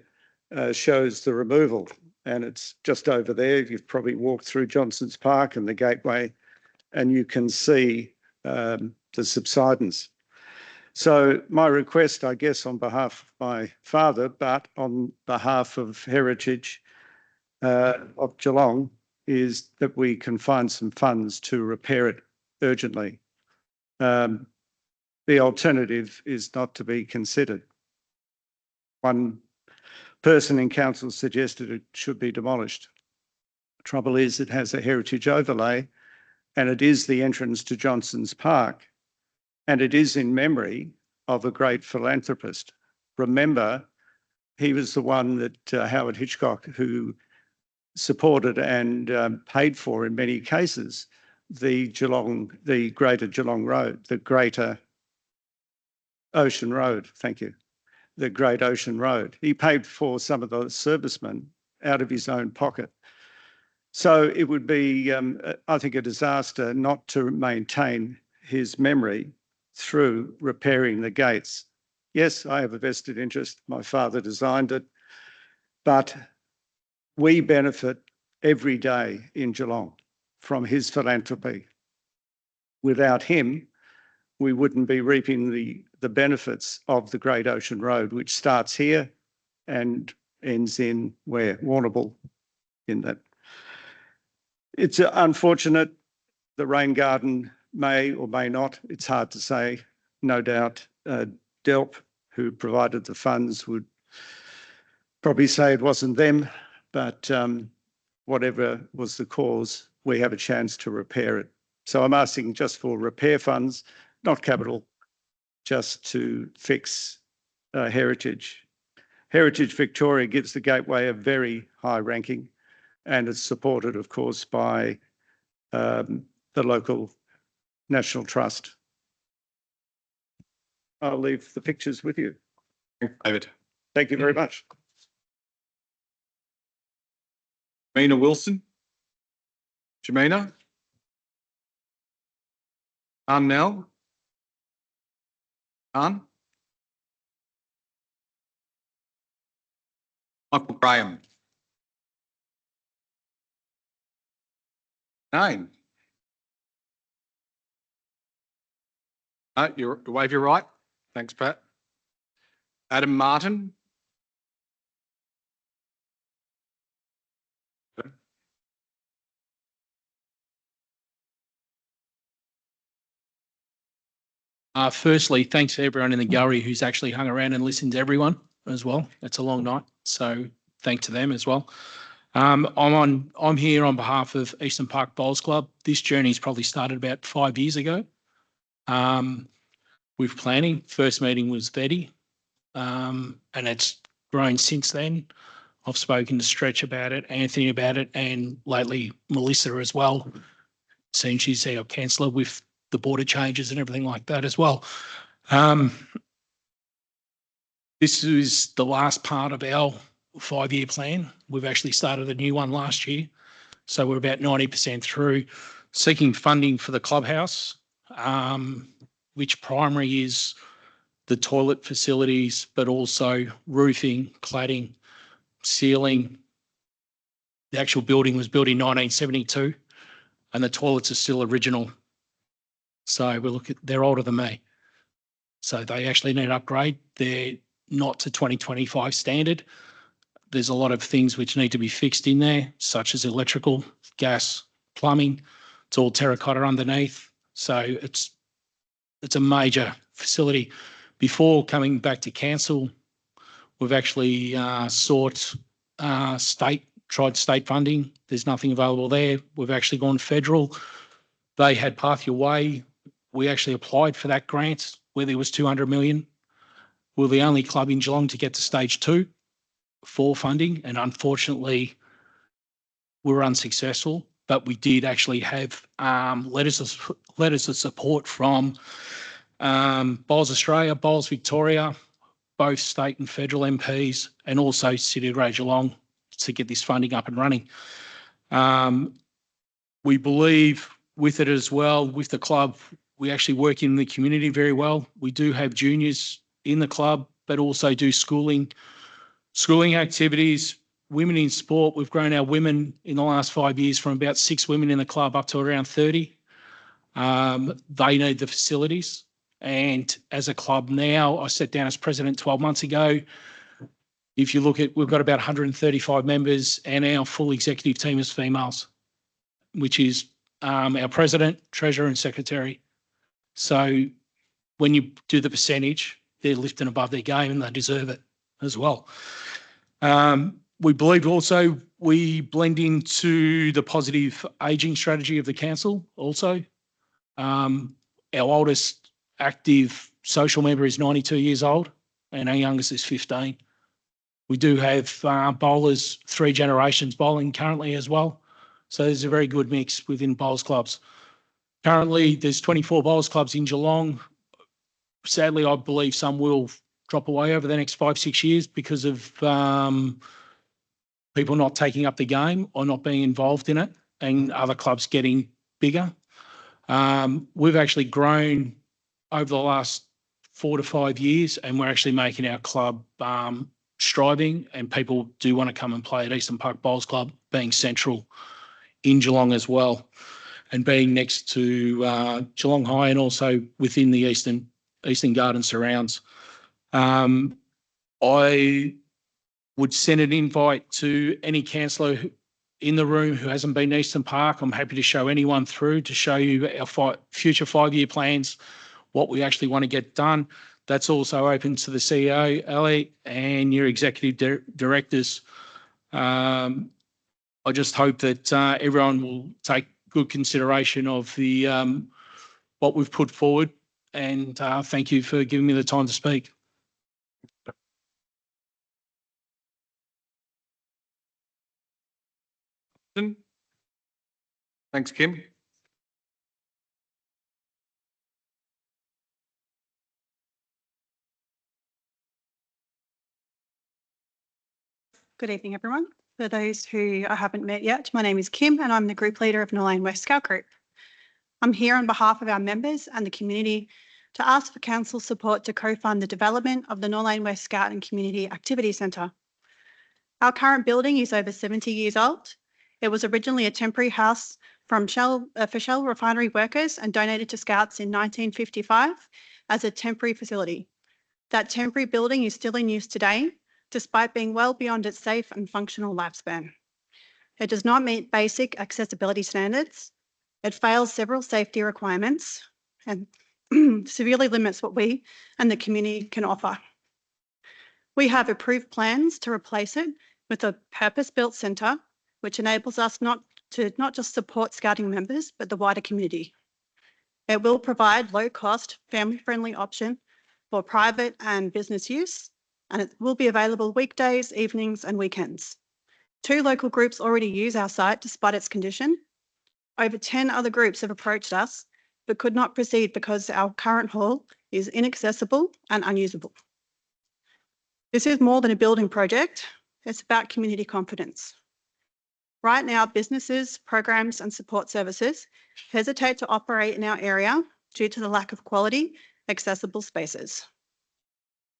shows the removal, and it's just over there. You've probably walked through Johnson's Park and the gateway, and you can see the subsidence. So my request, I guess, on behalf of my father, but on behalf of Heritage of Geelong, is that we can find some funds to repair it urgently. The alternative is not to be considered. One person in council suggested it should be demolished. The trouble is it has a heritage overlay, and it is the entrance to Johnson's Park, and it is in memory of a great philanthropist. Remember, he was the one that Howard Hitchcock, who supported and paid for in many cases the Greater Geelong Road, the Greater Ocean Road, thank you, the Great Ocean Road. He paid for some of the servicemen out of his own pocket. So it would be, I think, a disaster not to maintain his memory through repairing the gates. Yes, I have a vested interest. My father designed it, but we benefit every day in Geelong from his philanthropy. Without him, we wouldn't be reaping the benefits of the Great Ocean Road, which starts here and ends in where? Warrnambool, in that. It's unfortunate. The rain garden may or may not, it's hard to say. No doubt DELP, who provided the funds, would probably say it wasn't them, but whatever was the cause, we have a chance to repair it. So I'm asking just for repair funds, not capital, just to fix heritage. Heritage Victoria gives the Gateway a very high ranking, and it's supported, of course, by the local National Trust. I'll leave the pictures with you. David. Thank you very much. Jamina Wilson. Jamina. Nell. Michael Graham. Name. You wave your right. Thanks, Pat. Adam Martin. Firstly, thanks to everyone in the gallery who's actually hung around and listened to everyone as well. It's a long night, so thanks to them as well. I'm here on behalf of Eastern Park Bowls Club. This journey's probably started about 5 years ago. With planning, first meeting was Betty, and it's grown since then. I've spoken to Stretch about it, Anthony about it, and lately Melissa as well. Seeing she's our councillor with the border changes and everything like that as well. This is the last part of our 5-year plan. We've actually started a new one last year. So we're about 90% through seeking funding for the clubhouse, which primary is the toilet facilities, but also roofing, cladding, ceiling. The actual building was built in 1972 and the toilets are still original. So they're older than me. So they actually need an upgrade. They're not to 2025 standard. There's a lot of things which need to be fixed in there, such as electrical, gas, plumbing. It's all terracotta underneath. So it's a major facility. Before coming back to council, we've actually tried state funding. There's nothing available there. We've actually gone federal. They had Path Your Way. We actually applied for that grant where there was 200 million. We're the only club in Geelong to get to stage 2 for funding, and unfortunately we were unsuccessful, but we did actually have letters of support from Bowls Australia, Bowls Victoria, both state and federal MPs, and also City of Greater Geelong to get this funding up and running. We believe with it as well, with the club, we actually work in the community very well. We do have juniors in the club, but also do schooling activities, women in sport. We've grown our women in the last 5 years from about 6 women in the club up to around 30. They need the facilities. And as a club now, I sat down as president 12 months ago. If you look at, we've got about 135 members and our full executive team is females, which is our president, treasurer and secretary. So when you do the percentage, they're lifting above their game and they deserve it as well. We believe also we blend into the positive ageing strategy of the council also. Our oldest active social member is 92 years old and our youngest is 15. We do have bowlers, 3 generations bowling currently as well. So there's a very good mix within bowls clubs. Currently, there's 24 bowls clubs in Geelong. Sadly, I believe some will drop away over the next 5-6 years because of people not taking up the game or not being involved in it and other clubs getting bigger. We've actually grown over the last 4 to 5 years and we're actually making our club striving, and people do want to come and play at Eastern Park Bowls Club, being central in Geelong as well and being next to Geelong High and also within the Eastern Garden surrounds. I would send an invite to any councillor in the room who hasn't been to Eastern Park. I'm happy to show anyone through to show you our future 5-year plans, what we actually want to get done. That's also open to the CEO, Ellie, and your executive directors. I just hope that everyone will take good consideration of the what we've put forward, and thank you for giving me the time to speak. Thanks, Kim. Good evening, everyone. For those who I haven't met yet, my name is Kim and I'm the group leader of Norlane West Scout Group. I'm here on behalf of our members and the community to ask for council support to co-fund the development of the Norlane West Scout and Community Activity Centre. Our current building is over 70 years old. It was originally a temporary house for Shell refinery workers and donated to Scouts in 1955 as a temporary facility. That temporary building is still in use today, despite being well beyond its safe and functional lifespan. It does not meet basic accessibility standards. It fails several safety requirements and severely limits what we and the community can offer. We have approved plans to replace it with a purpose-built centre which enables us not just support Scouting members, but the wider community. It will provide low-cost, family-friendly option for private and business use, and it will be available weekdays, evenings and weekends. 2 local groups already use our site despite its condition. Over 10 other groups have approached us but could not proceed because our current hall is inaccessible and unusable. This is more than a building project, it's about community confidence. Right now, businesses, programs and support services hesitate to operate in our area due to the lack of quality, accessible spaces.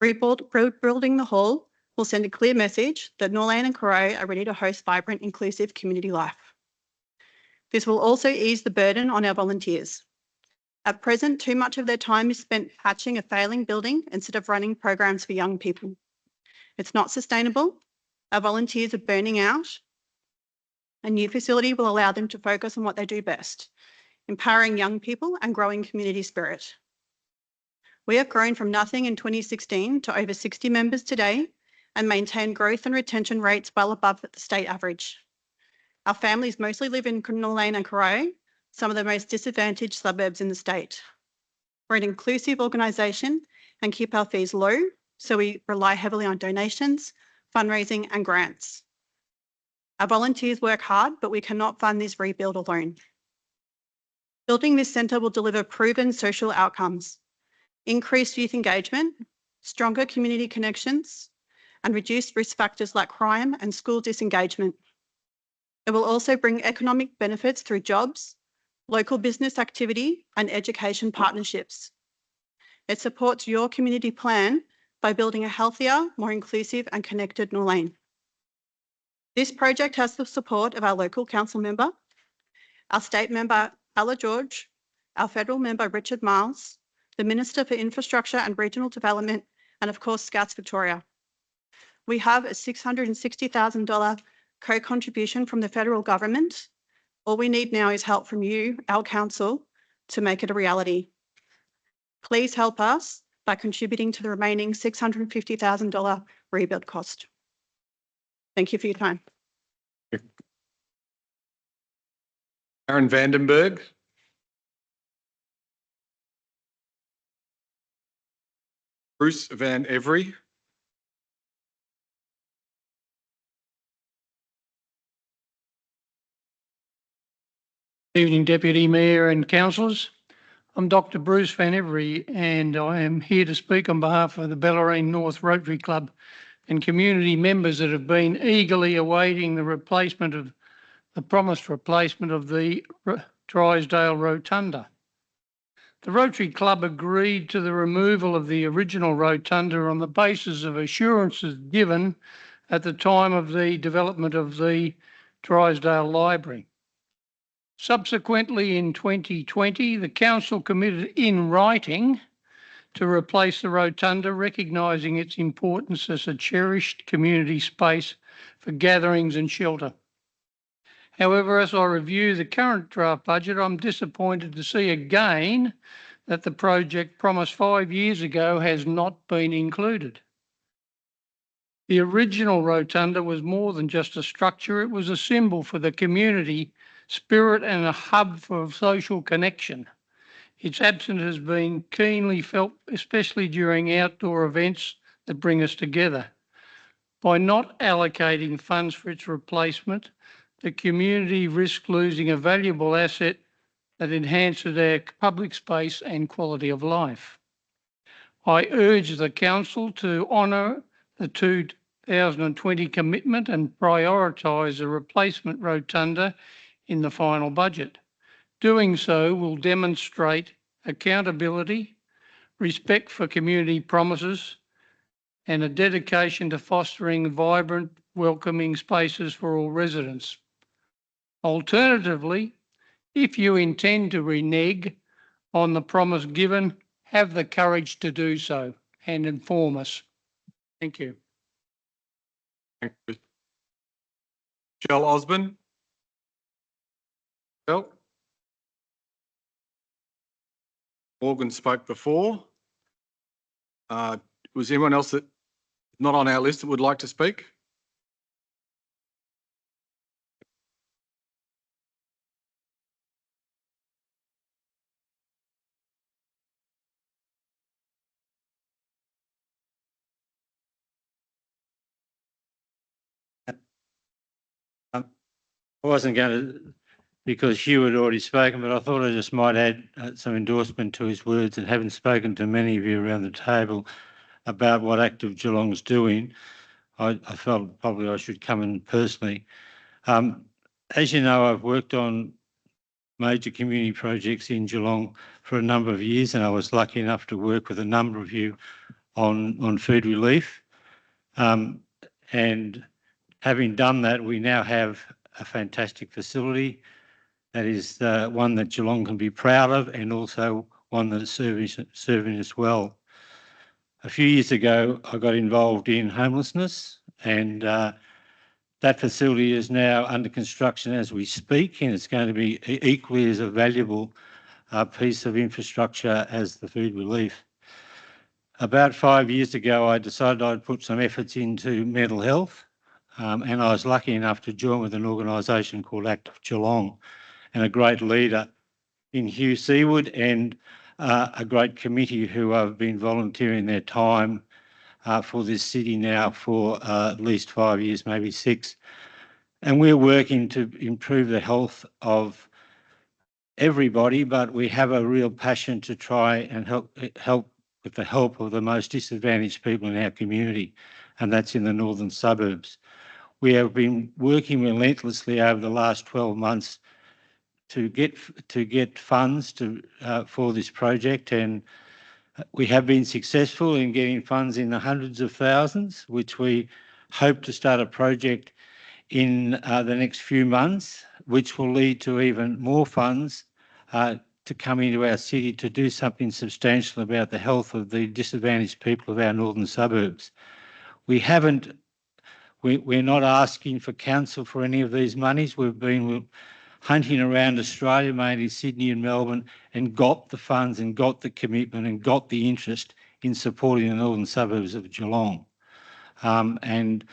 Rebuilding the hall will send a clear message that Norlane and Corroe are ready to host vibrant, inclusive community life. This will also ease the burden on our volunteers. At present, too much of their time is spent patching a failing building instead of running programs for young people. It's not sustainable. Our volunteers are burning out. A new facility will allow them to focus on what they do best, empowering young people and growing community spirit. We have grown from nothing in 2016 to over 60 members today and maintain growth and retention rates well above the state average. Our families mostly live in Norlane and Corroe, some of the most disadvantaged suburbs in the state. We're an inclusive organisation and keep our fees low, so we rely heavily on donations, fundraising and grants. Our volunteers work hard, but we cannot fund this rebuild alone. Building this centre will deliver proven social outcomes, increased youth engagement, stronger community connections, and reduced risk factors like crime and school disengagement. It will also bring economic benefits through jobs, local business activity, and education partnerships. It supports your community plan by building a healthier, more inclusive and connected Norlane. This project has the support of our local council member, our state member, Ella George, our federal member, Richard Miles, the Minister for Infrastructure and Regional Development, and of course, Scouts Victoria. We have a $660,000 co-contribution from the federal government. All we need now is help from you, our council, to make it a reality. Please help us by contributing to the remaining $650,000 rebuild cost. Thank you for your time. Aaron Vandenberg. Bruce Van Every. Evening, Deputy Mayor and councillors. I'm Dr. Bruce Van Every and I am here to speak on behalf of the Bellarine North Rotary Club and community members that have been eagerly awaiting the promised replacement of the Drysdale Rotunda. The Rotary Club agreed to the removal of the original rotunda on the basis of assurances given at the time of the development of the Drysdale Library. Subsequently, in 2020, the council committed in writing to replace the rotunda, recognising its importance as a cherished community space for gatherings and shelter. However, as I review the current draft budget, I'm disappointed to see again that the project promised 5 years ago has not been included. The original rotunda was more than just a structure, it was a symbol for the community spirit and a hub for social connection. Its absence has been keenly felt, especially during outdoor events that bring us together. By not allocating funds for its replacement, the community risks losing a valuable asset that enhances their public space and quality of life. I urge the Council to honour the 2020 commitment and prioritise the replacement rotunda in the final budget. Doing so will demonstrate accountability, respect for community promises, and a dedication to fostering vibrant, welcoming spaces for all residents. Alternatively, if you intend to renege on the promise given, have the courage to do so and inform us. Thank you. Thank you. Michelle Osborne. Michelle. Morgan spoke before. Was anyone else that not on our list that would like to speak? I wasn't going to, because Hugh had already spoken, but I thought I just might add some endorsement to his words, and having spoken to many of you around the table about what Active Geelong's doing, I felt probably I should come in personally. As you know, I've worked on major community projects in Geelong for a number of years, and I was lucky enough to work with a number of you on food relief. And having done that, we now have a fantastic facility that is one that Geelong can be proud of, and also one that is serving us well. A few years ago, I got involved in homelessness, and that facility is now under construction as we speak, and it's going to be equally as a valuable piece of infrastructure as the food relief. About 5 years ago, I decided I'd put some efforts into mental health, and I was lucky enough to join with an organisation called Active Geelong, and a great leader in Hugh Seawood, and a great committee who have been volunteering their time for this city now for at least 5 years, maybe 6. And we're working to improve the health of everybody, but we have a real passion to try and help with the help of the most disadvantaged people in our community, and that's in the northern suburbs. We have been working relentlessly over the last 12 months to get funds for this project, and we have been successful in getting funds in the hundreds of thousands, which we hope to start a project in the next few months, which will lead to even more funds to come into our city to do something substantial about the health of the disadvantaged people of our northern suburbs. We're not asking for council for any of these monies. We've been hunting around Australia, mainly Sydney and Melbourne, and got the funds and got the commitment and got the interest in supporting the northern suburbs of Geelong. And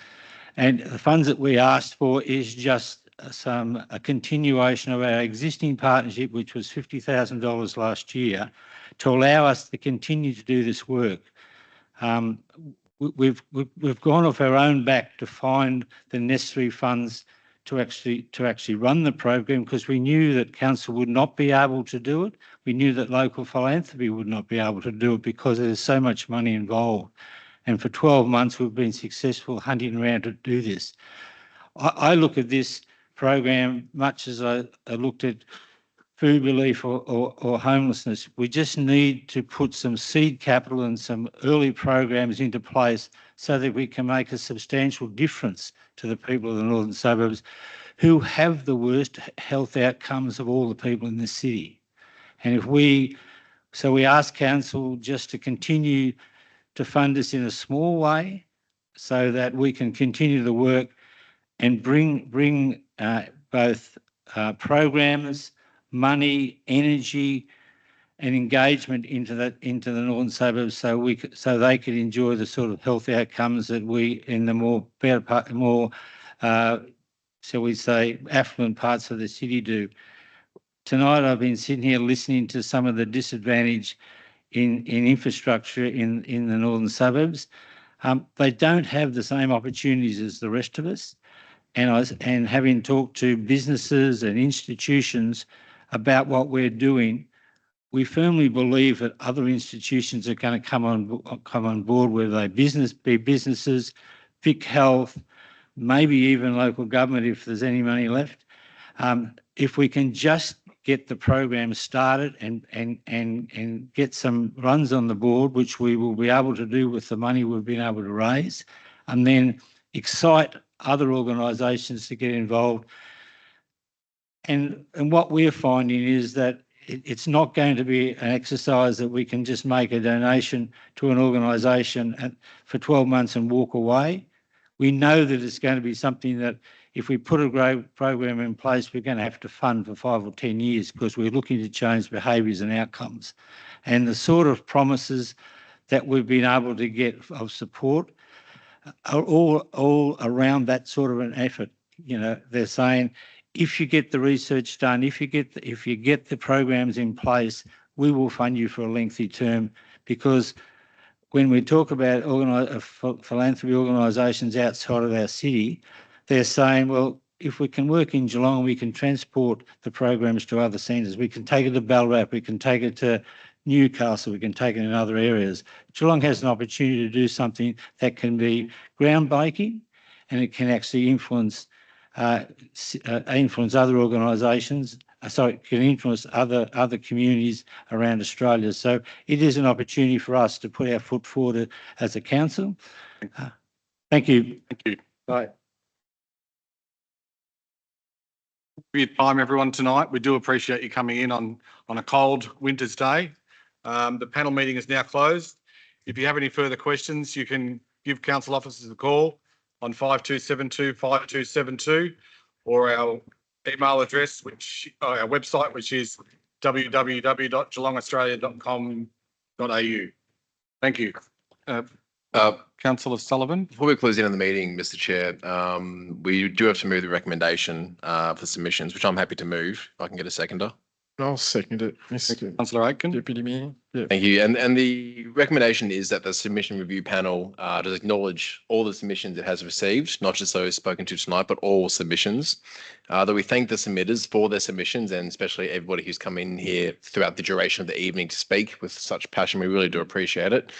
the funds that we asked for is just a continuation of our existing partnership, which was $50,000 last year, to allow us to continue to do this work. We've gone off our own back to find the necessary funds to actually run the program, because we knew that council would not be able to do it. We knew that local philanthropy would not be able to do it because there's so much money involved. And for 12 months, we've been successful hunting around to do this. I look at this program much as I looked at food relief or homelessness. We just need to put some seed capital and some early programs into place so that we can make a substantial difference to the people of the northern suburbs who have the worst health outcomes of all the people in the city. And we ask council just to continue to fund us in a small way so that we can continue the work and bring both programs, money, energy, and engagement into the northern suburbs, so they could enjoy the sort of health outcomes that we in the shall we say, affluent parts of the city do. Tonight, I've been sitting here listening to some of the disadvantage in infrastructure in the northern suburbs. They don't have the same opportunities as the rest of us. And having talked to businesses and institutions about what we're doing, we firmly believe that other institutions are going to come on board, whether they be businesses, Vic Health, maybe even local government if there's any money left. If we can just get the program started and get some runs on the board, which we will be able to do with the money we've been able to raise, and then excite other organisations to get involved. And what we're finding is that it's not going to be an exercise that we can just make a donation to an organisation for 12 months and walk away. We know that it's going to be something that if we put a great program in place, we're going to have to fund for 5 or 10 years because we're looking to change behaviours and outcomes. And the sort of promises that we've been able to get of support are all around that sort of an effort. You know, they're saying, if you get the research done, if you get the programs in place, we will fund you for a lengthy term. Because when we talk about philanthropy organisations outside of our city, they're saying, well, if we can work in Geelong, we can transport the programs to other centres. We can take it to Ballarat, we can take it to Newcastle, we can take it in other areas. Geelong has an opportunity to do something that can be groundbreaking, and it can actually influence other organisations. Can influence other communities around Australia. So it is an opportunity for us to put our foot forward as a council. Thank you. Thank you. Bye. For your time, everyone, tonight. We do appreciate you coming in on a cold winter's day. The panel meeting is now closed. If you have any further questions, you can give council officers a call on 5272 5272 or our email address, our website, which is www.geelongaustralia.com.au. Thank you. Councillor Sullivan. Before we close the end of the meeting, Mr. Chair, we do have to move the recommendation for submissions, which I'm happy to move. If I can get a seconder. I'll second it, Mr. Councillor Aitken. Deputy Mayor. Yeah. Thank you. And the recommendation is that the submission review panel does acknowledge all the submissions it has received, not just those spoken to tonight, but all submissions. That we thank the submitters for their submissions, and especially everybody who's come in here throughout the duration of the evening to speak with such passion. We really do appreciate it.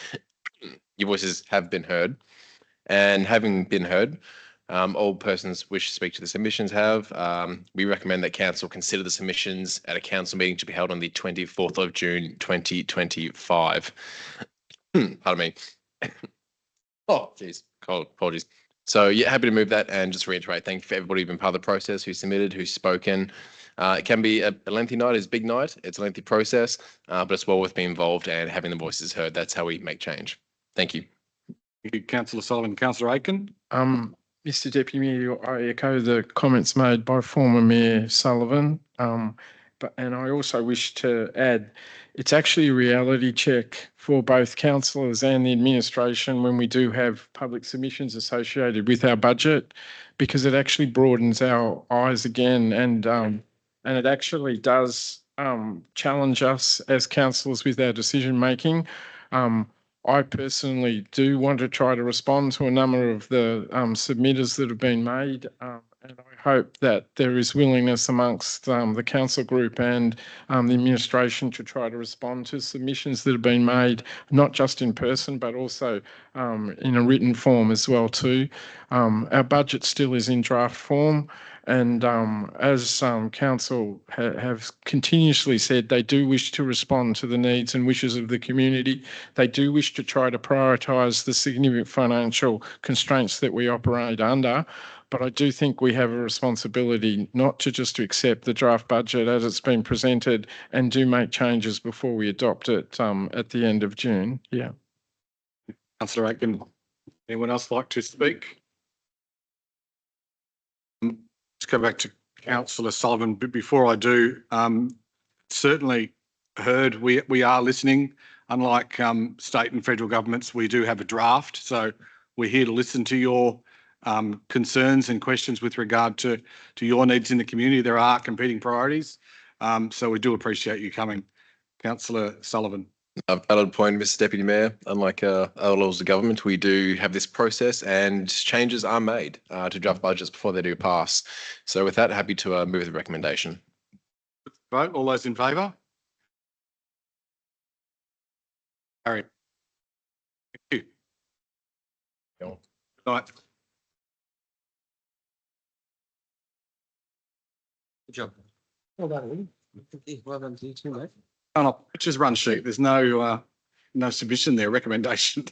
Your voices have been heard, and having been heard, all persons wish to speak to the submissions have. We recommend that council consider the submissions at a council meeting to be held on the 24th of June 2025. Pardon me. Oh, geez, cold, apologies. So yeah, happy to move that and just reiterate, thank you for everybody who's been part of the process, who submitted, who's spoken. It can be a lengthy night, it's a big night, it's a lengthy process, but it's well worth being involved and having the voices heard. That's how we make change. Thank you. Thank you, Councillor Sullivan. Councillor Aitken. Mr. Deputy Mayor, I echo the comments made by former Mayor Sullivan. And I also wish to add, it's actually a reality check for both councillors and the administration when we do have public submissions associated with our budget, because it actually broadens our eyes again, and it actually does challenge us as councillors with our decision making. I personally do want to try to respond to a number of the submitters that have been made, and I hope that there is willingness amongst the council group and the administration to try to respond to submissions that have been made, not just in person, but also in a written form as well too. Our budget still is in draft form. And as council have continuously said, they do wish to respond to the needs and wishes of the community. They do wish to try to prioritise the significant financial constraints that we operate under. But I do think we have a responsibility not to just accept the draft budget as it's been presented and do make changes before we adopt it at the end of June. Yeah. Councillor Aitken. Anyone else like to speak? Let's go back to Councillor Sullivan. But before I do, certainly heard we are listening. Unlike state and federal governments, we do have a draft. So we're here to listen to your concerns and questions with regard to your needs in the community. There are competing priorities. So we do appreciate you coming. Councillor Sullivan. A valid point, Mr. Deputy Mayor. Unlike other levels of government, we do have this process, and changes are made to draft budgets before they do pass. So with that, happy to move the recommendation. Vote. All those in favour? Carried. Thank you. Good night. Good job. Well done, well done to you too, mate. Pictures run sheet. There's no submission there, recommendation.